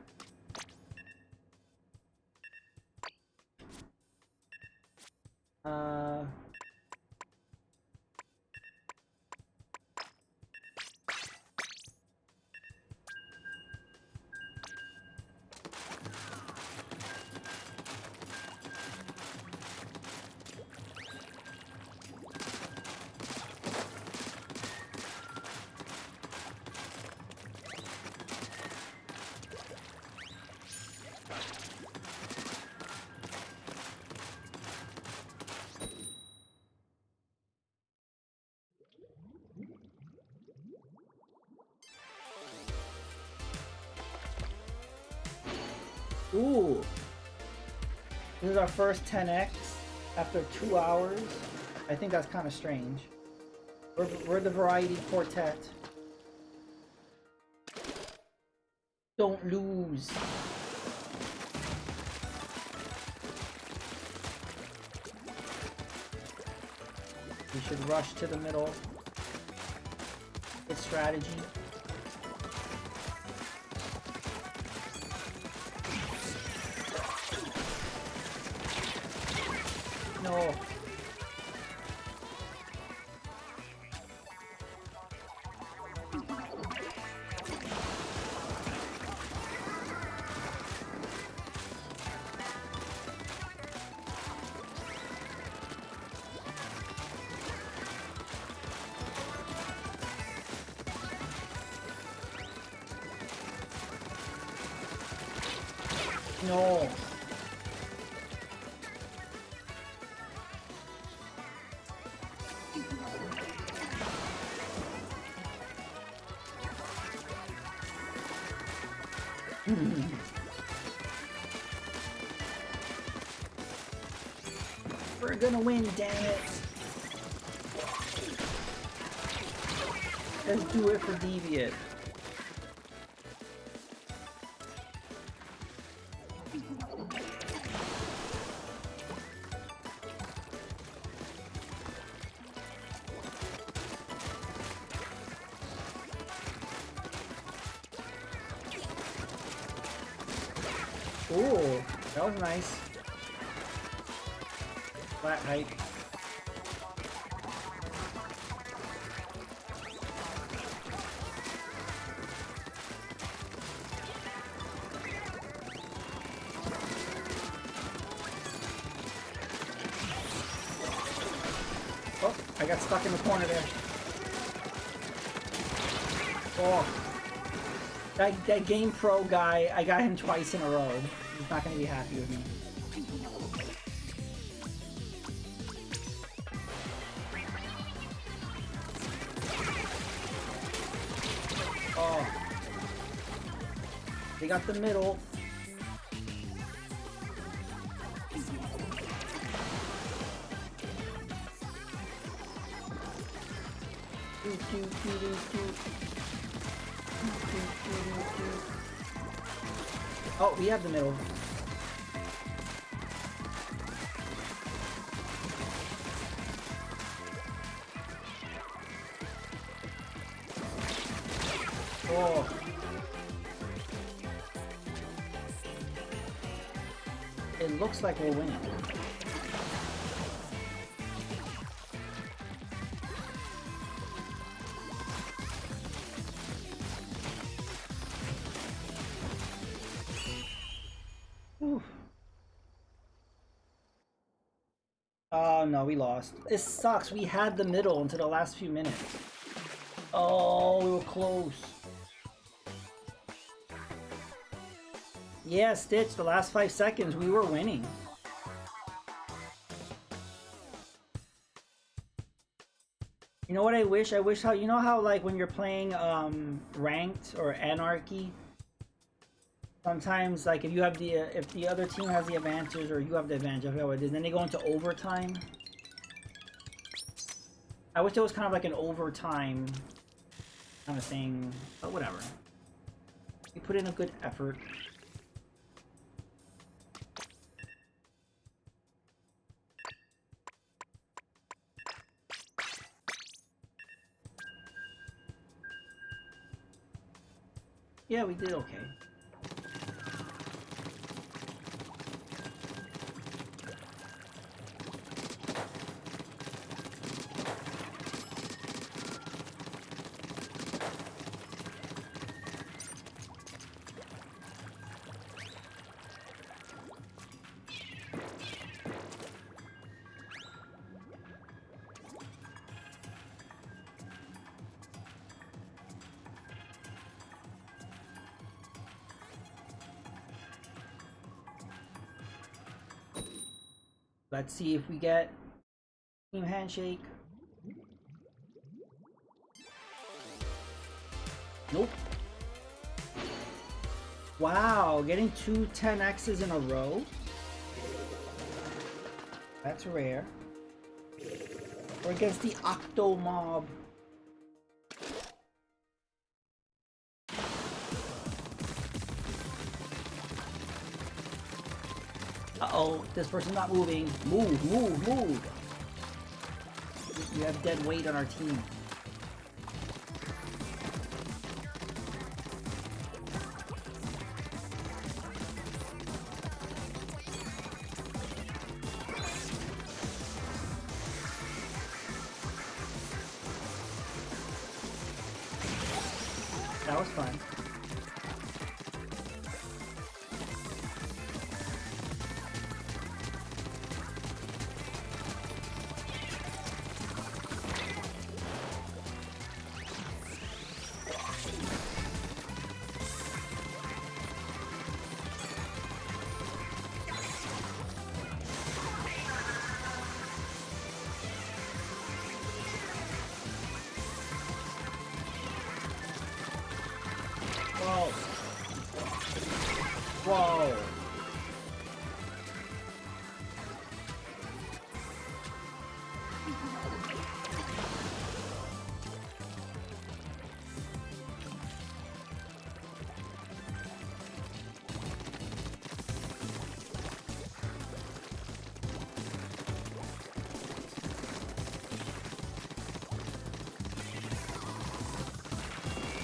[SPEAKER 1] Ooh. This is our first 10x after 2 hours. I think that's kind of strange. We're the variety quartet. Don't lose. We should rush to the middle. Good strategy. No. No. We're gonna win, damn it. Let's do it for Deviant. Ooh, that was nice. Flat height. Oh, I got stuck in the corner there. Oh. That Game Pro guy, I got him twice in a row. He's not going to be happy with me. Oh. They got the middle. Oh, we have the middle. Oh. It looks like we're winning. Oh no, we lost. This sucks. We had the middle until the last few minutes. Oh, we were close. Yeah, Stitch, the last 5 seconds, we were winning. You know what I wish? I wish how, you know how like when you're playing ranked or anarchy, sometimes like if you have the if the other team has the advantage or you have the advantage, I forget what it is, then they go into overtime. I wish there was kind of like an overtime kind of thing, but whatever. We put in a good effort. Yeah, we did okay. Let's see if we get Team Handshake. Nope. Wow, getting 2 10X's in a row. That's rare. We're against the Octo Mob. Uh-oh, this person's not moving. Move, move, move. You have dead weight on our team. That was fun. Whoa. Whoa.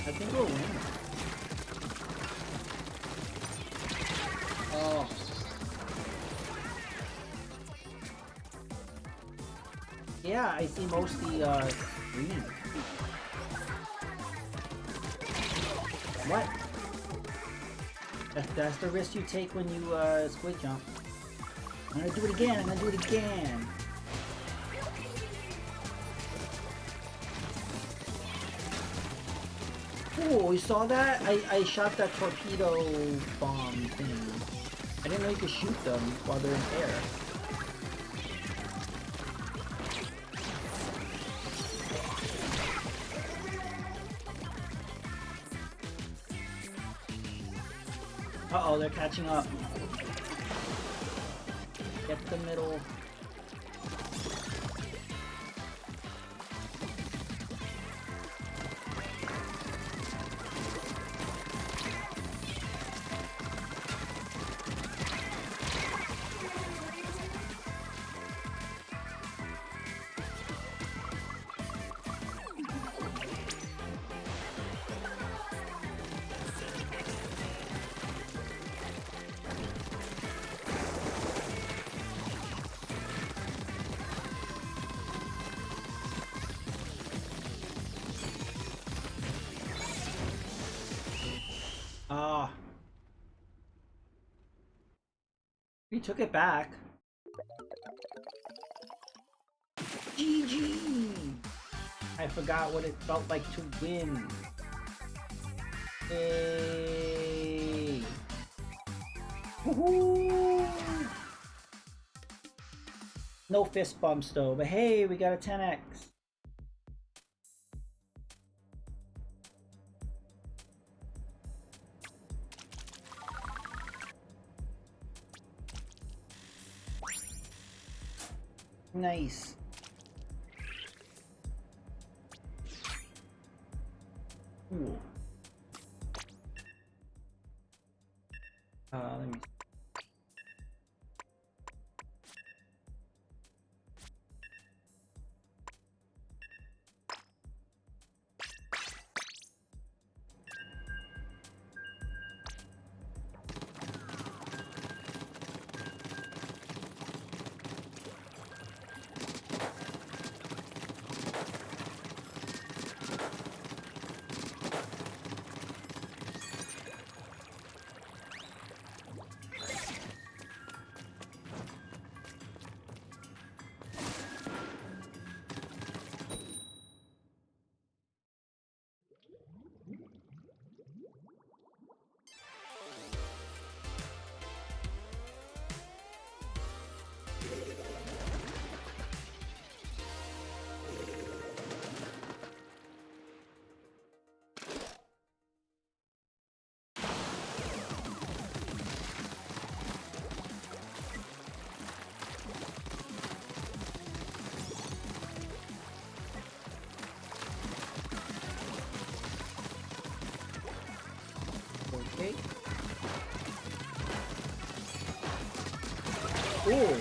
[SPEAKER 1] I think we'll win. Oh. Yeah, I see mostly green. What? That's the risk you take when you squid jump. I'm gonna do it again, I'm gonna do it again. Oh, you saw that? I shot that torpedo bomb thing. I didn't know you could shoot them while they're in air. Uh-oh, they're catching up. Get the middle. Ah. We took it back. GG! I forgot what it felt like to win. Yay! Woohoo! No fist bumps though, but hey, we got a 10x. Nice. Cool. Let me. Okay. Ooh.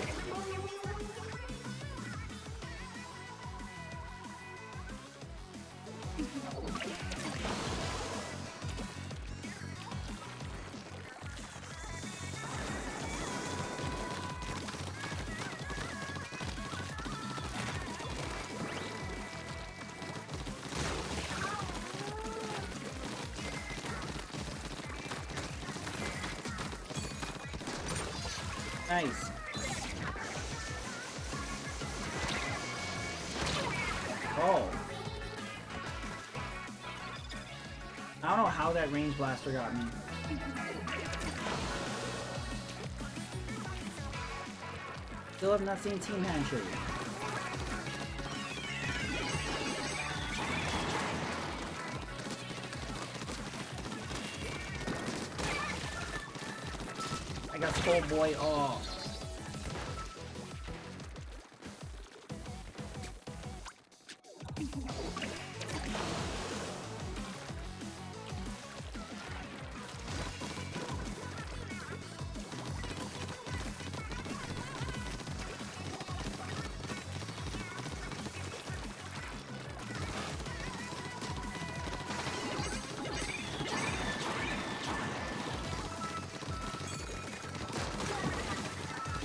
[SPEAKER 1] Nice. Oh. I don't know how that range blaster got me. Still have not seen Team Handshake. I got Skull Boy off.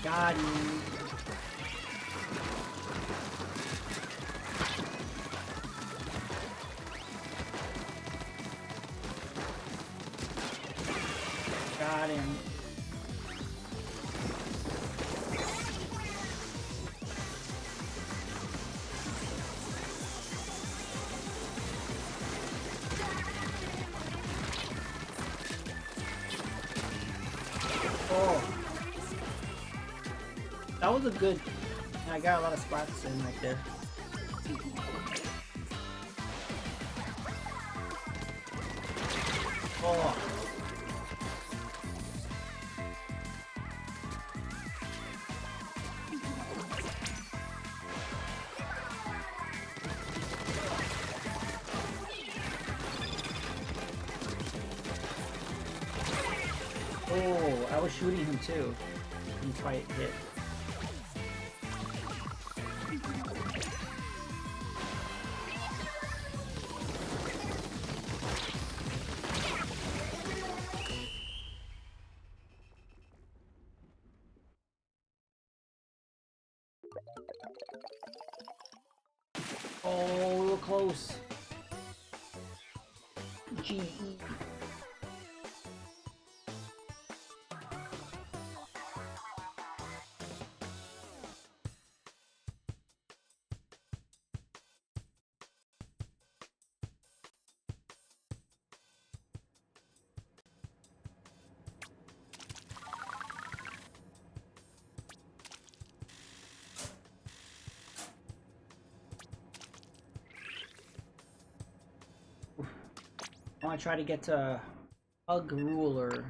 [SPEAKER 1] Got him. Got him. Oh. That was a good... I got a lot of spots in right there. Oh. Oh, I was shooting him too. He quite hit. Oh, we were close. GE. I want to try to get to Hug Ruler.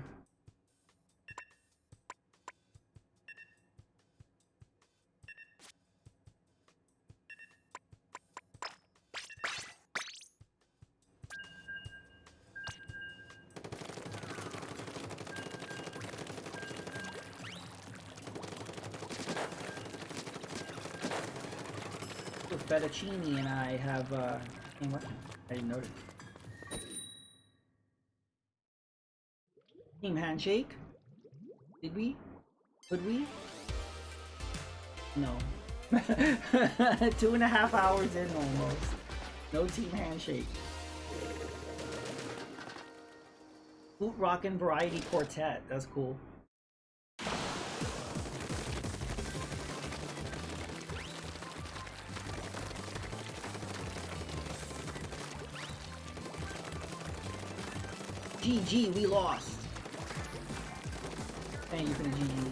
[SPEAKER 1] With Fettuccine and I have same weapon. I didn't notice. Team Handshake? Did we? Could we? No. 2.5 hours in almost. No Team Handshake. Boot Rockin' Variety Quartet. That's cool. GG, we lost. Thank you for the GG.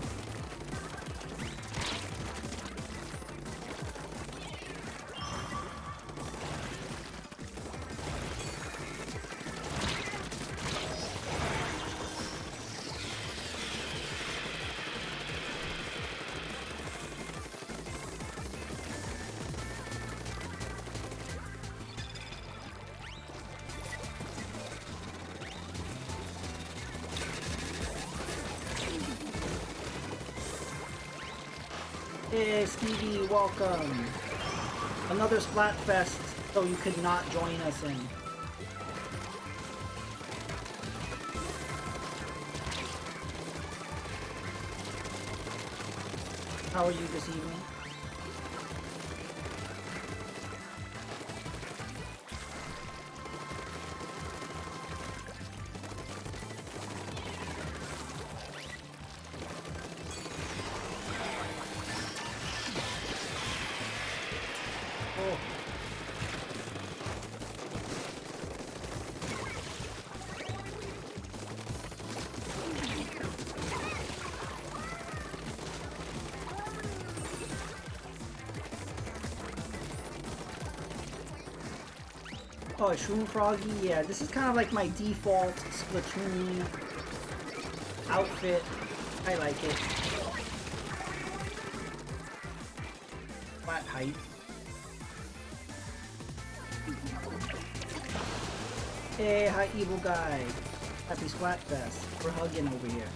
[SPEAKER 1] Hey Stevie, welcome! Another Splatfest, so you could not join us in. How are you this evening? call it? Shroom Froggy? Yeah, this is kind of like my default Splatoon outfit. I like it. Flat height. Hey, hi evil guy. Happy Splatfest. We're hugging over here.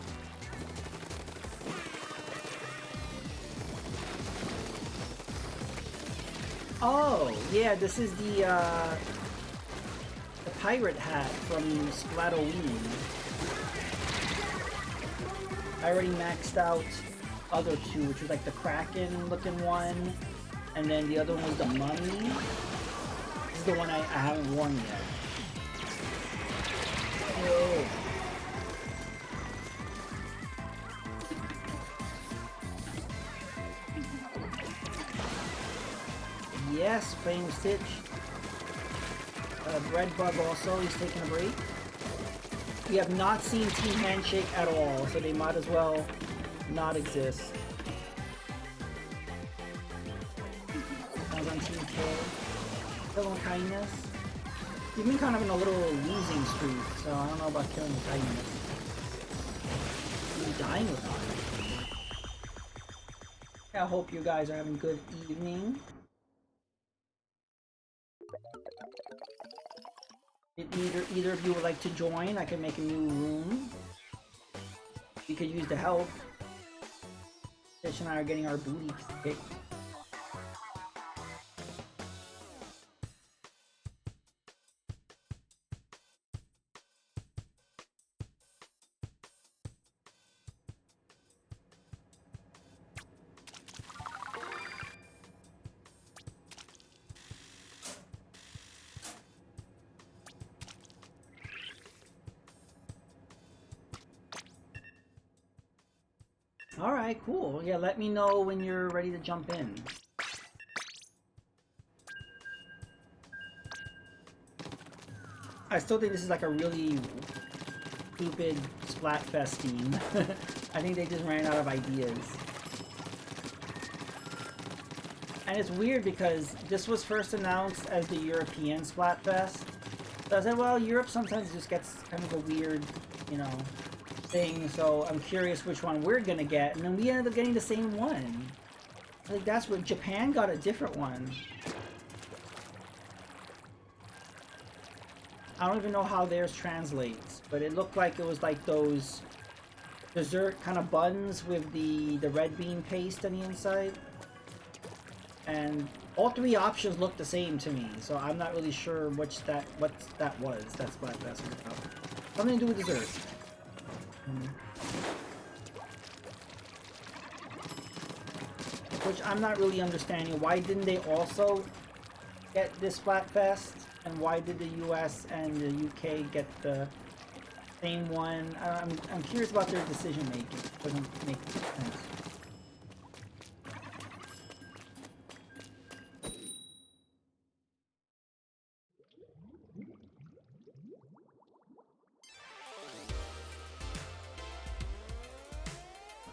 [SPEAKER 1] Oh, yeah, this is the pirate hat from Splatoon. I already maxed out other two, which was like the Kraken looking one, and then the other one was the Mummy. This is the one I haven't worn yet. Whoa. Yes, playing with Stitch. Redbug also, he's taking a break. We have not seen Team Handshake at all, so they might as well not exist. I was on Team K. Hello, Kindness. You've been kind of in a little losing streak, so I don't know about killing the Kindness. I'm dying with it. I hope you guys are having a good evening. If either of you would like to join, I can make a new room. We could use the help. Fish and I are getting our booty kicked. Alright, cool. Yeah, let me know when you're ready to jump in. I still think this is like a really stupid Splatfest theme. I think they just ran out of ideas. And it's weird because this was first announced as the European Splatfest. So I said, well, Europe sometimes just gets kind of a weird, you know, thing, so I'm curious which one we're gonna get, and then we ended up getting the same one. I think that's where Japan got a different one. I don't even know how theirs translates, but it looked like it was like those dessert kind of buns with the red bean paste on the inside. And all three options look the same to me, so I'm not really sure what that was. That's Splatfest about. Something to do with dessert. Which I'm not really understanding. Why didn't they also get this Splatfest? And why did the US and the UK get the same one? I'm curious about their decision making. It doesn't make sense.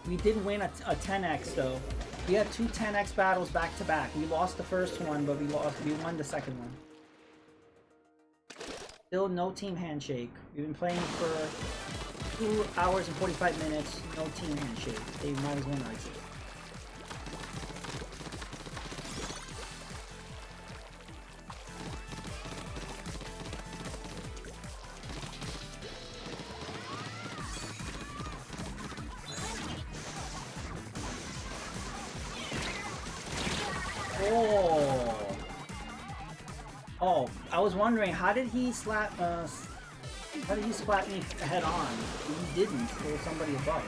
[SPEAKER 1] We did win a 10x though. We had two 10x battles back to back. We lost the first one, but we won the second one. Still no team handshake. We've been playing for 2 hours and 45 minutes. No team handshake. They might as well not exist. Oh, I was wondering, how did he splat me head on? He didn't. There was somebody above.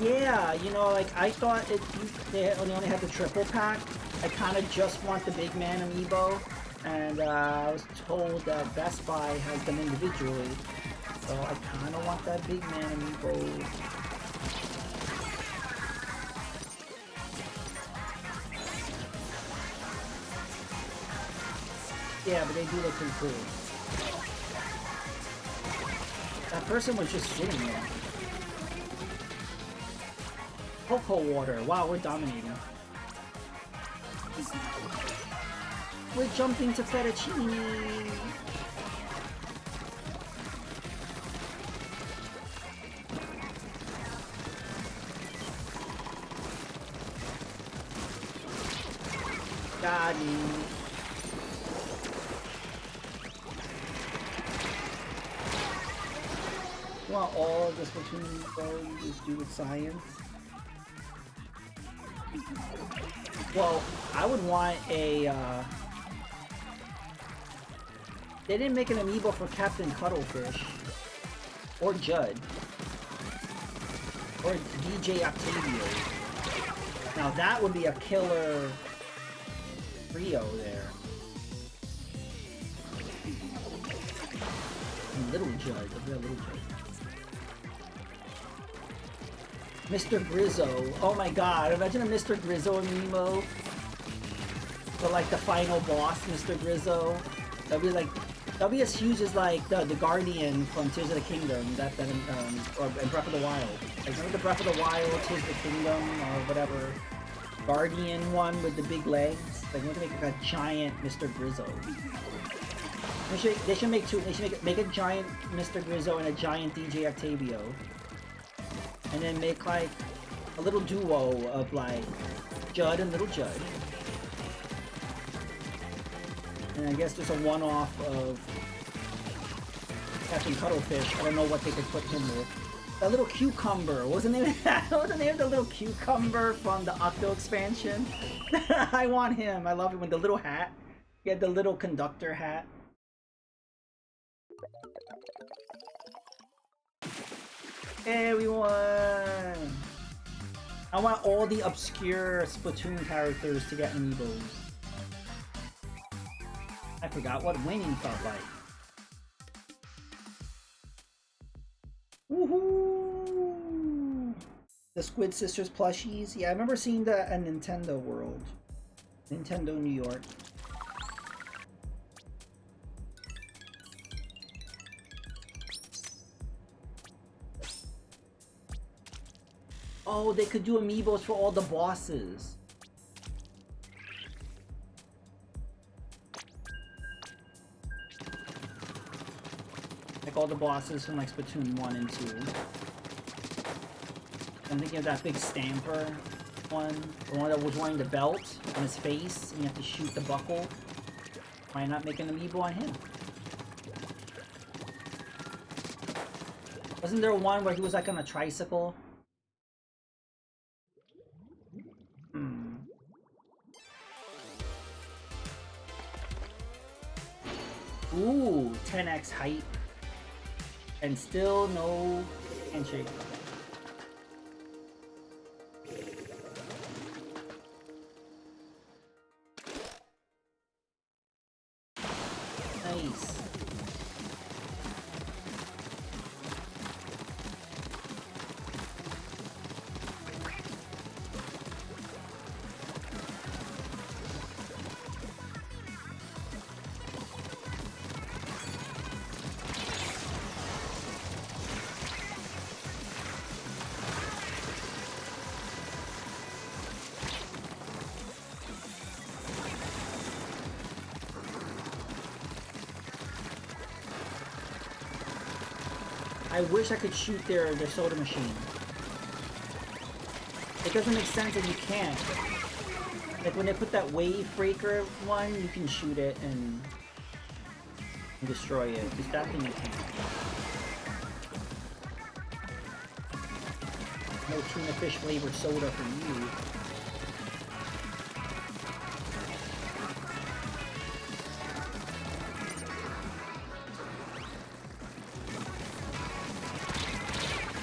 [SPEAKER 1] Yeah, you know, like I thought they only had the triple pack. I kind of just want the big man amiibo, and I was told that Best Buy has them individually. So I kind of want that big man amiibo. Yeah, but they do look pretty cool. That person was just sitting there. Cocoa water. Wow, we're dominating. We're jumping to fettuccine. Got him. You want all this between you just do with science? Well, I would want a they didn't make an amiibo for Captain Cuttlefish or Judd or DJ Octavio. Now that would be a killer trio there. And Little Judd, Little Judd. Mr. Grizzo. Oh my god, imagine a Mr. Grizzo amiibo. But like the final boss, Mr. Grizzo. That'd be as huge as like the Guardian from Tears of the Kingdom, or Breath of the Wild. Like remember the Breath of the Wild, Tears of the Kingdom, or whatever. Guardian one with the big legs. Like we're gonna make like a giant Mr. Grizzo. They should make two. They should make a giant Mr. Grizzo and a giant DJ Octavio. And then make like a little duo of like Judd and Little Judd. And I guess just a one-off of Captain Cuttlefish. I don't know what they could put him with. That little cucumber. What was the name of that? What was the name of the little cucumber from the Octo expansion? I want him. I love it with the little hat. He had the little conductor hat. Everyone! I want all the obscure Splatoon characters to get amiibos. I forgot what winning felt like. Woohoo! The Squid Sisters plushies. Yeah, I remember seeing that at Nintendo World. Nintendo New York. Oh, they could do amiibos for all the bosses. Like all the bosses from like Splatoon 1 and 2. I'm thinking of that big Stamper one. The one that was wearing the belt on his face and you have to shoot the buckle. Why not make an amiibo on him? Wasn't there one where he was like on a tricycle? Ooh, 10x height. And still no handshake. Nice. I wish I could shoot their soda machine. It doesn't make sense that you can't. Like when they put that wave breaker one, you can shoot it and destroy it. Just that thing you can't. No tuna fish flavored soda for you.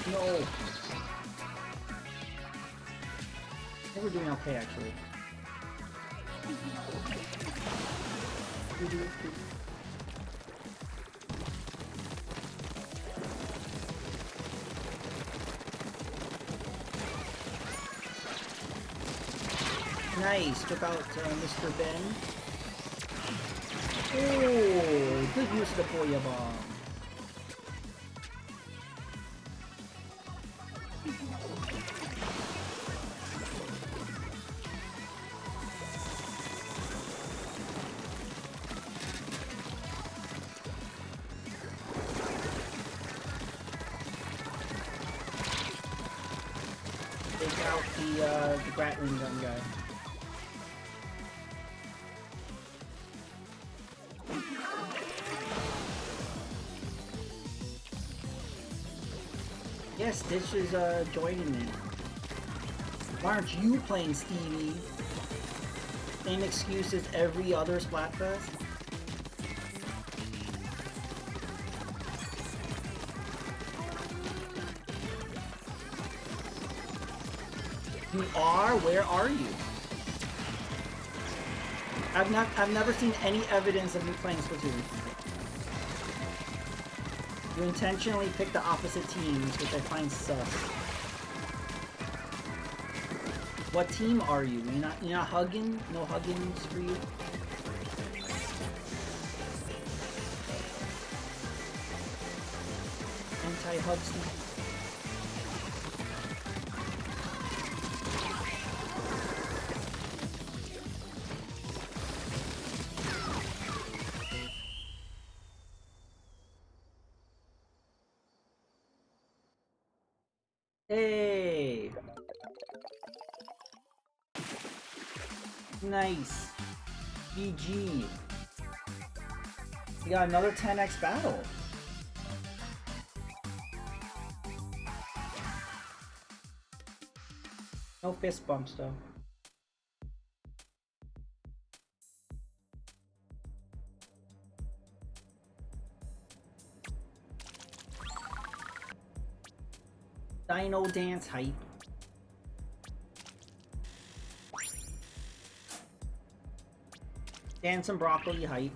[SPEAKER 1] No. I think we're doing okay, actually. Nice. Took out Mr. Ben. Oh, good use of the Boya Bomb. out the Gatling gun guy. Yes, Stitch is joining me. Why aren't you playing Stevie? Same excuse as every other Splatfest? You are? Where are you? I've never seen any evidence of you playing Splatoon. You intentionally pick the opposite teams, which I find sus. What team are you? You're not hugging? No huggings for you? Anti-hug team? Hey! Nice. GG. We got another 10x battle. No fist bumps though. Dino dance hype. Dance and broccoli hype.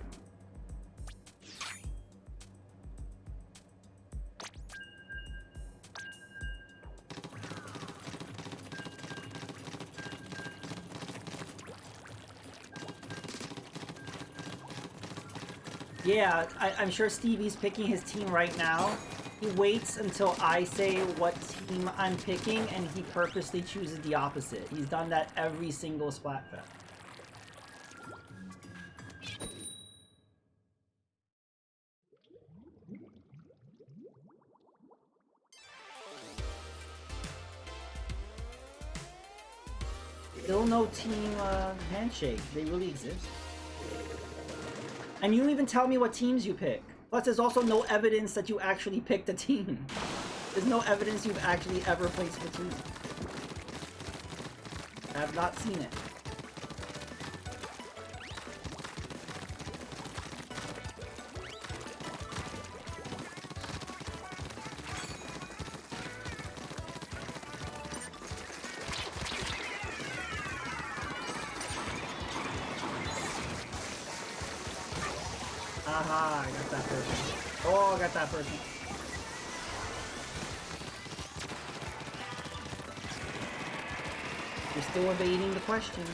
[SPEAKER 1] Yeah, I'm sure Stevie's picking his team right now. He waits until I say what team I'm picking, and he purposely chooses the opposite. He's done that every single Splatfest. Still no team Handshake. They really exist. And you don't even tell me what teams you pick. Plus, there's also no evidence that you actually picked a team. There's no evidence you've actually ever played Splatoon. I have not seen it. Aha, I got that person. Oh, I got that person. You're still evading the question.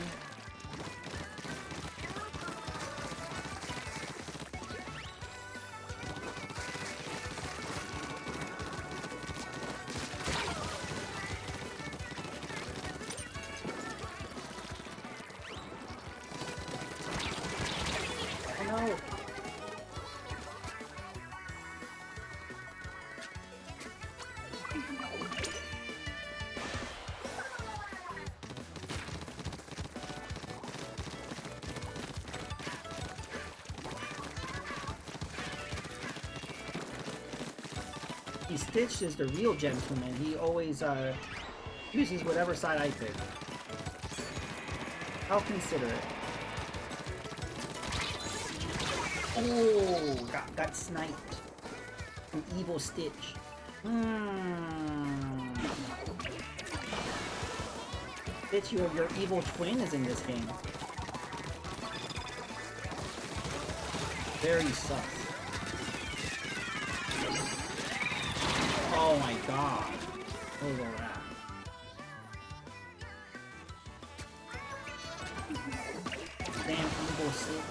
[SPEAKER 1] Oh no. Stitch is the real gentleman. He always uses whatever side I pick. I'll consider it. Oh, got sniped. An evil Stitch. Stitch, your evil twin is in this game. Very sus. Oh my god. Look at that. Damn evil Stitch.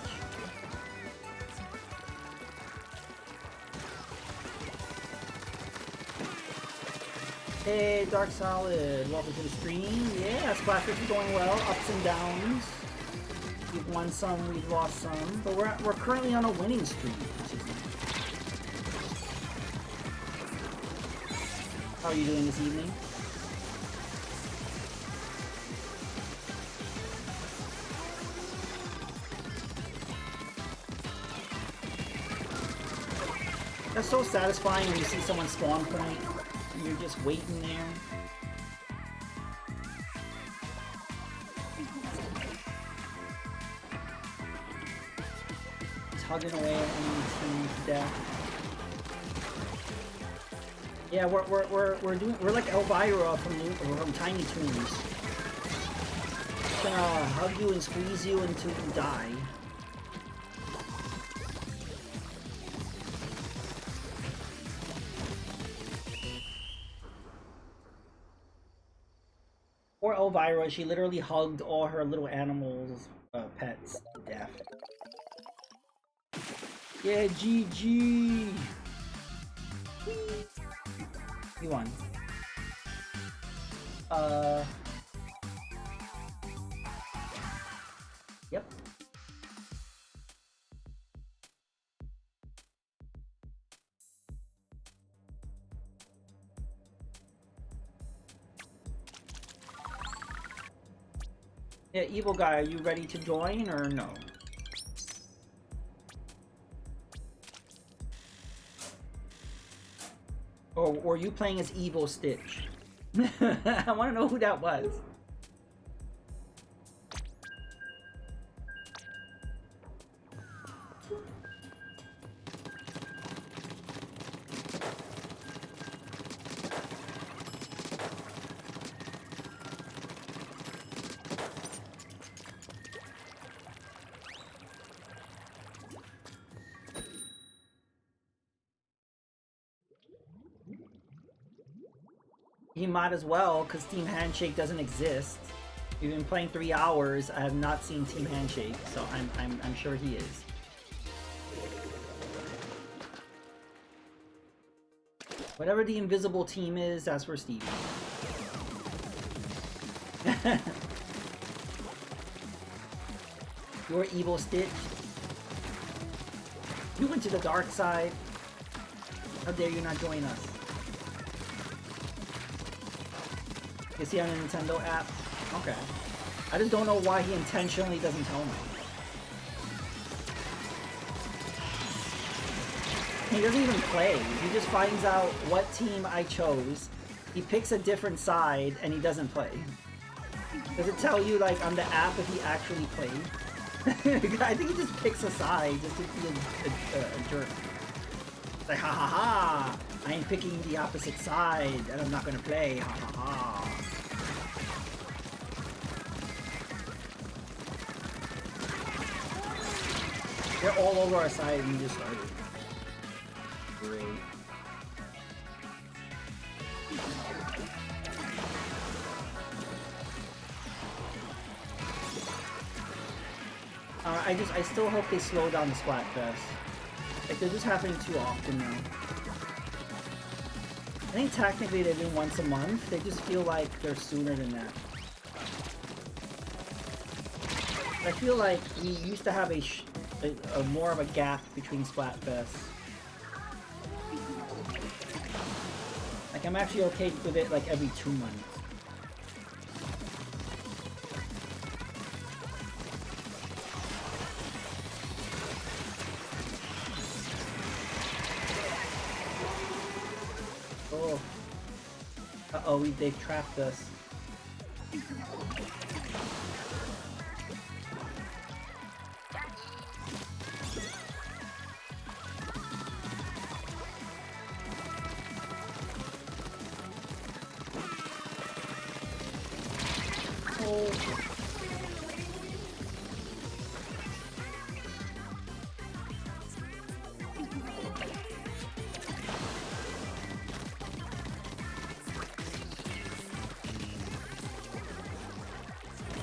[SPEAKER 1] Hey, Dark Solid. Welcome to the stream. Yeah, Splatfest is going well. Ups and downs. We've won some, we've lost some. But we're currently on a winning streak, which is nice. How are you doing this evening? That's so satisfying when you see someone spawn point and you're just waiting there. Tugging away at enemy team to death. Yeah, we're like Elvira from Tiny Toons. Just gonna hug you and squeeze you until you die. Poor Elvira, she literally hugged all her little animals, pets to death. Yeah, GG! You won. Yep. Yeah, evil guy, are you ready to join or no? Or were you playing as Evil Stitch? I want to know who that was. You might as well, because Team Handshake doesn't exist. We've been playing 3 hours. I have not seen Team Handshake, so I'm sure he is. Whatever the invisible team is, that's for Stevie. You're Evil Stitch. You went to the dark side. How dare you not join us? Is he on a Nintendo app? Okay. I just don't know why he intentionally doesn't tell me. He doesn't even play. He just finds out what team I chose. He picks a different side and he doesn't play. Does it tell you like on the app if he actually played? I think he just picks a side just to be a jerk. It's like ha ha ha! I ain't picking the opposite side and I'm not gonna play. Ha ha ha! They're all over our side and we just started. Great. I still hope they slow down the Splatfest. Like, they're just happening too often now. I think technically they've been once a month, they just feel like they're sooner than that. I feel like we used to have a more of a gap between Splatfests. Like, I'm actually okay with it like every 2 months. Oh. Uh-oh, they've trapped us.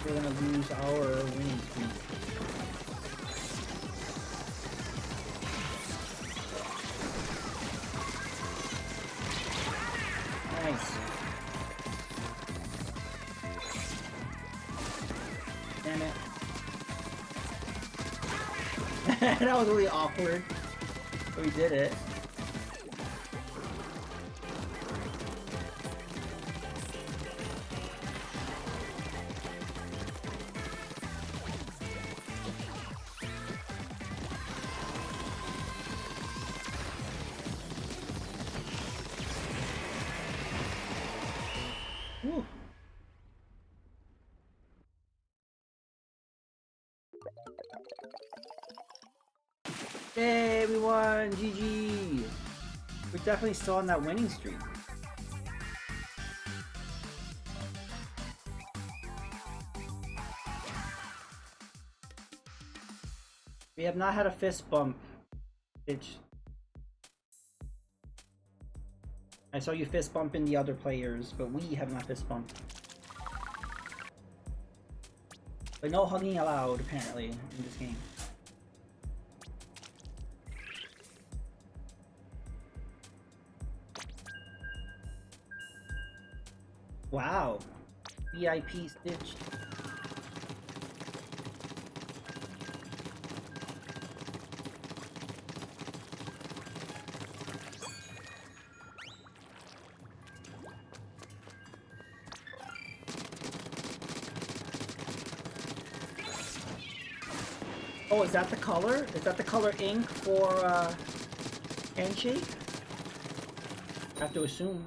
[SPEAKER 1] We're gonna lose our winning streak. Nice. Damn it. That was really awkward. But we did it. Hey everyone, GG! We're definitely still on that winning streak. We have not had a fist bump, bitch. I saw you fist bumping the other players, but we have not fist bumped. But no hugging allowed, apparently, in this game. Wow. VIP Stitch. Oh, is that the color? Is that the color ink for Handshake? I have to assume.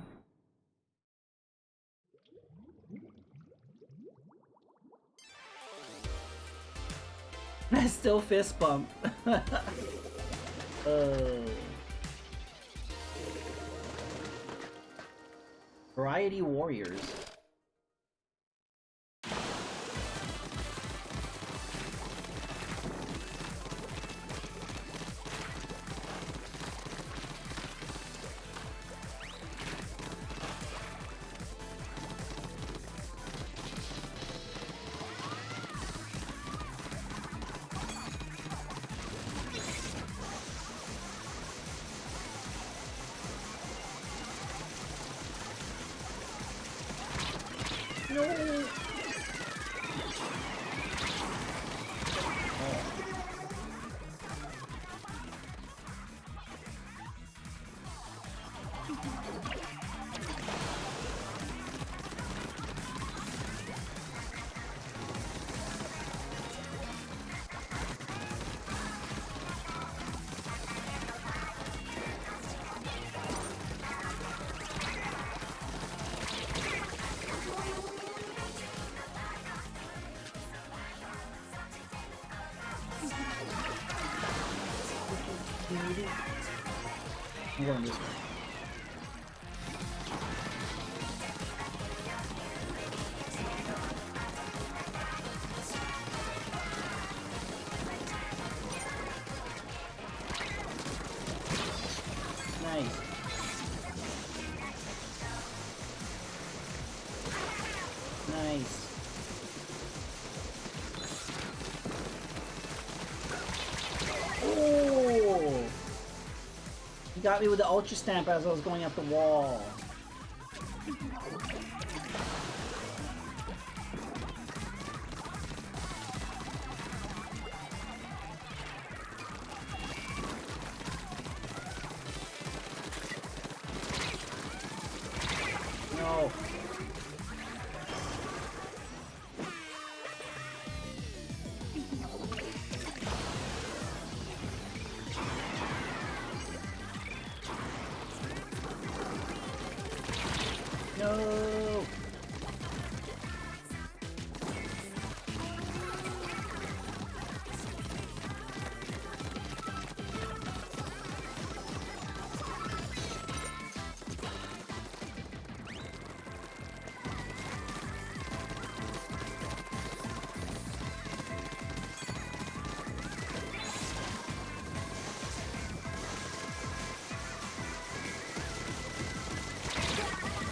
[SPEAKER 1] Still fist bump. Variety Warriors. I'm going this way. Nice. Nice. Oh! He got me with the Ultra Stamp as I was going up the wall. No. No.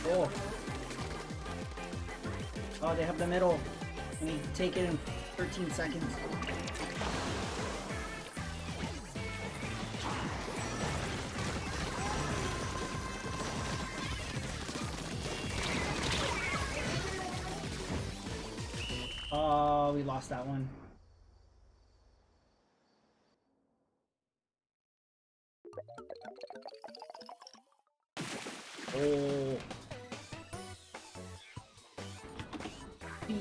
[SPEAKER 1] Oh. Oh, they have the middle. I need to take it in 13 seconds. Oh, we lost that one. Oh. PE.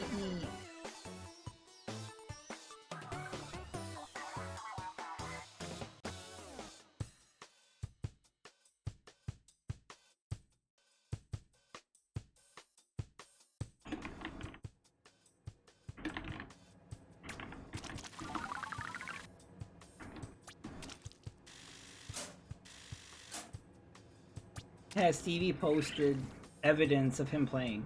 [SPEAKER 1] Yeah, Stevie posted evidence of him playing.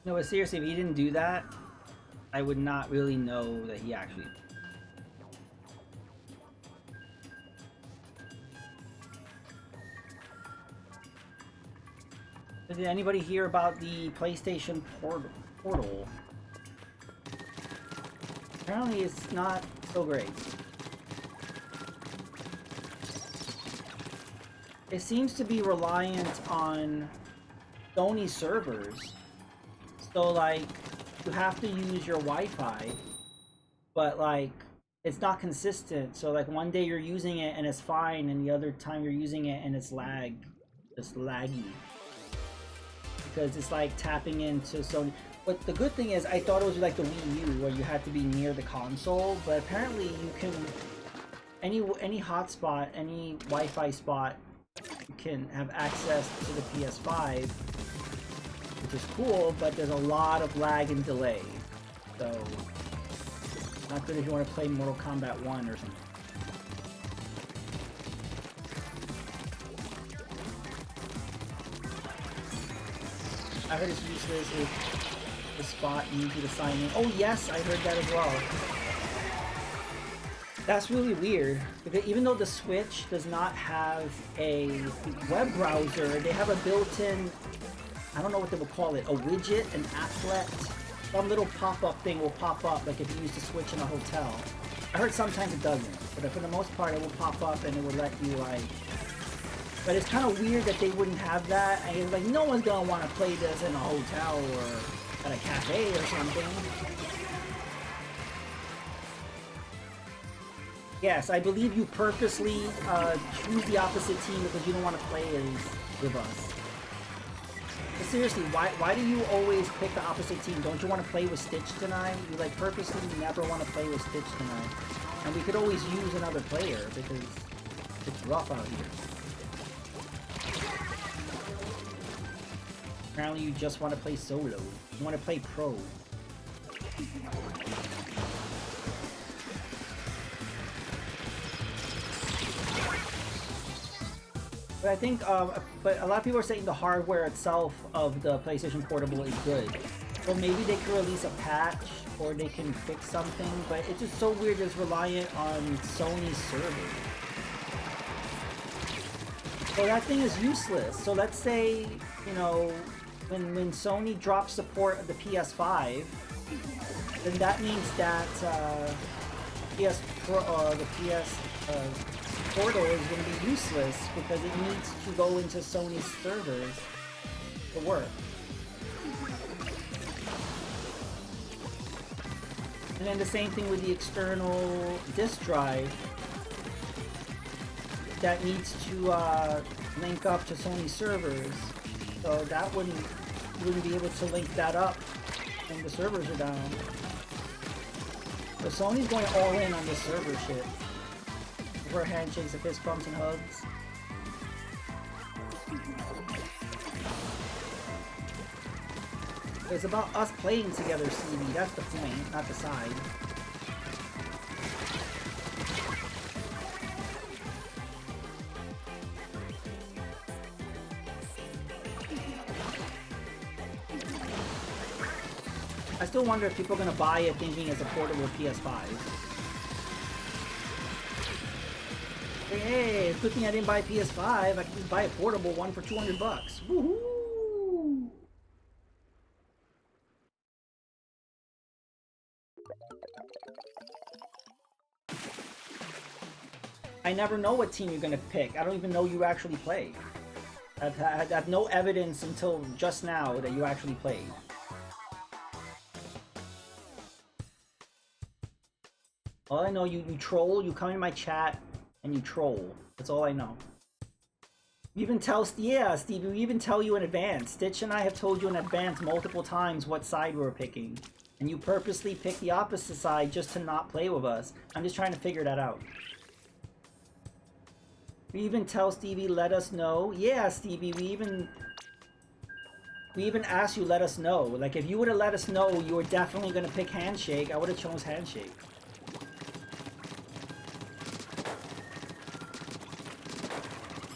[SPEAKER 1] No, but seriously, if he didn't do that, I would not really know that he actually... Did anybody hear about the PlayStation portal? Apparently it's not so great. It seems to be reliant on Sony servers. So like, you have to use your Wi-Fi, but like, it's not consistent. So like one day you're using it and it's fine, and the other time you're using it and it's just laggy. Because it's like tapping into Sony. But the good thing is, I thought it was like the Wii U where you had to be near the console, but apparently you can, any hotspot, any Wi-Fi spot, you can have access to the PS5, which is cool, but there's a lot of lag and delay. So, not good if you want to play Mortal Kombat 1 or something. I heard it's useless if the spot needs you to sign in. Oh yes, I heard that as well. That's really weird, because even though the Switch does not have a web browser, they have a built-in, I don't know what they would call it, a widget, an applet. Some little pop-up thing will pop up, like if you use the Switch in a hotel. I heard sometimes it doesn't, but for the most part it will pop up and it will let you like... But it's kind of weird that they wouldn't have that, and it's like, no one's gonna want to play this in a hotel or at a cafe or something. Yes, I believe you purposely choose the opposite team because you don't want to play with us. But seriously, why do you always pick the opposite team? Don't you want to play with Stitch tonight? You like purposely never want to play with Stitch tonight. And we could always use another player because it's rough out here. Apparently you just want to play solo. You want to play pro. But I think, but a lot of people are saying the hardware itself of the PlayStation Portable is good. So maybe they could release a patch, or they can fix something, but it's just so weird it's reliant on Sony's server. So that thing is useless. So let's say, you know, when Sony drops support of the PS5, then that means that the PS Portal is going to be useless because it needs to go into Sony's servers to work. And then the same thing with the external disk drive that needs to link up to Sony servers. So that wouldn't be able to link that up when the servers are down. So Sony's going all in on this server shit. For handshakes and fist bumps and hugs. It's about us playing together, CD. That's the point, not the side. I still wonder if people are going to buy it thinking it's a portable PS5. Hey, good thing I didn't buy a PS5. I could just buy a portable one for $200. Woohoo! I never know what team you're gonna pick. I don't even know you actually play. I have no evidence until just now that you actually played. All I know, you troll, you come in my chat, and you troll. That's all I know. We even tell, yeah, Stevie, we even tell you in advance. Stitch and I have told you in advance multiple times what side we're picking. And you purposely pick the opposite side just to not play with us. I'm just trying to figure that out. We even tell Stevie, let us know. Yeah, Stevie, we We even asked you, let us know. Like, if you would have let us know you were definitely gonna pick Handshake, I would have chose Handshake.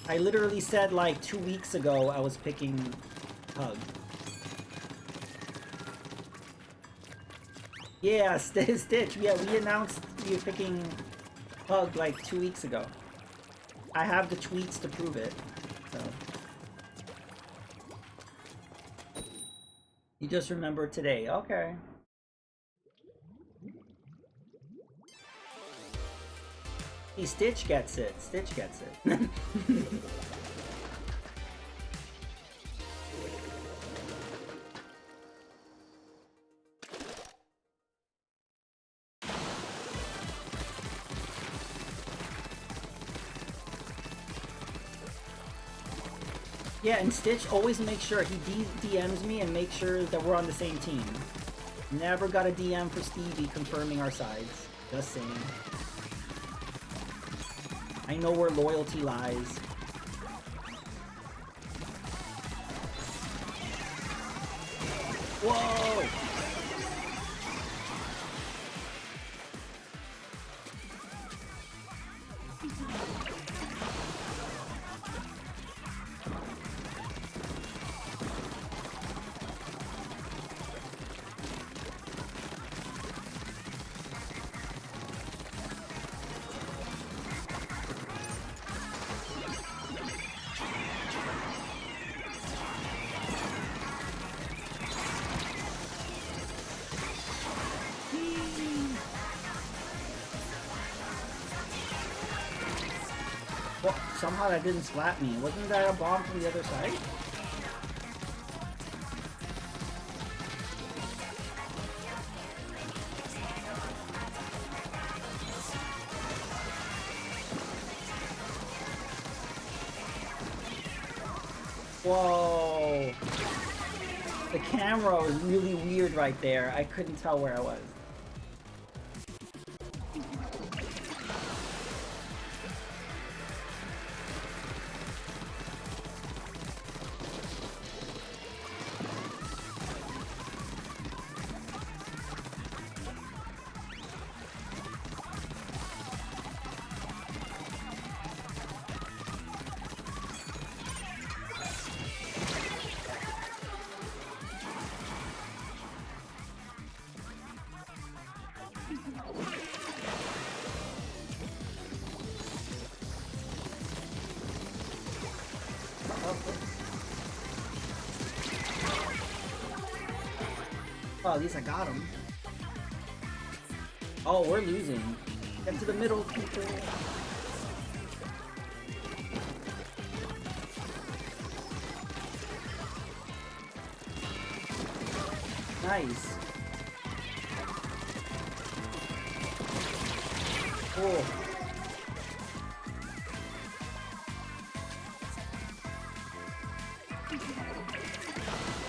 [SPEAKER 1] I literally said like 2 weeks ago I was picking Hug. Yeah, Stitch. Yeah, we announced you picking Hug like 2 weeks ago. I have the tweets to prove it. So. You just remember today. Okay. Hey, Stitch gets it. Stitch gets it. Yeah, and Stitch always makes sure he DMs me and makes sure that we're on the same team. Never got a DM for Stevie confirming our sides. Just saying. I know where loyalty lies. Whoa! Well, somehow that didn't splat me. Wasn't that a bomb from the other side? Whoa! The camera was really weird right there. I couldn't tell where I was. Oh, at least I got him. Oh, we're losing. Get to the middle, people. Nice. Cool.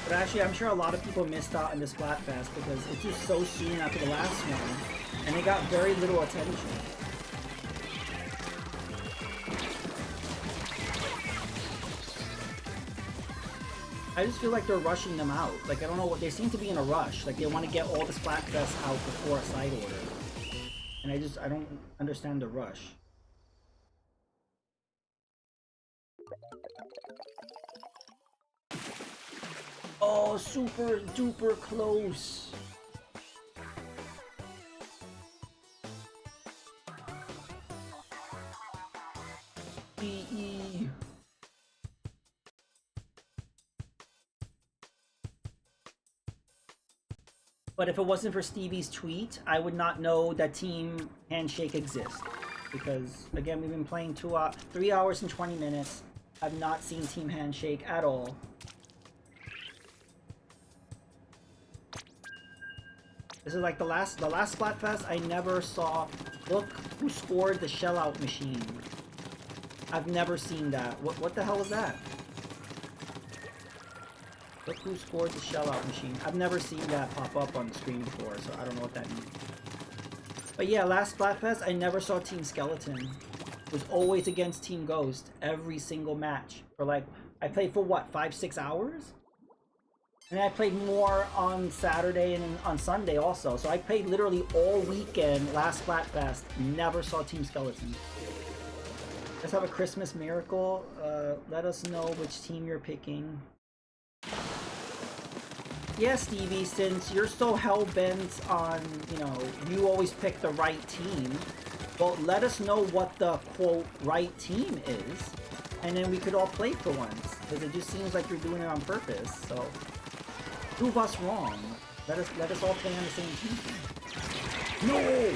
[SPEAKER 1] But actually, I'm sure a lot of people missed out on this Splatfest because it's just so soon after the last one, and they got very little attention. I just feel like they're rushing them out. Like, I don't know what, they seem to be in a rush. Like, they want to get all the Splatfests out before a side order. And I don't understand the rush. Oh, super duper close. EE. But if it wasn't for Stevie's tweet, I would not know that Team Handshake exists. Because, again, we've been playing 3 hours and 20 minutes. I've not seen Team Handshake at all. This is like the last Splatfest I never saw. Look who scored the shell out machine. I've never seen that. What the hell is that? Look who scored the shell out machine. I've never seen that pop up on the screen before, so I don't know what that means. But yeah, last Splatfest I never saw Team Skeleton. It was always against Team Ghost every single match. For like, I played for what, 5-6 hours? And I played more on Saturday and on Sunday also. So I played literally all weekend last Splatfest. Never saw Team Skeleton. Let's have a Christmas miracle. Let us know which team you're picking. Yeah, Stevie, since you're so hell-bent on, you know, you always pick the right team, well, let us know what the, quote, right team is, and then we could all play for once, because it just seems like you're doing it on purpose, so prove us wrong. Let us all play on the same team. No!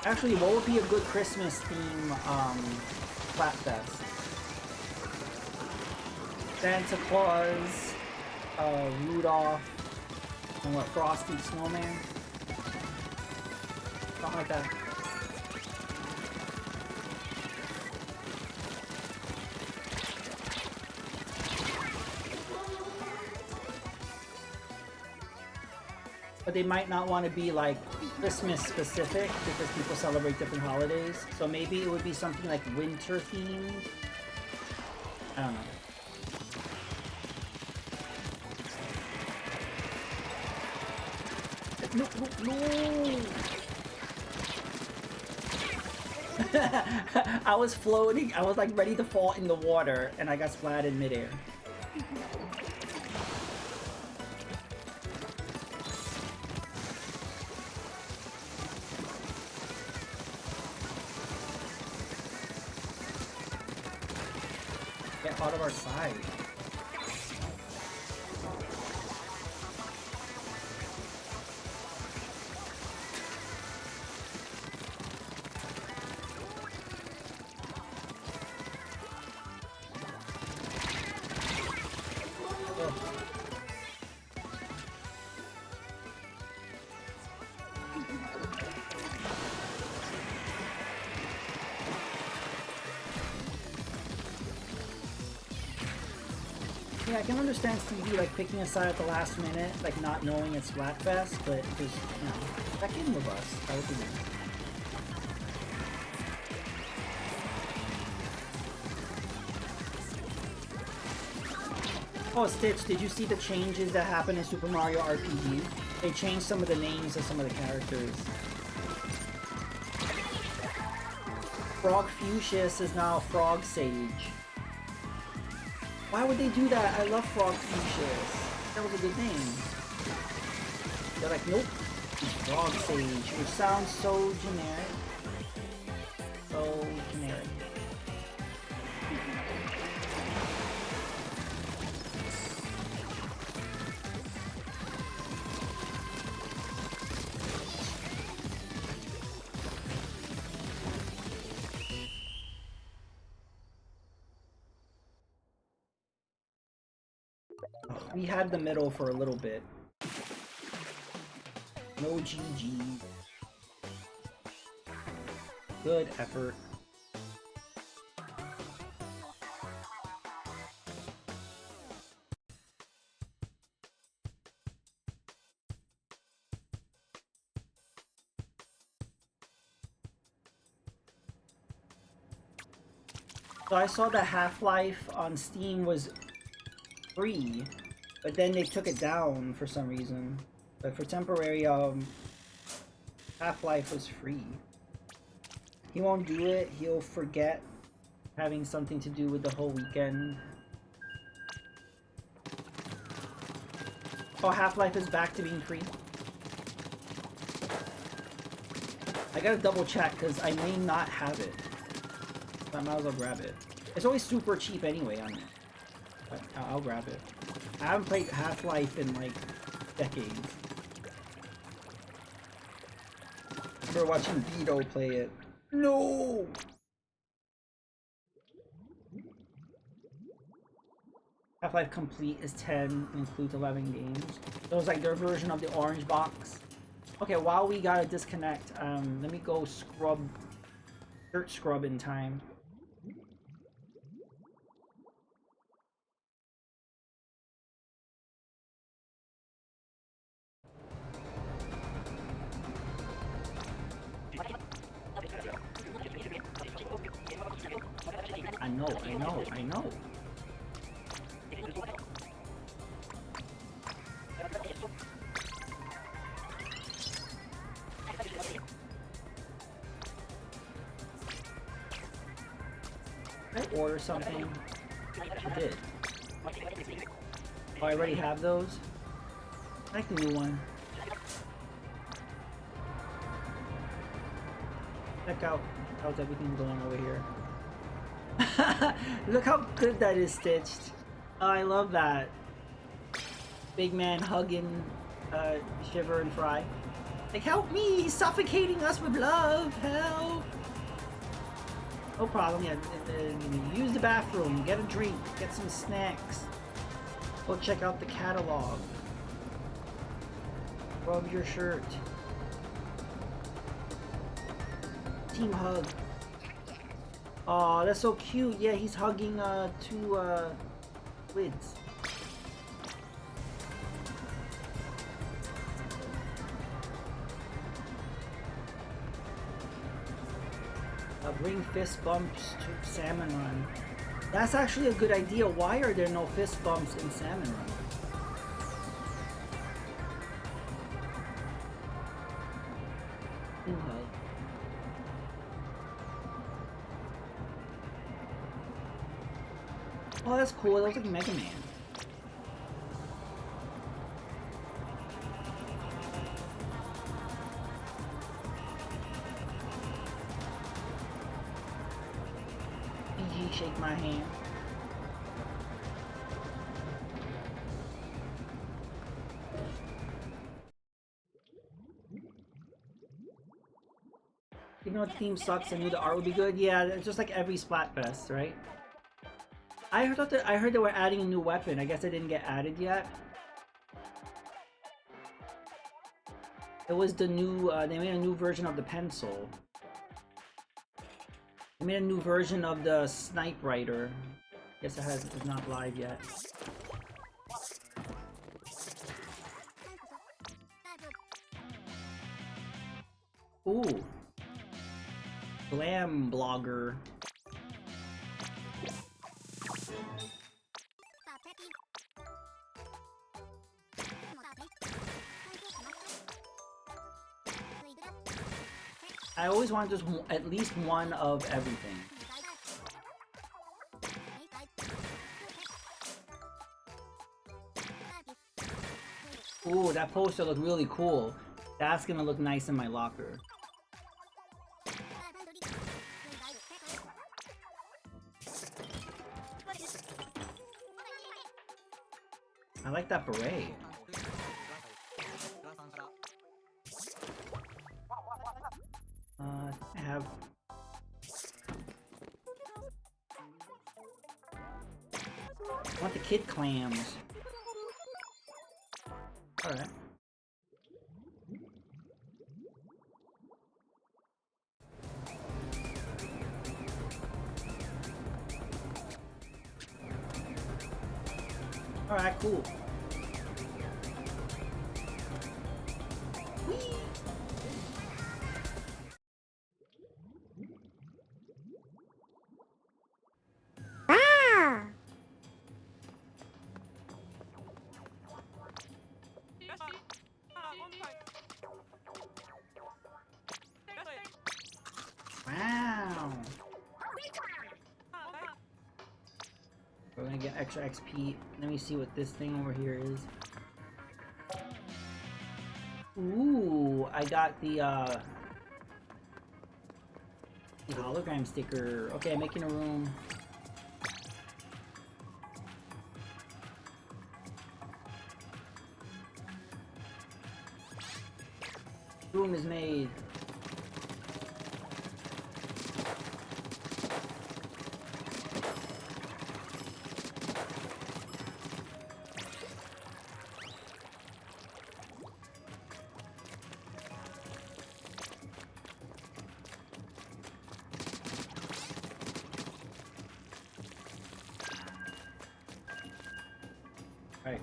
[SPEAKER 1] Actually, what would be a good Christmas theme, Splatfest? Santa Claus, Rudolph, and what, Frosty Snowman? Something like that. But they might not want to be like Christmas specific because people celebrate different holidays. So maybe it would be something like winter themed. I don't know. No. I was floating. I was like ready to fall in the water and I got splatted in midair. Get out of our side. Yeah, I can understand Stevie like picking a side at the last minute, like not knowing it's Splatfest, but just, you know, back in with us. That would be nice. Oh, Stitch, did you see the changes that happened in Super Mario RPG? They changed some of the names of some of the characters. Frog Fuchsius is now Frog Sage. Why would they do that? I love Frog Fuchsius. That was a good name. They're like, nope, it's Frog Sage, which sounds so generic. So generic. We had the middle for a little bit. No GG. Good effort. So I saw that Half-Life on Steam was free, but then they took it down for some reason. But for temporary, Half-Life was free. He won't do it. He'll forget having something to do with the whole weekend. Oh, Half-Life is back to being free. I gotta double check because I may not have it. So I might as well grab it. It's always super cheap anyway on it. But I'll grab it. I haven't played Half-Life in like decades. We're watching Vito play it. No! Half-Life Complete is 10, includes 11 games. So it's like their version of the orange box. Okay, while we gotta disconnect, let me go scrub, shirt scrub in time. know, I know. Did I order something? I did. Oh, I already have those? I like the new one. Check out how's everything going over here. Look how good that is stitched. Oh, I love that. Big man hugging Shiver and Fry. Like, help me! He's suffocating us with love! Help! No problem, yeah. Use the bathroom, get a drink, get some snacks. Go check out the catalog. Rub your shirt. Team hug. Oh, that's so cute. Yeah, he's hugging two squids. Bring fist bumps to Salmon Run. That's actually a good idea. Why are there no fist bumps in Salmon Run? Team hug. Oh, that's cool. That looks like Mega Man. PG, shake my hand. Even though the theme sucks, I knew the art would be good. Yeah, it's just like every Splatfest, right? I heard they were adding a new weapon. I guess it didn't get added yet. It was the new. They made a new version of the pencil. They made a new version of the Snipe Writer. Guess it's not live yet. Ooh. Glam blogger. I always want just at least one of everything. Ooh, that poster looked really cool. That's gonna look nice in my locker. I like that beret. I have... I want the kid clams. Alright. Alright, cool. Whee! Wow! We're gonna get extra XP. Let me see what this thing over here is. Ooh, I got the hologram sticker. Okay, making a room. Room is made. Right.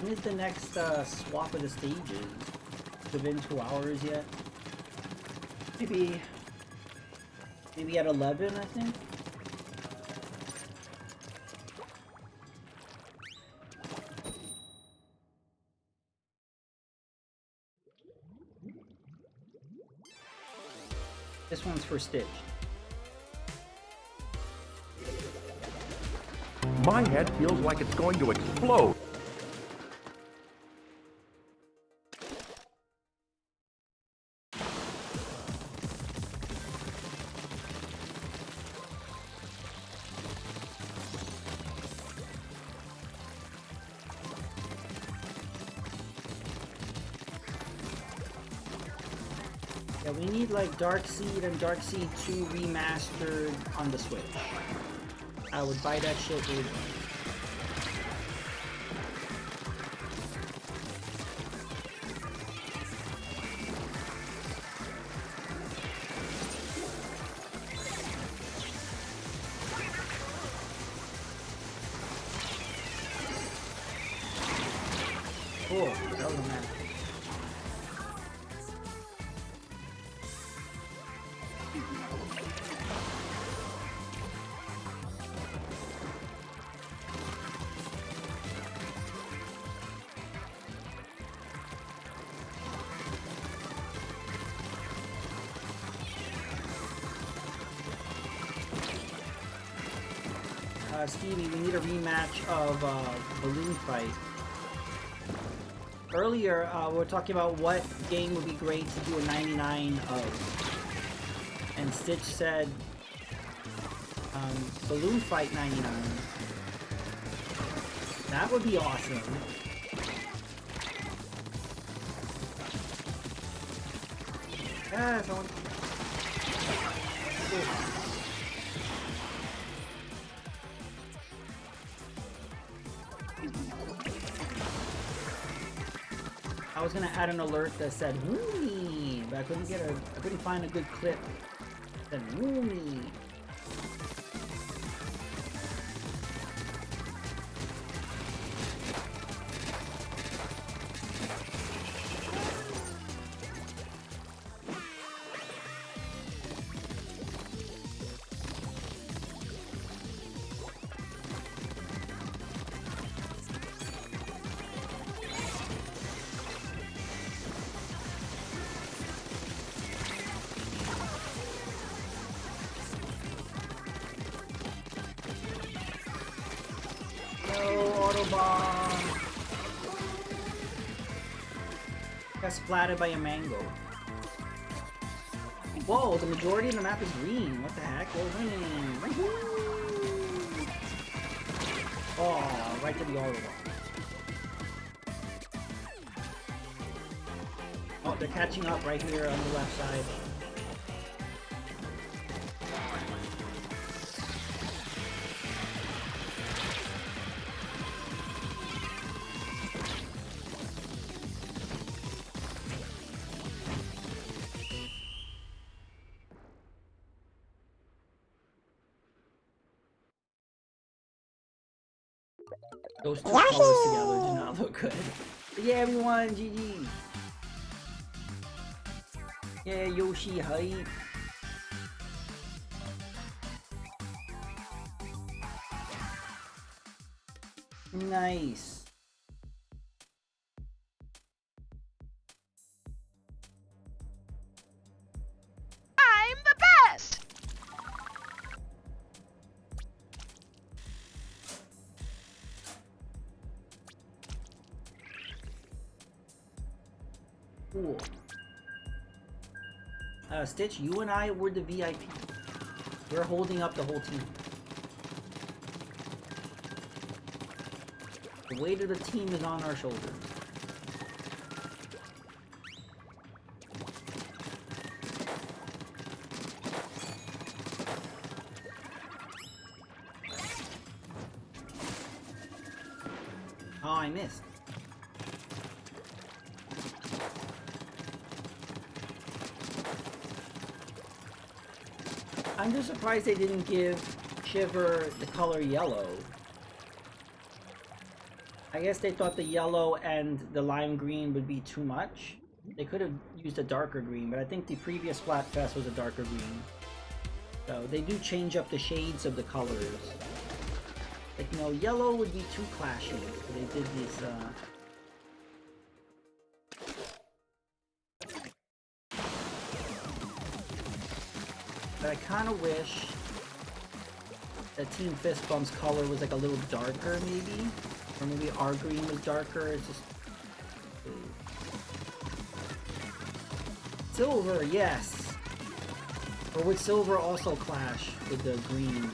[SPEAKER 1] When is the next swap of the stages? Within 2 hours yet? Maybe at 11, I think? This one's for Stitch.
[SPEAKER 4] My head feels like it's going to explode.
[SPEAKER 1] Yeah, we need like Dark Seed and Dark Seed 2 remastered on the Switch. I would buy that shit later. Cool, that was a mess. Stevie, we need a rematch of Balloon Fight. Earlier, we were talking about what game would be great to do a 99 of. And Stitch said Balloon Fight 99. That would be awesome. Yeah, someone... I was gonna add an alert that said "Woomy," but I couldn't find a good clip that said "Woomy." Got splatted by a mango. Whoa, the majority of the map is green. What the heck? We're winning. Woohoo! Oh, right to the Autobahn. Oh, they're catching up right here on the left side. Those two colors together do not look good. But yeah, everyone, GG. Yeah, Yoshi hype. Nice.
[SPEAKER 5] I'm the best!
[SPEAKER 1] Cool. Stitch, you and I were the VIP. We're holding up the whole team. The weight of the team is on our shoulders. Oh, I missed. I'm just surprised they didn't give Shiver the color yellow. I guess they thought the yellow and the lime green would be too much. They could have used a darker green, but I think the previous Splatfest was a darker green. So they do change up the shades of the colors. Like, no, yellow would be too clashy. So they did these, But I kind of wish that Team Fistbump's color was like a little darker, maybe? Or maybe our green was darker. It's just... Silver, yes! Or would silver also clash with the green?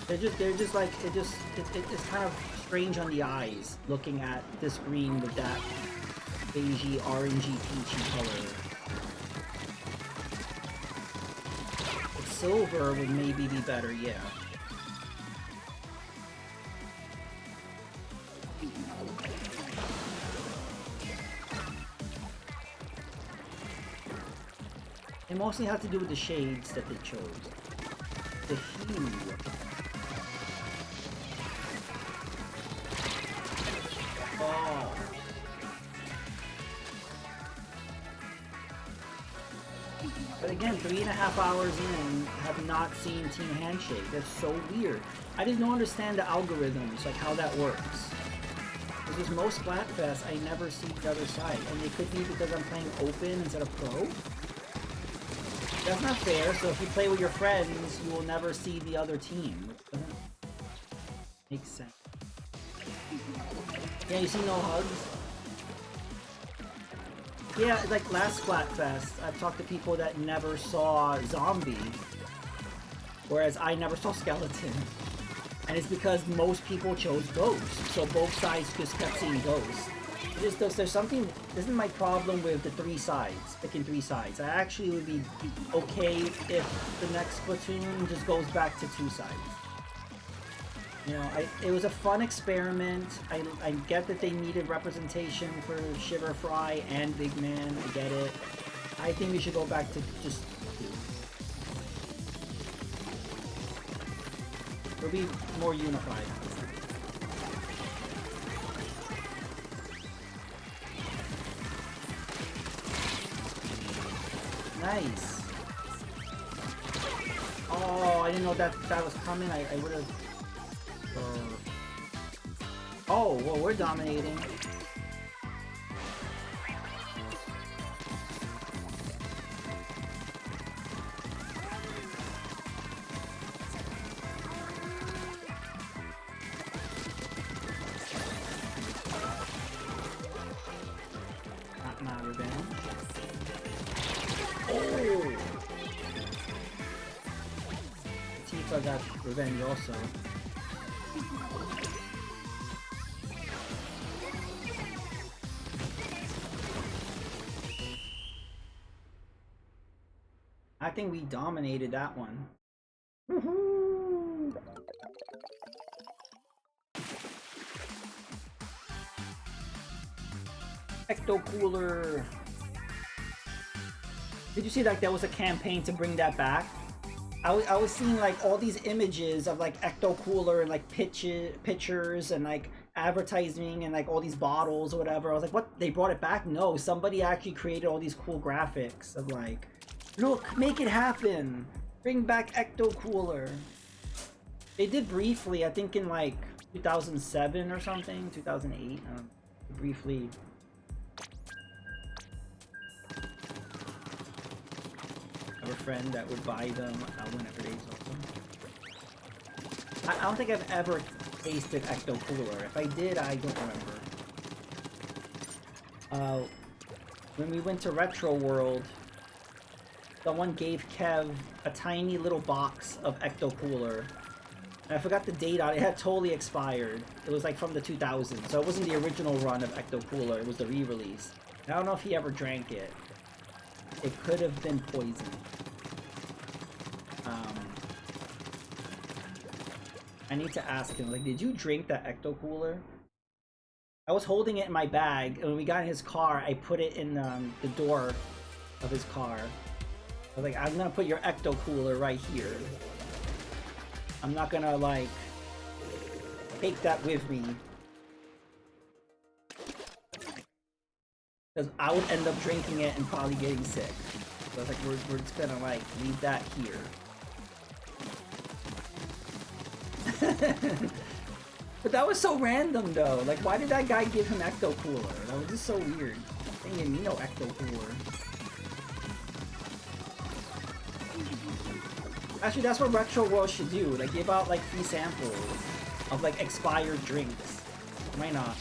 [SPEAKER 1] They're just like, it's kind of strange on the eyes, looking at this green with that beigey, orangey, peachy color. Silver would maybe be better, yeah. It mostly has to do with the shades that they chose. The hue. Oh. But again, 3.5 hours in, have not seen Team Handshake. That's so weird. I just don't understand the algorithms, like how that works. Because most Splatfest, I never see the other side. And it could be because I'm playing open instead of pro. That's not fair, so if you play with your friends, you will never see the other team. Which doesn't make sense. Yeah, you see no hugs? Yeah, like last Splatfest, I've talked to people that never saw Zombie, whereas I never saw Skeleton. And it's because most people chose Ghost, so both sides just kept seeing Ghost. There's something, this is my problem with the 3 sides, picking 3 sides. I actually would be okay if the next Splatoon just goes back to 2 sides. You know, it was a fun experiment. I get that they needed representation for Shiver Fry and Big Man. I get it. I think we should go back to just 2. We'll be more unified. Nice. Oh, I didn't know that was coming. I would have. Oh, well, we're dominating. Not my revenge. Oh! Tifa got revenge also. I think we dominated that one. Woohoo! Ecto Cooler. Did you see like there was a campaign to bring that back? I was seeing like all these images of like Ecto Cooler and like pictures and like advertising and like all these bottles or whatever. I was like, what? They brought it back? No, somebody actually created all these cool graphics of like, look, make it happen. Bring back Ecto Cooler. They did briefly, I think in like 2007 or something, 2008. Briefly. I have a friend that would buy them whenever they sold them. I don't think I've ever tasted Ecto Cooler. If I did, I don't remember. When we went to Retro World, someone gave Kev a tiny little box of Ecto Cooler. And I forgot the date on it. It had totally expired. It was like from the 2000s. So it wasn't the original run of Ecto Cooler. It was the re-release. I don't know if he ever drank it. It could have been poison. I need to ask him, like, did you drink that Ecto Cooler? I was holding it in my bag, and when we got in his car, I put it in the door of his car. I was like, I'm gonna put your Ecto Cooler right here. I'm not gonna, like, take that with me. Because I would end up drinking it and probably getting sick. So it's like, we're just gonna like, leave that here. But that was so random though. Like, why did that guy give him Ecto Cooler? That was just so weird. They didn't give me no Ecto Cooler. Actually, that's what Retro World should do. Like, give out like free samples of like expired drinks. Why not?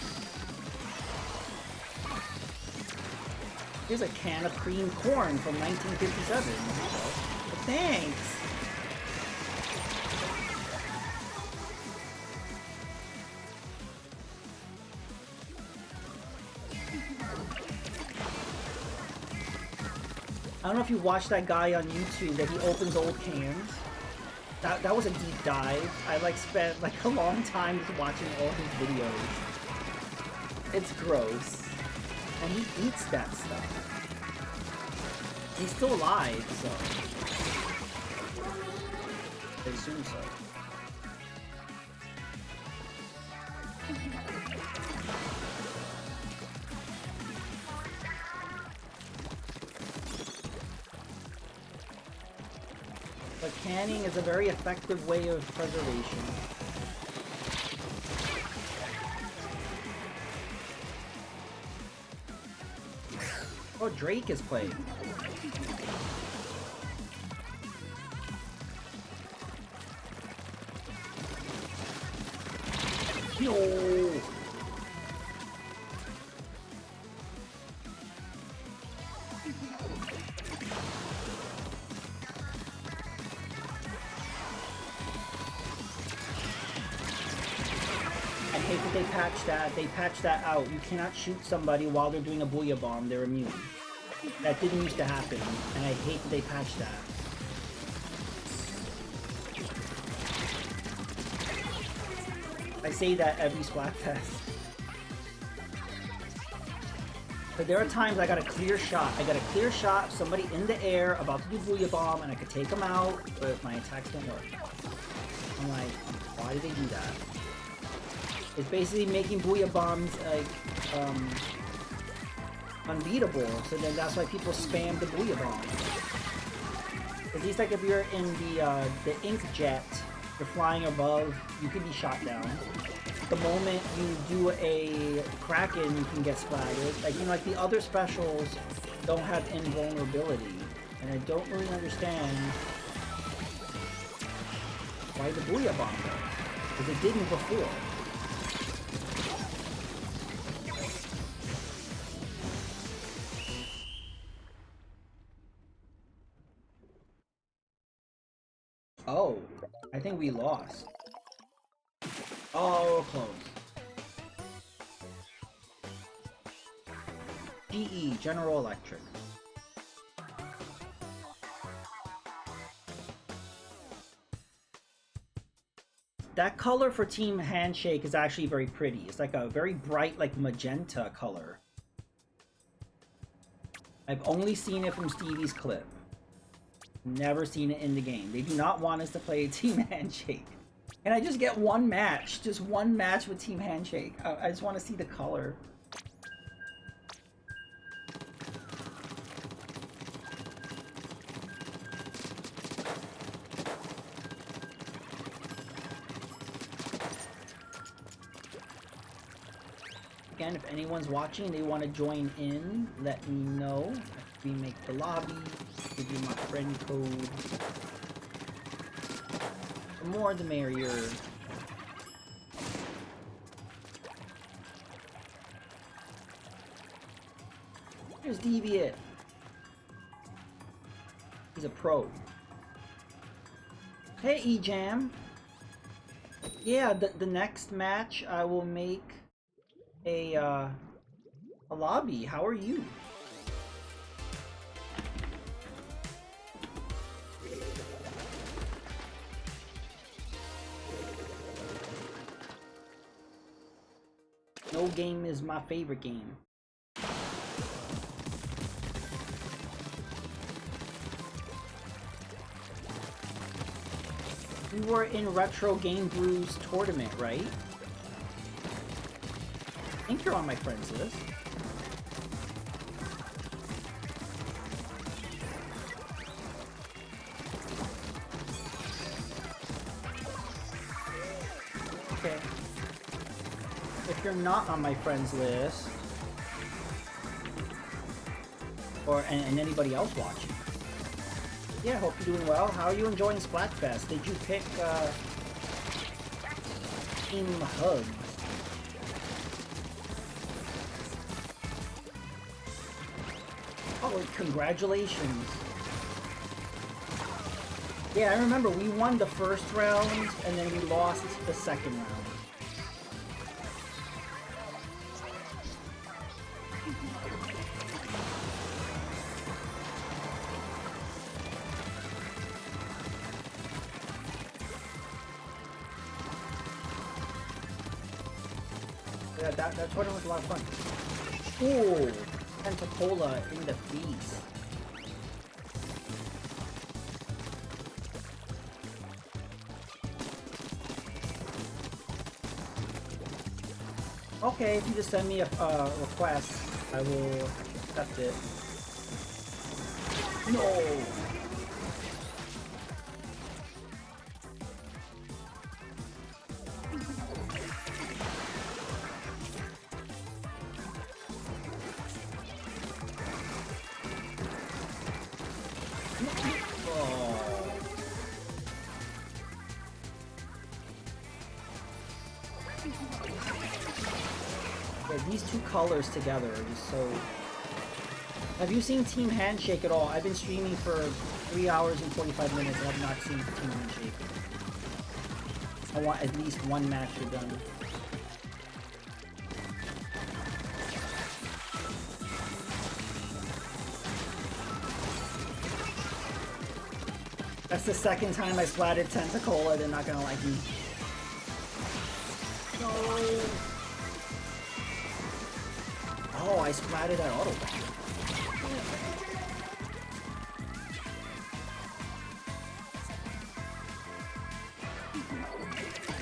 [SPEAKER 1] Here's a can of cream corn from 1957. But thanks. I don't know if you watched that guy on YouTube that he opens old cans. That was a deep dive. I like spent like a long time just watching all his videos. It's gross. And he eats that stuff. He's still alive, so I assume so. But canning is a very effective way of preservation. Oh, Drake is playing. No. I hate that they patched that. They patched that out. You cannot shoot somebody while they're doing a Booyah Bomb. They're immune. That didn't used to happen, and I hate that they patched that. I say that every Splatfest. But there are times I got a clear shot. I got a clear shot, somebody in the air about to do Booyah Bomb, and I could take them out, but my attacks don't work. I'm like, why did they do that? It's basically making Booyah Bombs like unbeatable, so then that's why people spam the Booyah Bomb. At least like if you're in the ink jet, you're flying above, you can be shot down. The moment you do a Kraken, you can get splattered. Like, you know, like the other specials don't have invulnerability, and I don't really understand why the Booyah Bomb does, because it didn't before. Oh, I think we lost. Oh, close. GE, General Electric. That color for Team Handshake is actually very pretty. It's like a very bright, like magenta color. I've only seen it from Stevie's clip. Never seen it in the game. They do not want us to play Team Handshake. Can I just get one match? Just one match with Team Handshake. I just want to see the color. Again, if anyone's watching and they want to join in, let me know. We make the lobby. Give you my friend code. The more the merrier. Here's Deviant. He's a pro. Hey E-Jam. Yeah, the next match I will make a lobby. How are you? No game is my favorite game. We were in Retro Game Brews tournament, right? think you're on my friends list. Okay. If you're not on my friends list, or and anybody else watching, yeah, hope you're doing well. How are you enjoying Splatfest? Did you pick Team Hugs? Oh, congratulations. Yeah, I remember we won the first round and then we lost the second round. Yeah, that tournament was a lot of fun. Ooh, Pensacola in the feast. Okay, if you just send me a request, I will accept it. No! These two colors together are just so... Have you seen Team Handshake at all? I've been streaming for 3 hours and 45 minutes and I've not seen Team Handshake. I want at least one match done. That's the second time I splatted Tentacola, they're not gonna like me. No! Oh, I splatted that auto.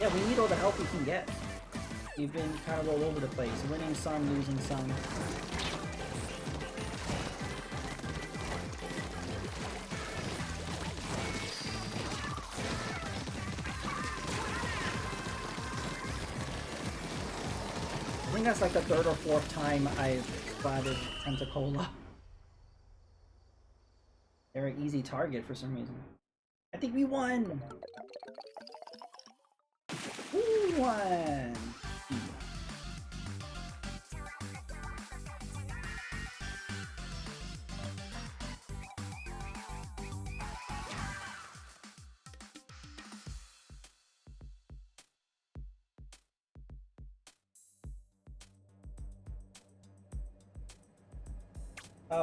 [SPEAKER 1] Yeah, we need all the help we can get. We've been kind of all over the place, winning some, losing some. I think that's like the third or fourth time I've splatted Tentacola. They're an easy target for some reason. I think we won! We won!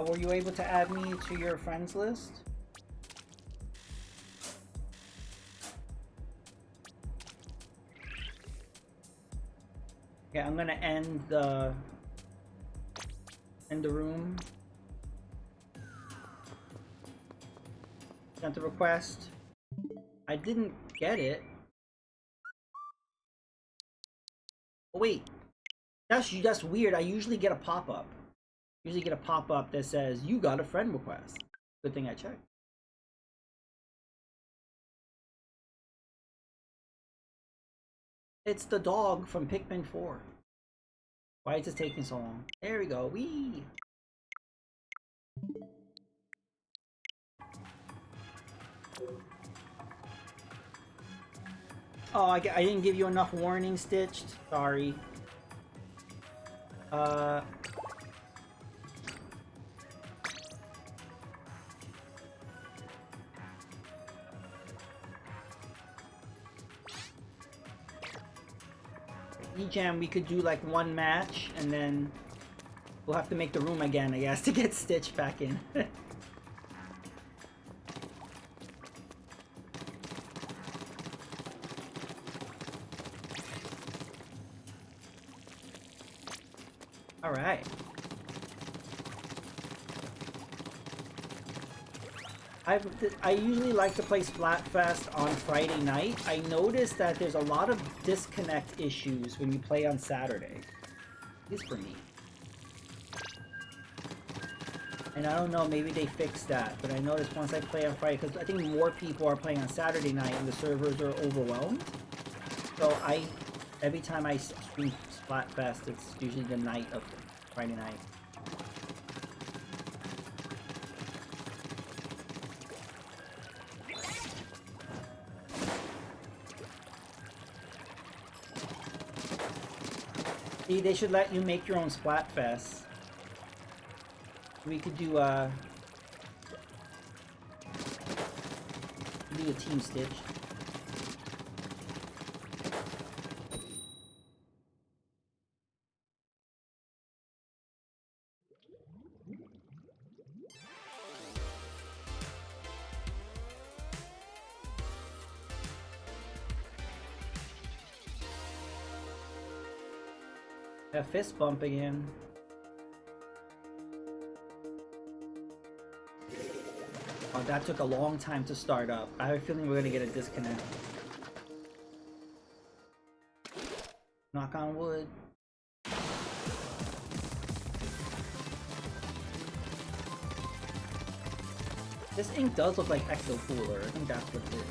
[SPEAKER 1] Were you able to add me to your friends list? Yeah, I'm gonna end the room. Sent the request. I didn't get it. Oh wait, that's weird. I usually get a pop-up. Usually get a pop-up that says you got a friend request. Good thing I checked. It's the dog from Pikmin 4. Why is it taking so long? There we go. Wee. Oh, I didn't give you enough warning, Stitched. Sorry. E-Jam, we could do like one match and then we'll have to make the room again, I guess, to get Stitch back in. Alright. I usually like to play Splatfest on Friday night. I noticed that there's a lot of disconnect issues when you play on Saturday. least for me. And I don't know, maybe they fixed that, but I noticed once I play on Friday, because I think more people are playing on Saturday night and the servers are overwhelmed. So every time I stream Splatfest, it's usually the night of Friday night. See, they should let you make your own Splatfest. We could do a Team Stitch. A Fistbump again. Oh, that took a long time to start up. I have a feeling we're gonna get a disconnect. Knock on wood. This ink does look like Ecto Cooler. I think that's what it is.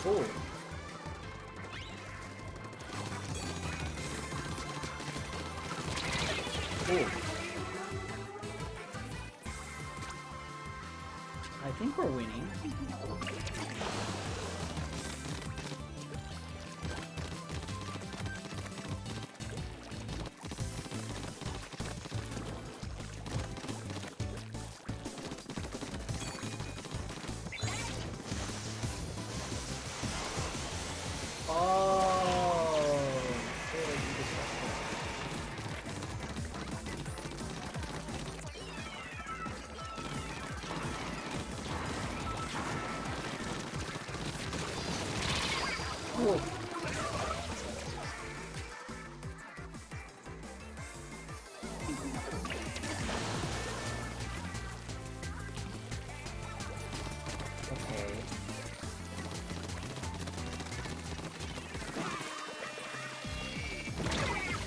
[SPEAKER 1] Cool. Cool. I think we're winning. Cool. Okay.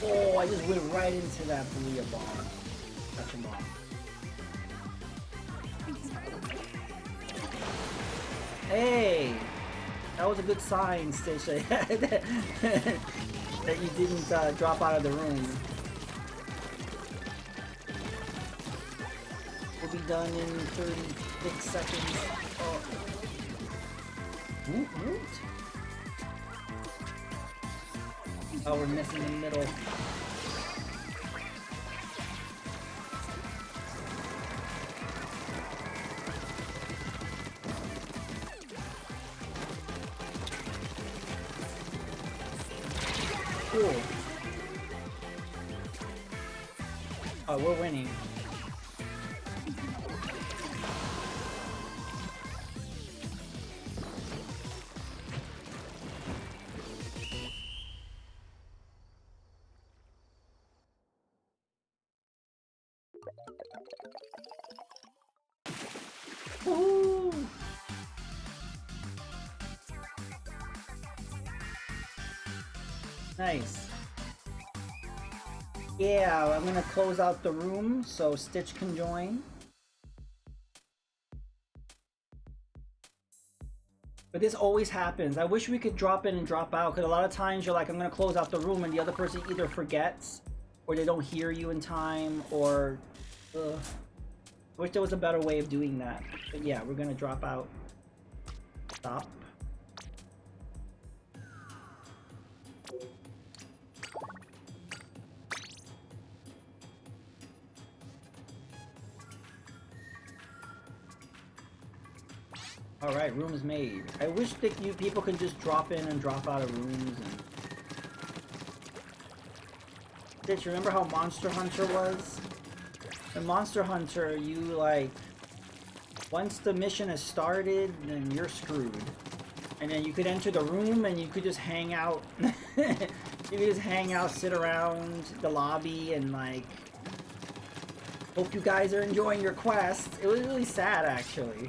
[SPEAKER 1] Oh, I just went right into that Booyah bomb. Touch him off. Hey! That was a good sign, Stitch, that you didn't drop out of the room. We'll be done in 36 seconds. Oh. Woot woot. Oh, we're missing the middle. Cool. Oh, we're winning. Woohoo! Nice. Yeah, I'm gonna close out the room so Stitch can join. But this always happens. I wish we could drop in and drop out, because a lot of times you're like, I'm gonna close out the room, and the other person either forgets, or they don't hear you in time, or... I wish there was a better way of doing that. But yeah, we're gonna drop out. Stop. Alright, rooms made. I wish that you people could just drop in and drop out of rooms and... Bitch, remember how Monster Hunter was? In Monster Hunter, you like... Once the mission has started, then you're screwed. And then you could enter the room and you could just hang out. You could just hang out, sit around the lobby and like... Hope you guys are enjoying your quest. It was really sad, actually.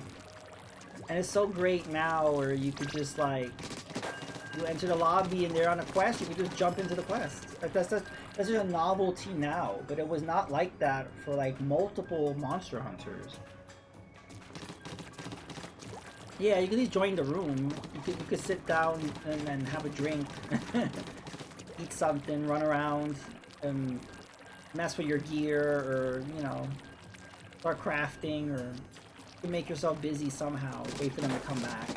[SPEAKER 1] And it's so great now where you could just like... You enter the lobby and they're on a quest, you could just jump into the quest. Like that's just a novelty now, but it was not like that for like multiple Monster Hunters. Yeah, you could at least join the room. You could sit down and have a drink, eat something, run around, and mess with your gear, or you know, start crafting, or you can make yourself busy somehow. Wait for them to come back.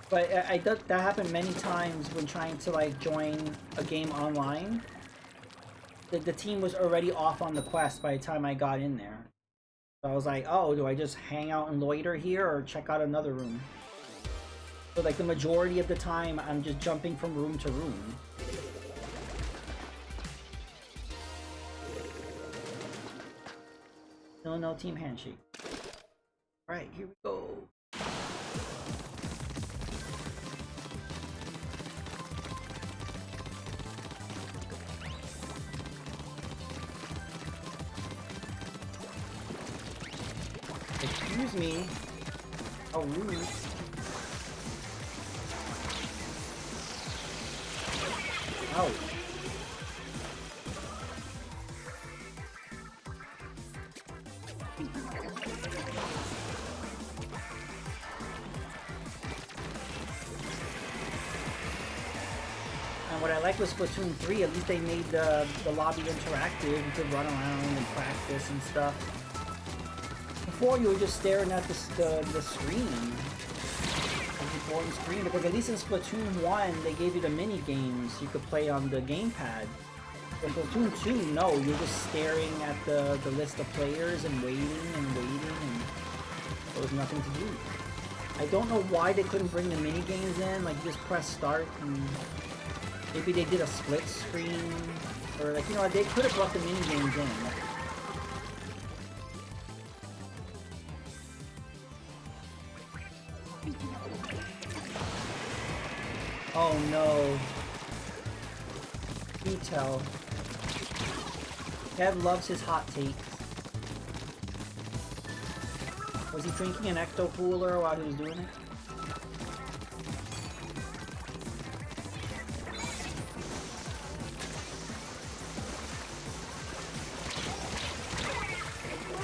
[SPEAKER 1] But that happened many times when trying to like join a game online. The team was already off on the quest by the time I got in there. So I was like, oh, do I just hang out and loiter here or check out another room? So like the majority of the time, I'm just jumping from room to room. No, team handshake. Alright, here we go. Excuse me. How rude. Ouch. And what I like with Splatoon 3, at least they made the lobby interactive. You could run around and practice and stuff. Before you were just staring at the screen, the boring screen. Because at least in Splatoon 1, they gave you the mini games you could play on the gamepad. In Splatoon 2, no, you're just staring at the list of players and waiting, and there was nothing to do. I don't know why they couldn't bring the mini games in. Like just press start, and maybe they did a split screen, or like, you know, they could have brought the mini games in. Oh no. You tell. Kev loves his hot takes. Was he drinking an ecto cooler while he was doing it?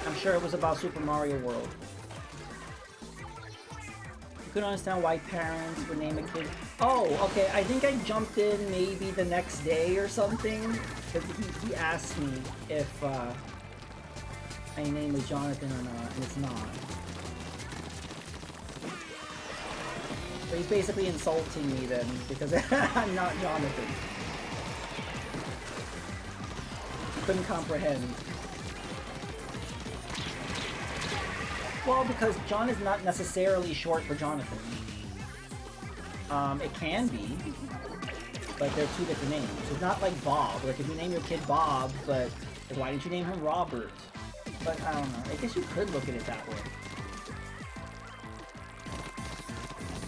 [SPEAKER 1] I'm sure it was about Super Mario World. You couldn't understand why parents would name a kid. Oh, okay, I think I jumped in maybe the next day or something. Because he asked me if my name was Jonathan or not, and it's not. So he's basically insulting me then, because I'm not Jonathan. Couldn't comprehend. Well, because John is not necessarily short for Jonathan. It can be, but they're two different names. It's not like Bob. Like if you name your kid Bob, but like, why didn't you name him Robert? But I don't know. I guess you could look at it that way.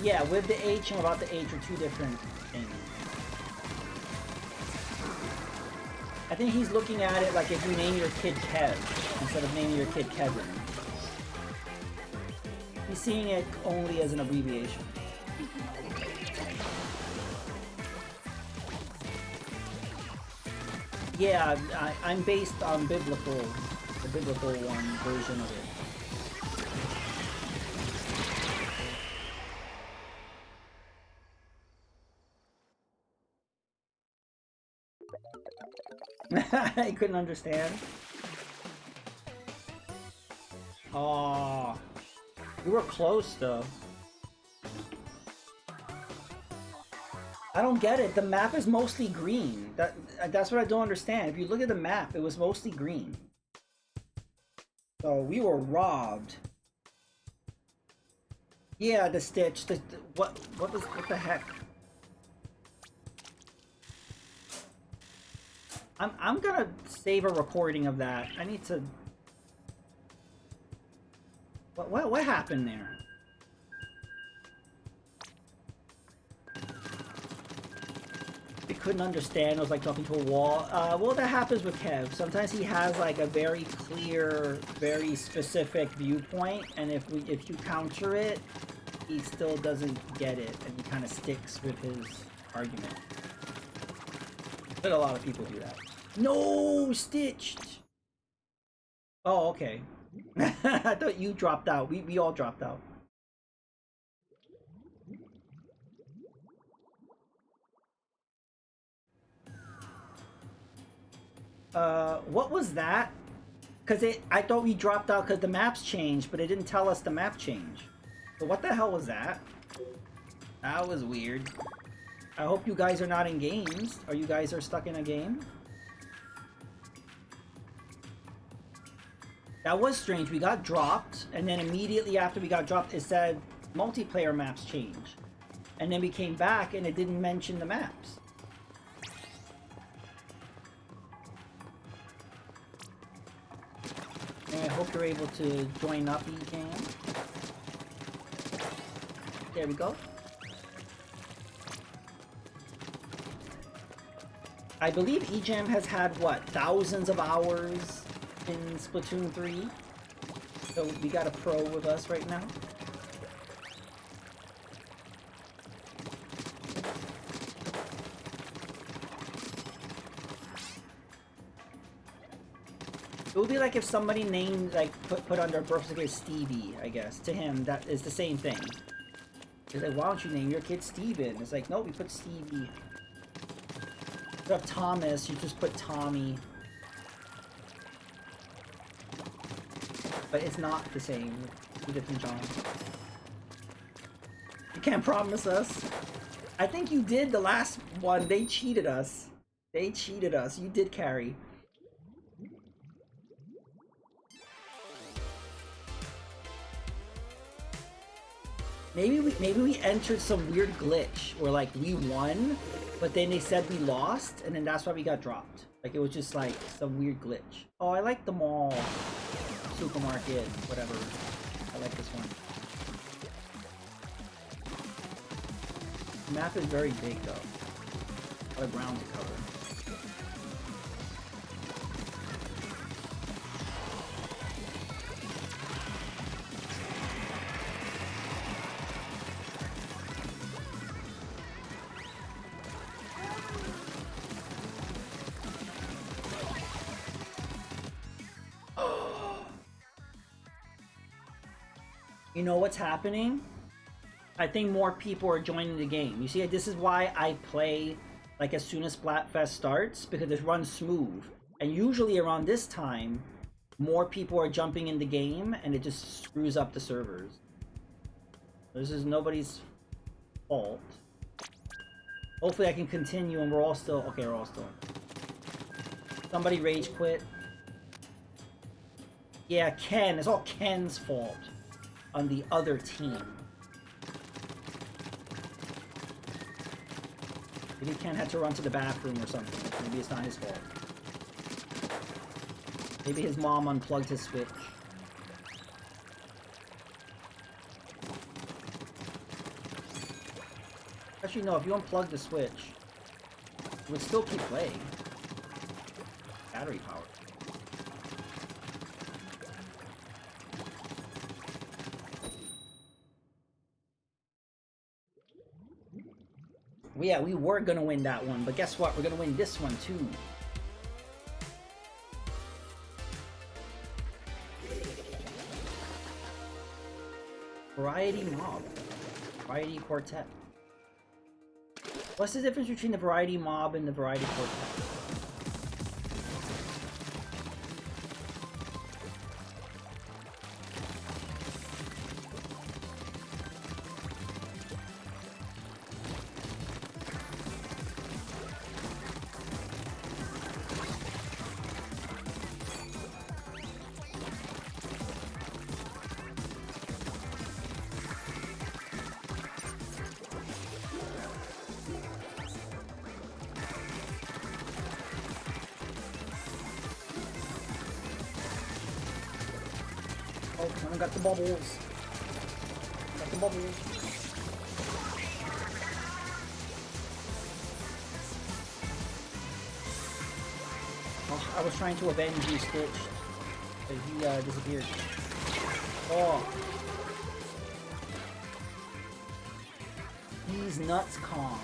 [SPEAKER 1] Yeah, with the H and without the H are two different things. I think he's looking at it like if you name your kid Kev instead of naming your kid Kevin. He's seeing it only as an abbreviation. Yeah, I'm based on the biblical one version of it. I couldn't understand. Oh, you were close though. I don't get it. The map is mostly green. That's what I don't understand. If you look at the map, it was mostly green. So we were robbed. Yeah, the Stitch. What the heck? I'm gonna save a recording of that. I need to. What happened there? We couldn't understand. It was like talking to a wall. Well, that happens with Kev. Sometimes he has like a very clear, very specific viewpoint, and if you counter it, he still doesn't get it, and he kind of sticks with his argument. But a lot of people do that. No, Stitched. Oh, okay. I thought you dropped out. We all dropped out. What was that? I thought we dropped out because the maps changed, but it didn't tell us the map change. So what the hell was that? That was weird. I hope you guys are not in games. Or you guys are stuck in a game? That was strange. We got dropped, and then immediately after we got dropped, it said multiplayer maps change. And then we came back, and it didn't mention the maps. And I hope you're able to join up, E-Jam. There we go. I believe E-Jam has had, what, thousands of hours in Splatoon 3? So we got a pro with us right now. It would be like if somebody named, like, put on their birth certificate Stevie, I guess. To him, that is the same thing. It's like, why don't you name your kid Steven? It's like, no, we put Stevie. If you have Thomas, you just put Tommy. But it's not the same. Two different Johns. You can't promise us. I think you did the last one. They cheated us. They cheated us. You did carry. Maybe we entered some weird glitch where like we won, but then they said we lost, and then that's why we got dropped. Like it was just like some weird glitch. Oh, I like the mall, supermarket, whatever. I like this one. The map is very big though. A lot of ground to cover. You know what's happening? I think more people are joining the game. You see, this is why I play like as soon as Splatfest starts, because it runs smooth. And usually around this time, more people are jumping in the game and it just screws up the servers. This is nobody's fault. Hopefully I can continue and we're all still... Okay, we're all still... Somebody rage quit. Yeah, Ken. It's all Ken's fault. On the other team. Maybe Ken had to run to the bathroom or something. Maybe it's not his fault. Maybe his mom unplugged his Switch. Actually, no, if you unplug the Switch, it would still keep playing. Battery power. Well, yeah, we were gonna win that one, but guess what? We're gonna win this one too. Variety Mob. Variety Quartet. What's the difference between the Variety Mob and the Variety Quartet? When I got the bubbles. Got the bubbles. Oh, I was trying to avenge you, Stitch. But he disappeared. Oh. These nuts, Kong.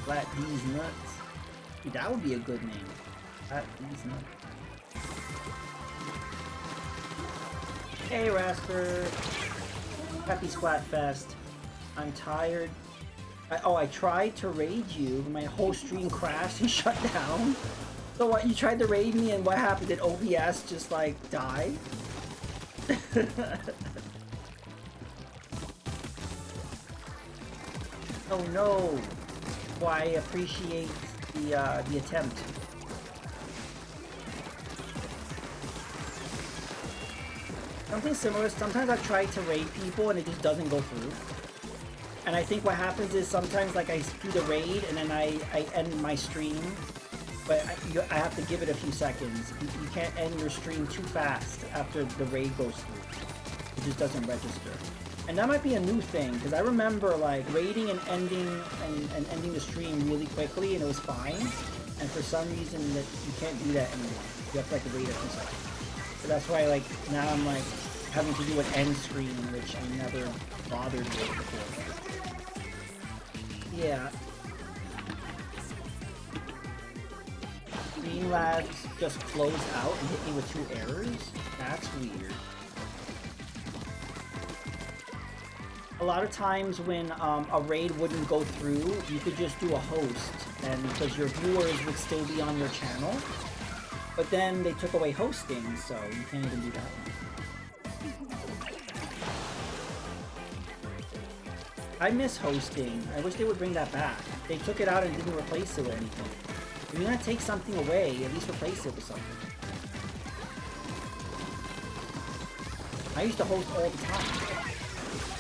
[SPEAKER 1] Flat D's nuts. Dude, that would be a good name. Flat D's nuts. Hey, Rasper. Happy Splatfest. I'm tired. I tried to raid you, my whole stream crashed and shut down. So what, you tried to raid me and what happened? Did OBS just like die? Oh no. Well, I appreciate the attempt. Something similar, sometimes I've tried to raid people and it just doesn't go through. And I think what happens is sometimes like I do the raid and then I end my stream, but I have to give it a few seconds. You can't end your stream too fast after the raid goes through. It just doesn't register. And that might be a new thing, because I remember like raiding and ending the stream really quickly and it was fine. And for some reason that you can't do that anymore. You have to like wait a few seconds. So that's why like now I'm like having to do an end screen, which I never bothered with before. Yeah. Streamlabs just closed out and hit me with 2 errors? That's weird. A lot of times when a raid wouldn't go through, you could just do a host, and because your viewers would still be on your channel. But then they took away hosting, so you can't even do that one. I miss hosting. I wish they would bring that back. They took it out and didn't replace it with anything. If you're gonna take something away, at least replace it with something. I used to host all the time.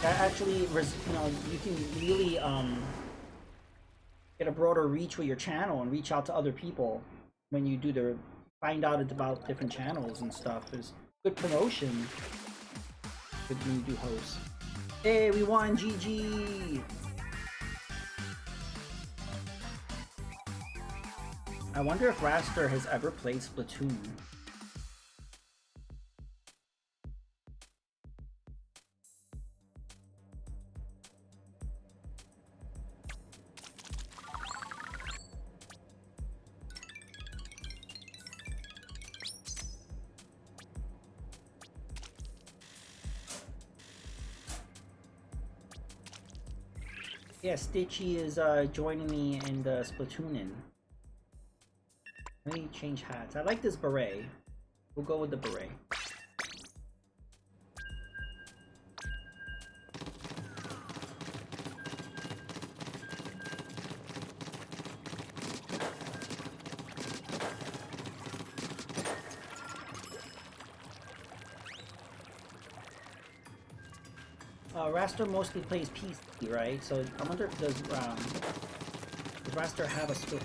[SPEAKER 1] That actually, you know, you can really get a broader reach with your channel and reach out to other people when you do the find out about different channels and stuff. There's good promotion when you do hosts. Hey, we won! GG! I wonder if Raster has ever played Splatoon. Yeah, Stitchy is joining me in the Splatoonin. Let me change hats. I like this beret. We'll go with the beret. Raster mostly plays PC, right? So I wonder if does Raster have a Switch?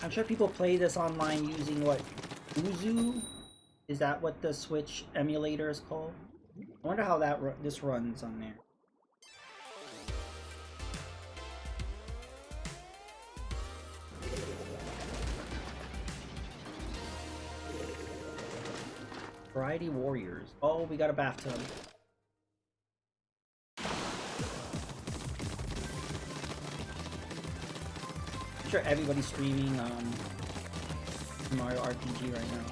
[SPEAKER 1] I'm sure people play this online using what? Uzu? Is that what the Switch emulator is called? I wonder how that this runs on there. Variety Warriors. Oh, we got a bathtub. I'm sure everybody's streaming Mario RPG right now.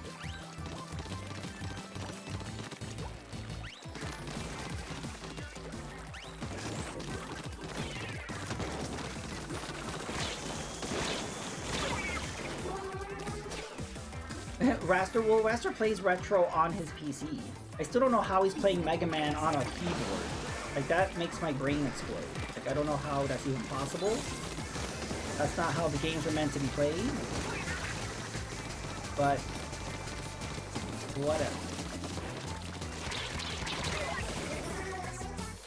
[SPEAKER 1] Raster plays retro on his PC. I still don't know how he's playing Mega Man on a keyboard. Like, that makes my brain explode. Like, I don't know how that's even possible. That's not how the games are meant to be played. But whatever.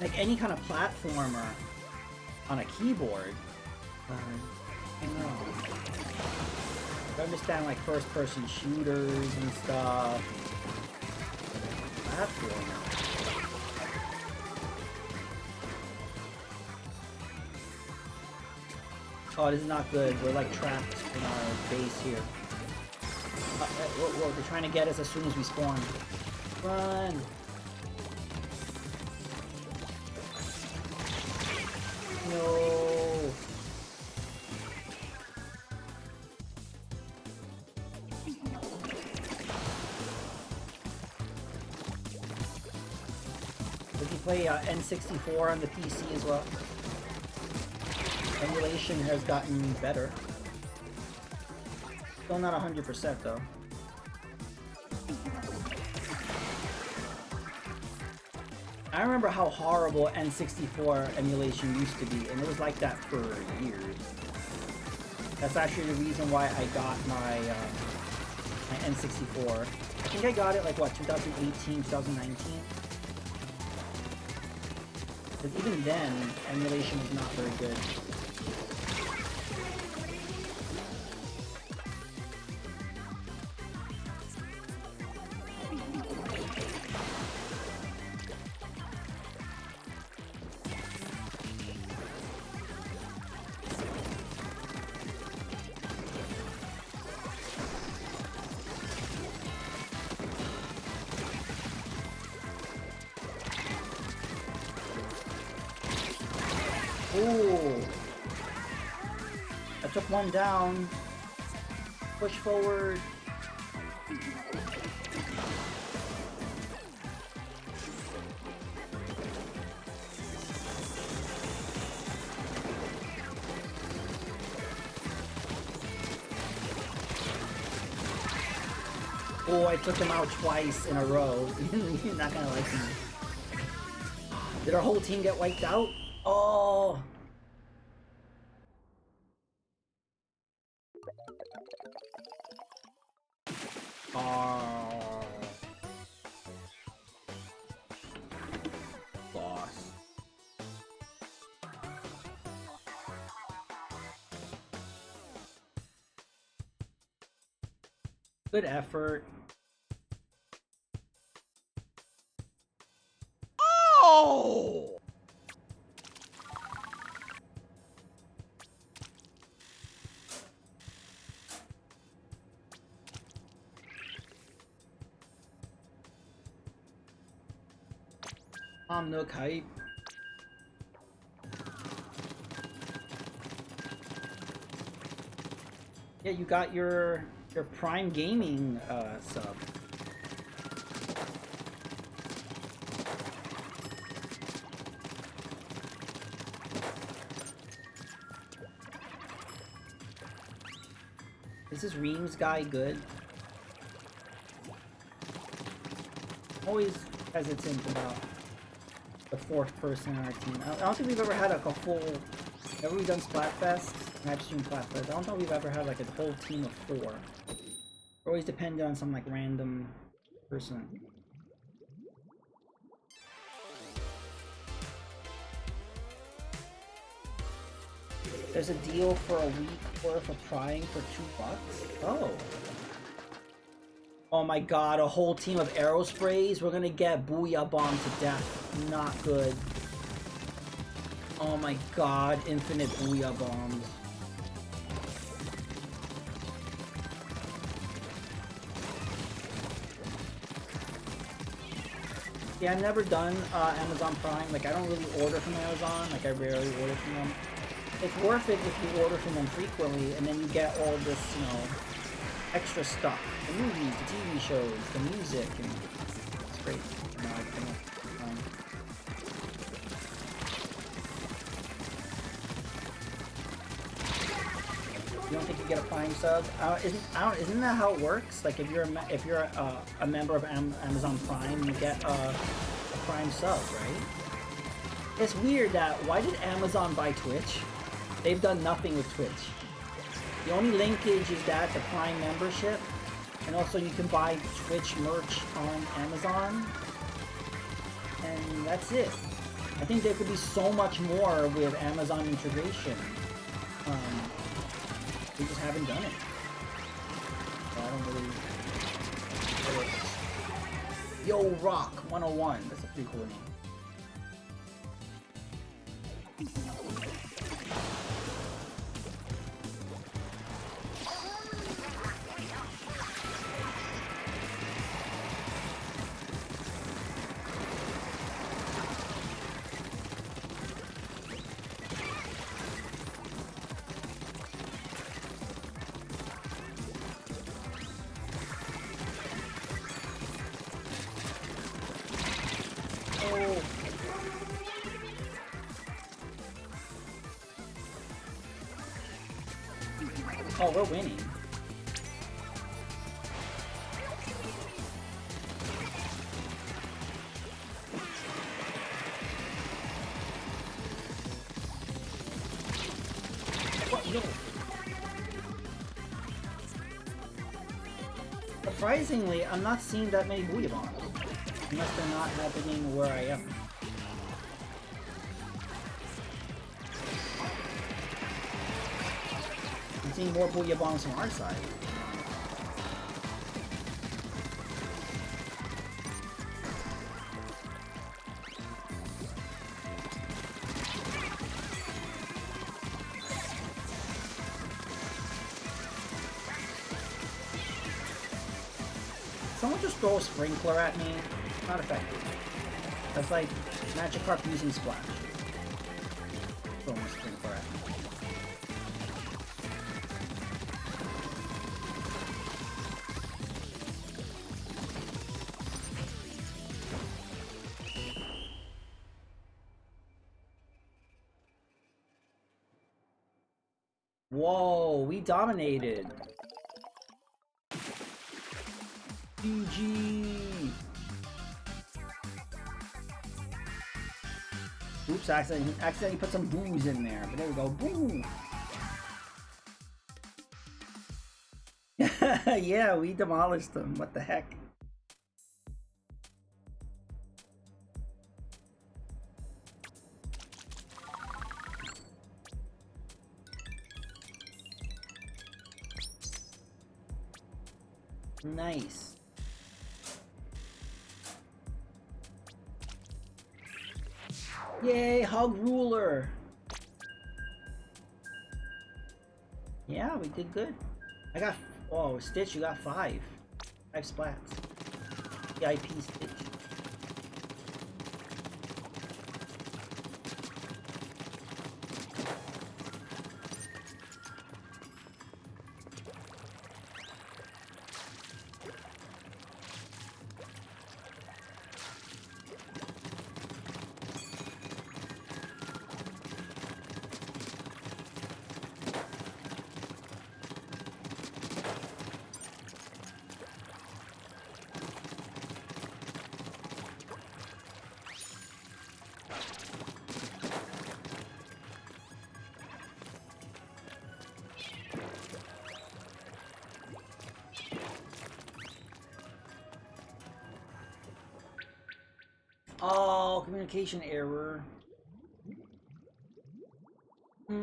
[SPEAKER 1] Like, any kind of platformer, on a keyboard. I don't know. I understand like first-person shooters and stuff. That's cool. Oh, this is not good. We're like trapped in our base here. Whoa, they're trying to get us as soon as we spawn. Run! No! Did you play N64 on the PC as well? Emulation has gotten better. Still not 100% though. I remember how horrible N64 emulation used to be, and it was like that for years. That's actually the reason why I got my N64. I think I got it like what, 2018, 2019? Because even then, emulation was not very good. Ooh. I took one down. Push forward. Oh, I took him out twice in a row. You're not gonna like me. Did our whole team get wiped out? Oh! Oh. Boss. Good effort. Oh! Nook hype. Yeah, you got your Prime Gaming sub. Is this Reams guy good? Always hesitant about the fourth person on our team. I don't think we've ever had like a full... Ever we've done Splatfest? And I've streamed Splatfest. I don't think we've ever had like a whole team of 4. We're always dependent on some like random person. There's a deal for a week worth of prying for $2. Oh. Oh my god, a whole team of arrow sprays? We're gonna get booyah bombed to death. Not good. Oh my god, infinite booyah bombs. Yeah, I've never done Amazon Prime. Like, I don't really order from Amazon. Like, I rarely order from them. It's worth it if you order from them frequently, and then you get all this, you know, extra stuff. The movies, the TV shows, the music, and it's great. You know, you don't think you get a Prime sub? Isn't that how it works? Like if you're a member of Amazon Prime, you get a Prime sub, right? It's weird that why did Amazon buy Twitch? They've done nothing with Twitch. The only linkage is that the Prime membership, and also you can buy Twitch merch on Amazon, and that's it. I think there could be so much more with Amazon integration. They just haven't done it. So I don't really... Yo Rock 101. That's a pretty cool name. Oh, we're winning. What? No. Surprisingly, I'm not seeing that many Booyah Bombs. Unless they're not happening where I am. I'm seeing more Booyah Bombs from our side. Someone just throw a sprinkler at me. Not effective. That's like Magikarp using Splash. Throwing a sprinkler at me. Whoa, we dominated. GG. Oops, I accidentally put some booze in there, but there we go. Boom. Yeah, we demolished them. What the heck? Nice. Yay, Hug Ruler! Yeah, we did good. I got... Oh, Stitch, you got 5. 5 splats. VIP Stitch. Oh, communication error. Did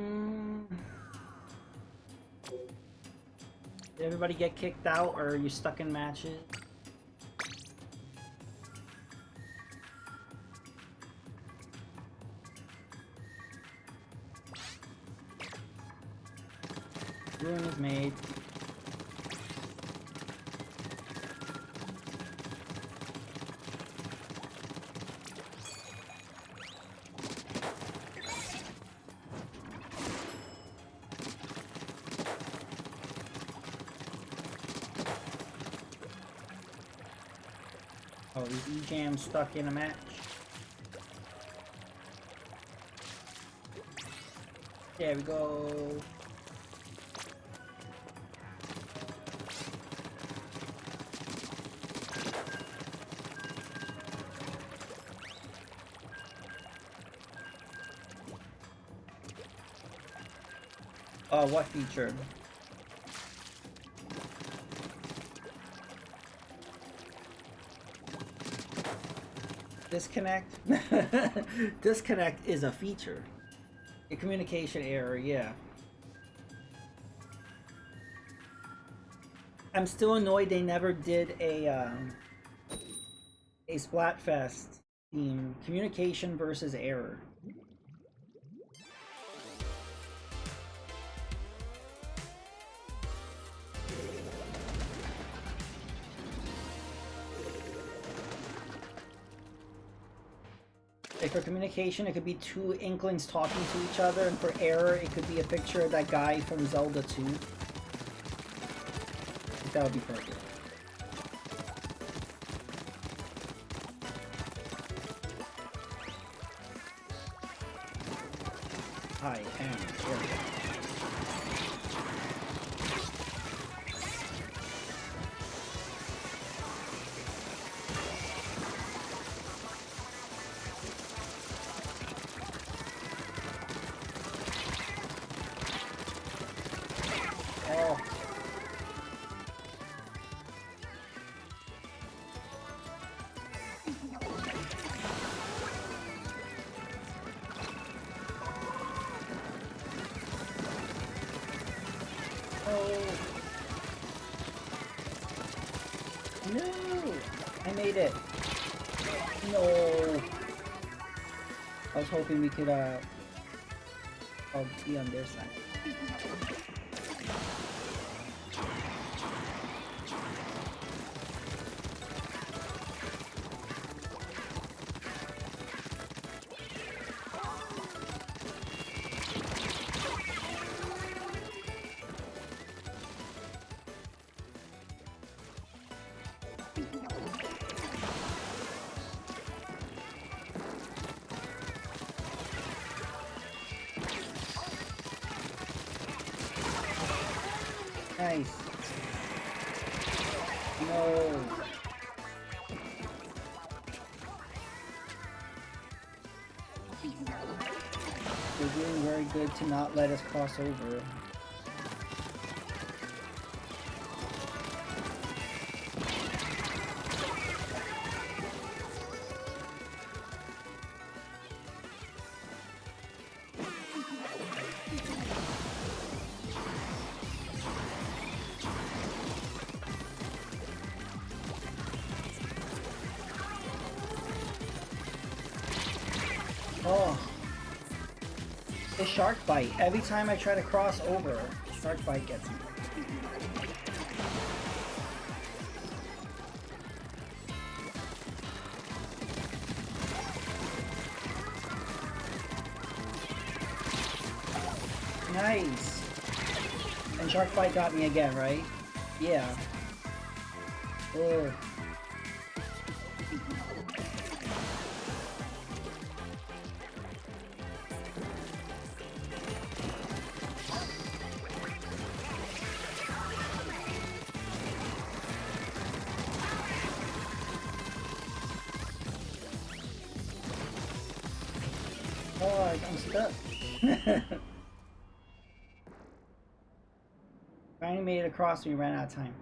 [SPEAKER 1] everybody get kicked out, or are you stuck in matches? Ruin is made. Oh, is E-Jam stuck in a match? There we go. Oh, what feature? Disconnect? Disconnect is a feature. A communication error, yeah. I'm still annoyed they never did a Splatfest theme. Communication versus error. Like for communication, it could be two Inklings talking to each other, and for error, it could be a picture of that guy from Zelda 2. I think that would be perfect. I am Jerry. Oh. No! I made it. No! I was hoping we could, I'll be on their side. Nice. No. They're doing very good to not let us cross over. Oh. The shark bite. Every time I try to cross over, shark bite gets me. Nice. And shark bite got me again, right? Yeah. Ugh. Oh, I'm stuck. Finally made it across and we ran out of time.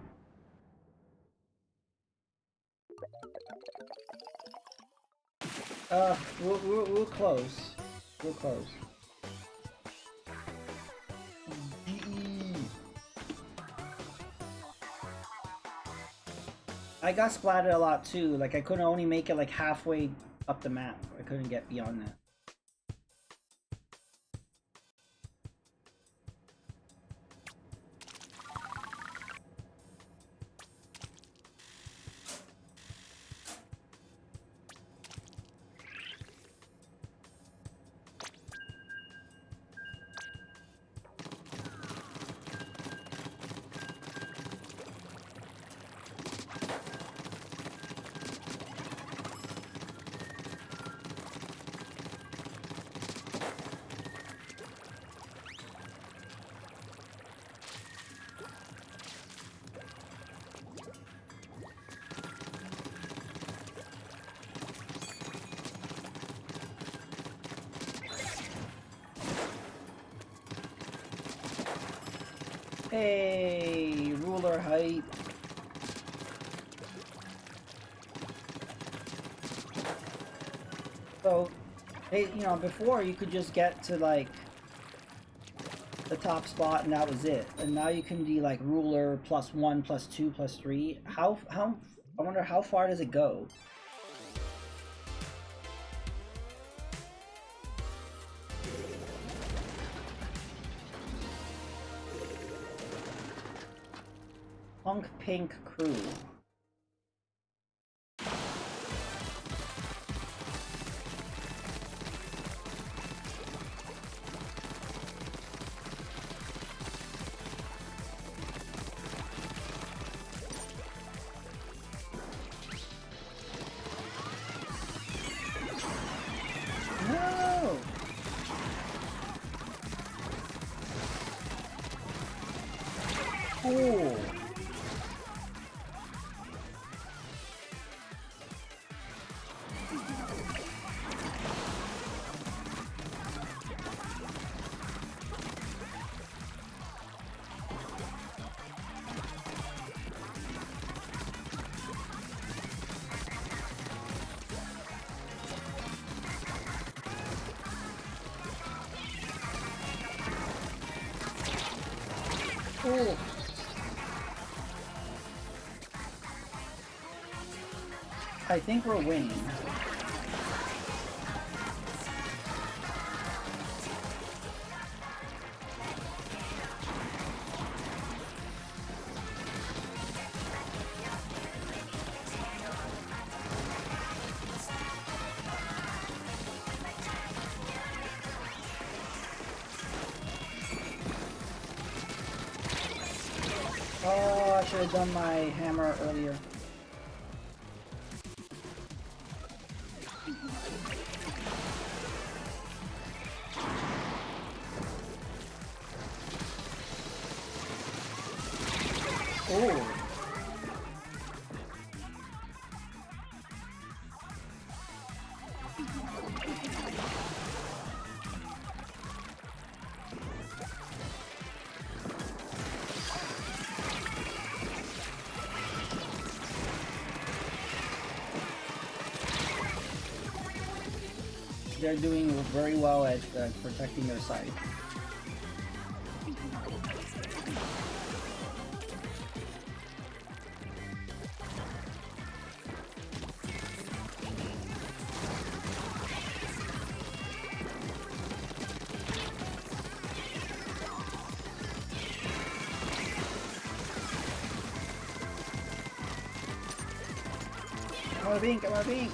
[SPEAKER 1] We'll close. We'll close. I got splatted a lot too. Like I couldn't only make it like halfway up the map. I couldn't get beyond that. Hey, ruler height. So, they, you know, before you could just get to like the top spot and that was it. And now you can be like ruler +1, +2, +3. How I wonder how far does it go? Punk Pink Crew. No! Oh! Oh! I think we're winning. Oh, I should have done my hammer earlier. Oh. They're doing very well at protecting their side. I want a bink, I want a bink!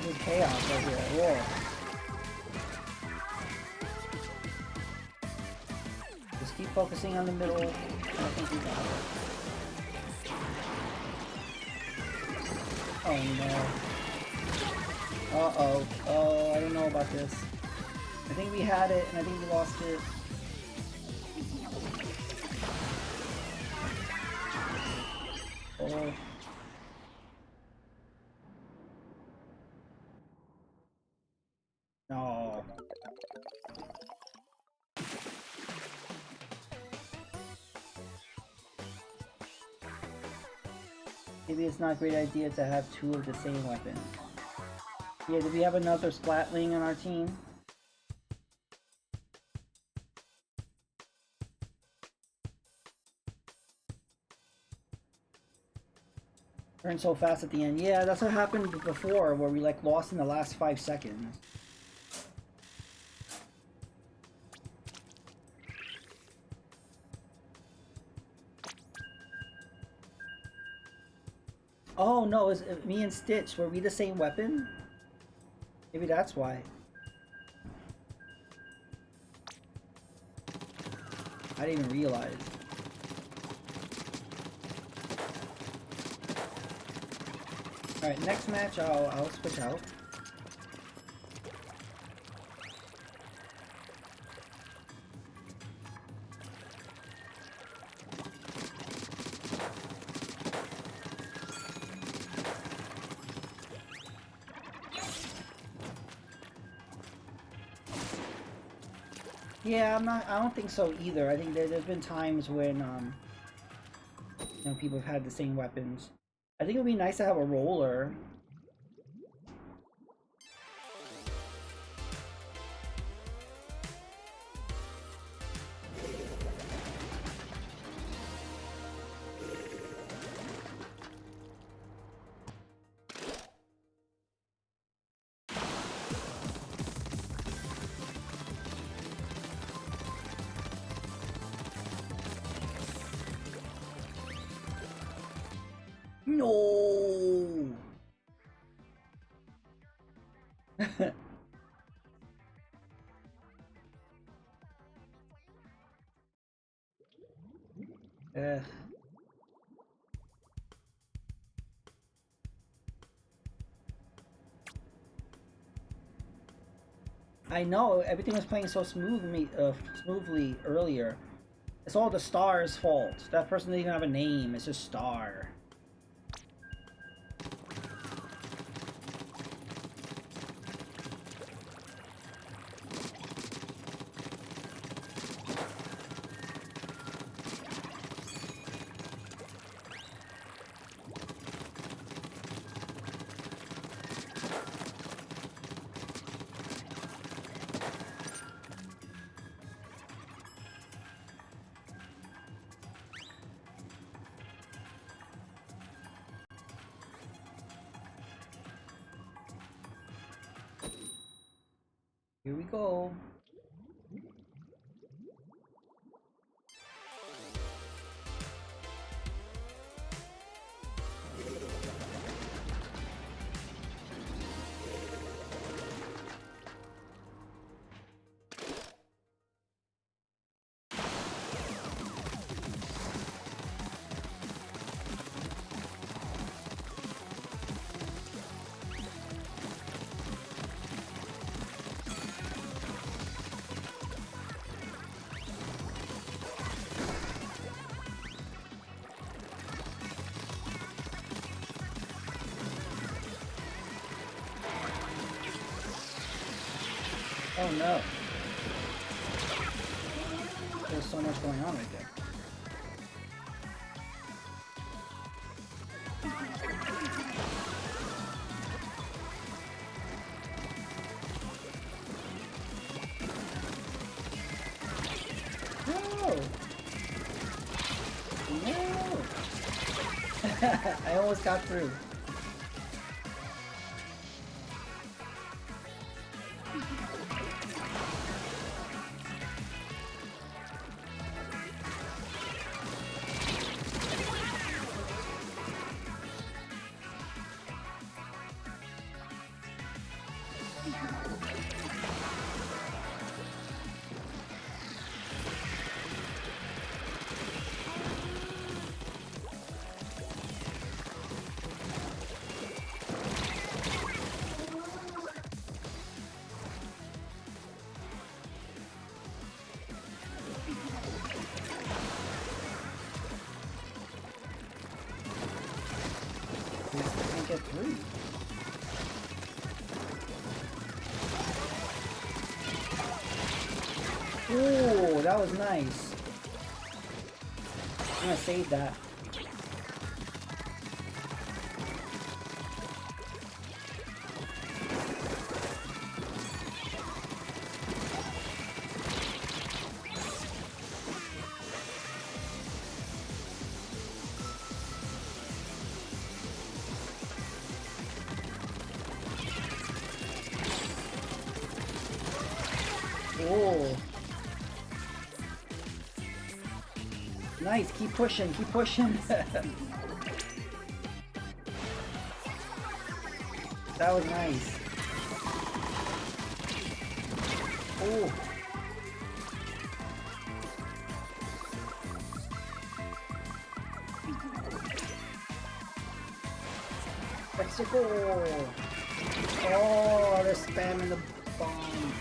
[SPEAKER 1] There's chaos right here. Whoa. Just keep focusing on the middle. I think we got it. Oh no. Uh-oh. Oh, I don't know about this. I think we had it, and I think we lost it. Oh. No. Maybe it's not a great idea to have two of the same weapon. Yeah, do we have another Splatling on our team? Turn so fast at the end. Yeah, that's what happened before, where we like lost in the last 5 seconds. Oh no, is me and Stitch, were we the same weapon? Maybe that's why. I didn't even realize. Alright, next match I'll switch out. Yeah, I don't think so either. I think there's been times when, you know, people have had the same weapons. I think it would be nice to have a roller. No. Ugh. I know everything was playing so smoothly earlier. It's all the star's fault. That person didn't even have a name. It's just Star. Here we go. Oh no. There's so much going on right there. No! No! I almost got through. Can't get through. Ooh, that was nice. I'm gonna save that. Oh. Nice, keep pushing, keep pushing. That was nice. Oh. Let's go. Oh, they're spamming the bomb.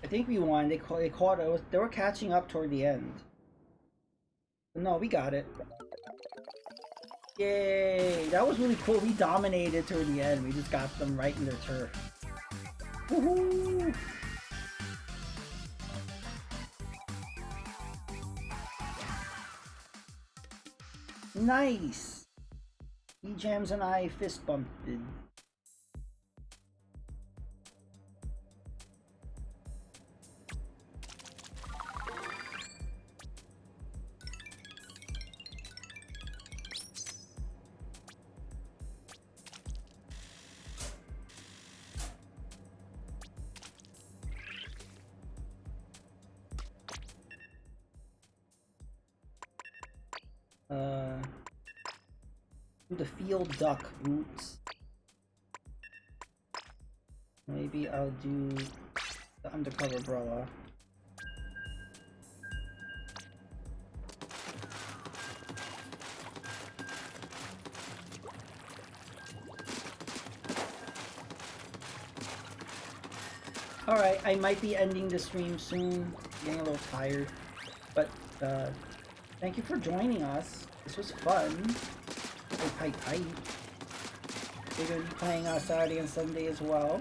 [SPEAKER 1] I think we won. They caught us. They were catching up toward the end. No, we got it. Yay! That was really cool. We dominated toward the end. We just got them right in their turf. Woohoo! Nice! E-Jams and I fist bumped. Do the field duck roots. Maybe I'll do the undercover brawler. Alright, I might be ending the stream soon. Getting a little tired. But, thank you for joining us. This was fun. Tight. We're going to be playing Saturday and Sunday as well.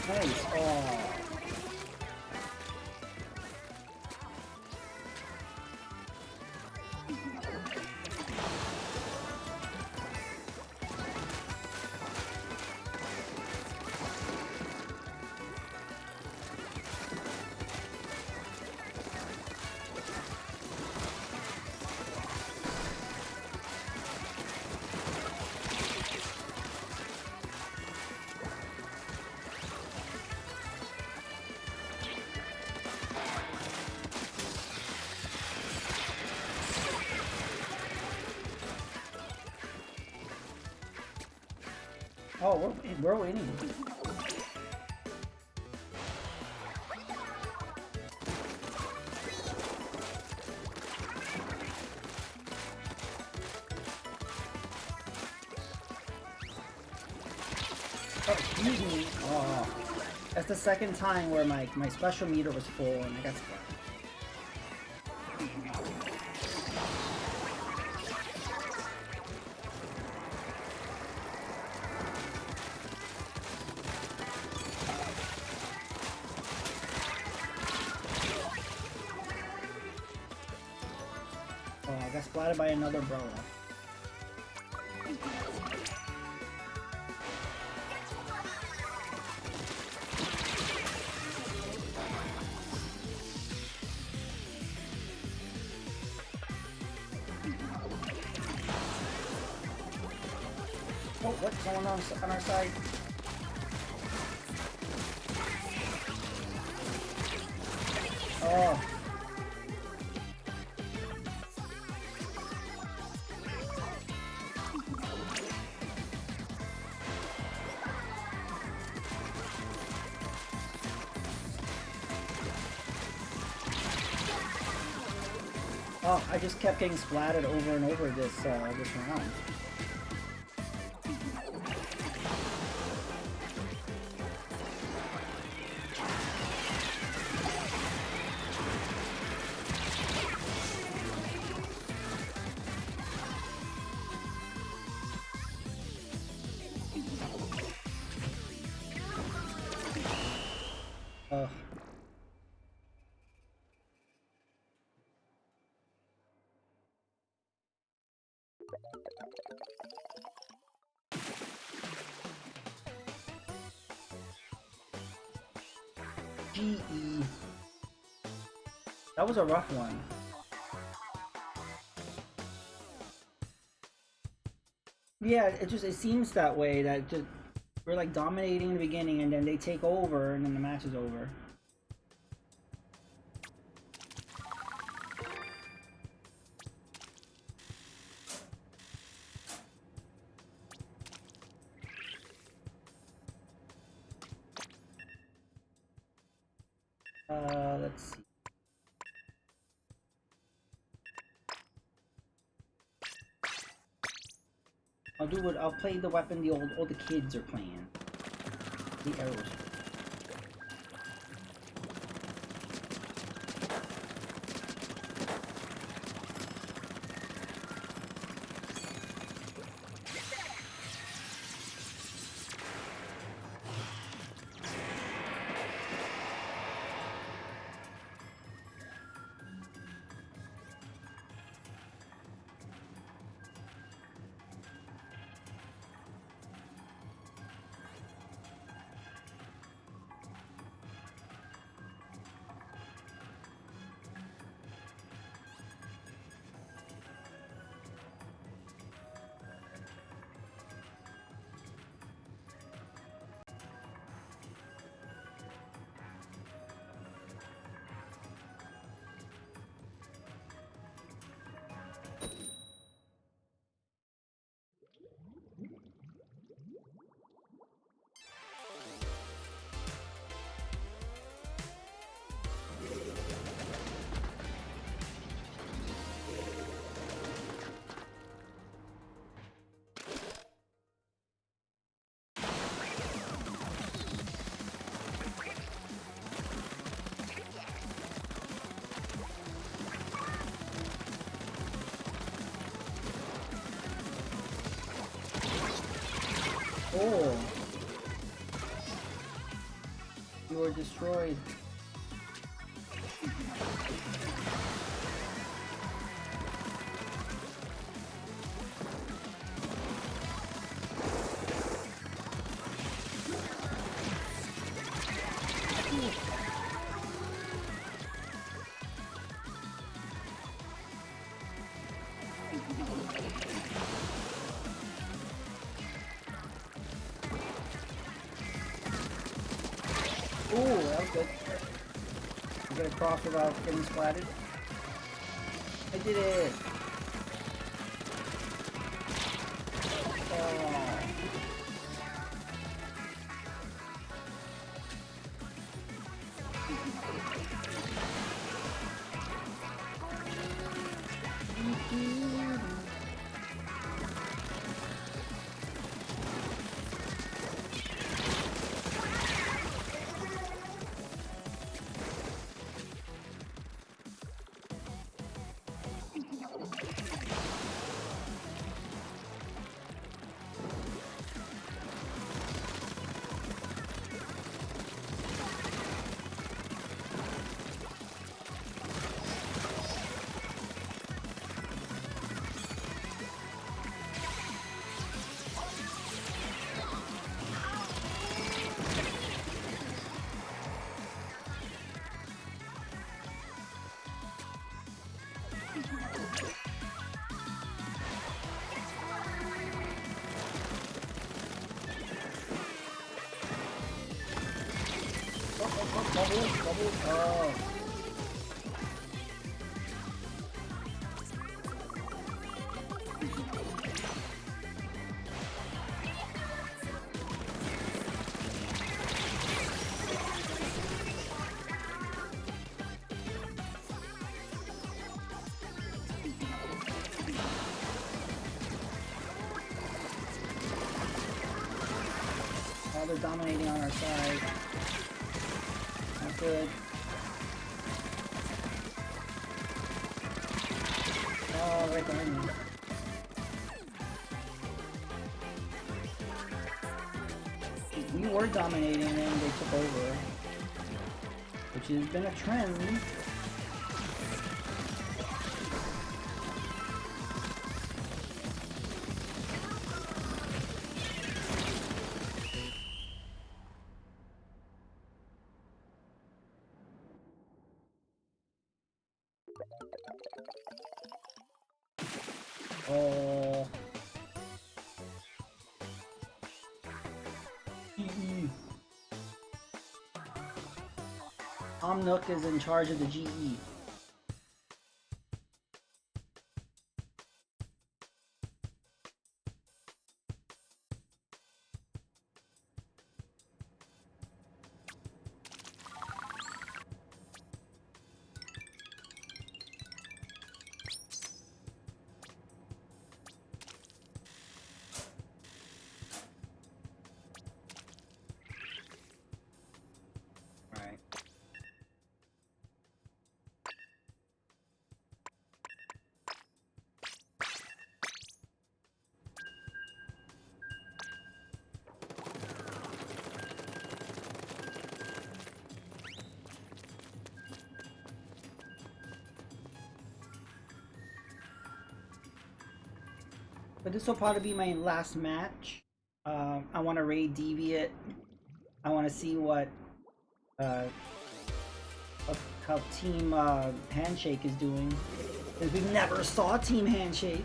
[SPEAKER 1] Nice. Oh. Oh, we're winning. Oh, excuse me. Oh, that's the second time where my special meter was full and I got splat. Splatted by another brawler. Oh, what's going on our side? Oh. Oh, I just kept getting splatted over and over this round. Ugh. GE. That was a rough one. Yeah, it seems that way, that just we're like dominating in the beginning and then they take over and then the match is over. Let's see. I'll play the weapon all the kids are playing. The arrows. Oh, you are destroyed. Ooh, that was good. You get across without getting splatted. I did it! Oh. Bubble. Oh. Oh, they're dominating on our side. Not good. Oh, right behind me. We were dominating and then they took over. which has been a trend. Oh. GE. Nook is in charge of the GE. But this will probably be my last match. I want to raid Deviate. I want to see what how Team Handshake is doing, because we never saw Team Handshake.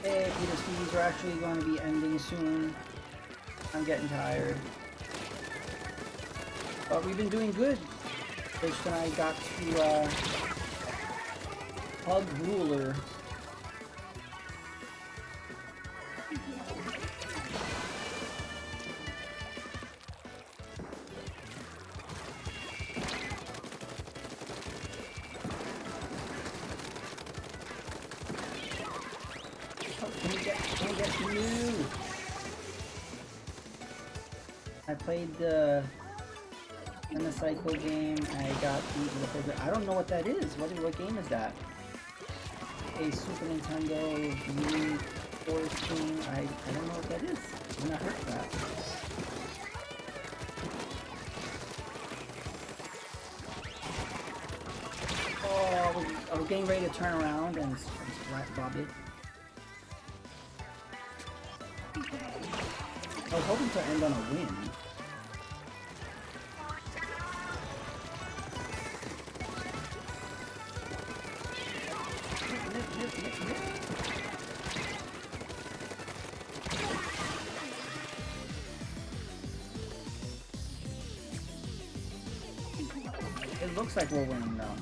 [SPEAKER 1] Hey, Peter Steves are actually going to be ending soon. I'm getting tired. But we've been doing good. Fish and I got to hug Ruler. I played the Cycle game. I got beaten the first. I don't know what that is. What game is that? A Super Nintendo new Force game. I don't know what that is. I've not heard of that. Oh, I was getting ready to turn around and bob it. I was hoping to end on a win. It looks like we're winning now.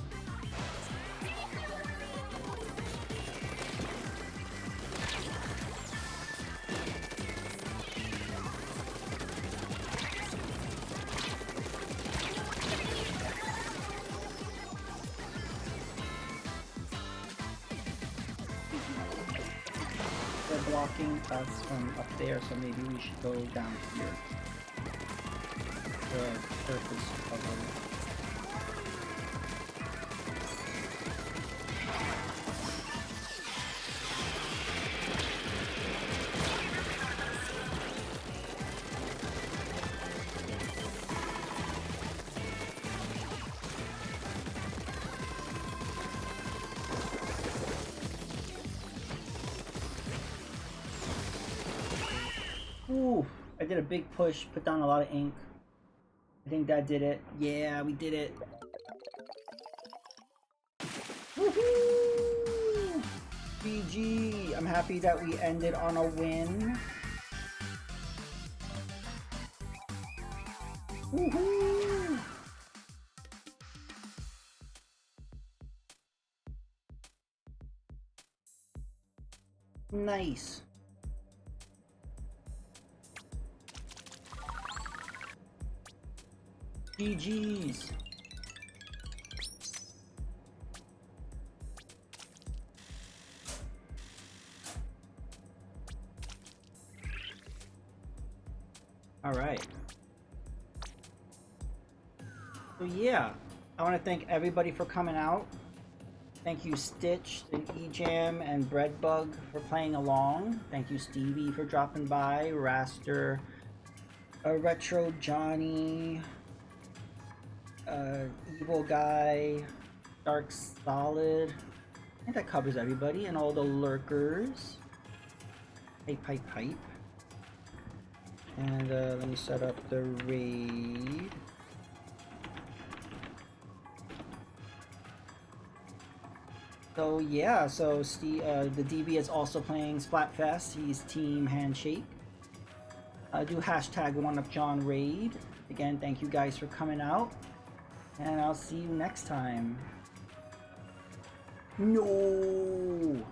[SPEAKER 1] Blocking us from up there, so maybe we should go down here. The surface cover. Ooh, I did a big push, put down a lot of ink. I think that did it. Yeah, we did it. Woohoo! GG! I'm happy that we ended on a win. Woohoo! Nice. GG's. All right. So yeah, I want to thank everybody for coming out. Thank you Stitch and eJam and Breadbug for playing along. Thank you Stevie for dropping by, Raster, Retro Johnny, Evil Guy, Dark Solid. I think that covers everybody and all the lurkers. Pipe. And let me set up the raid. So yeah, so the DB is also playing Splatfest. He's Team Handshake. Do hashtag 1UpJohn raid. Again, thank you guys for coming out. And I'll see you next time. No!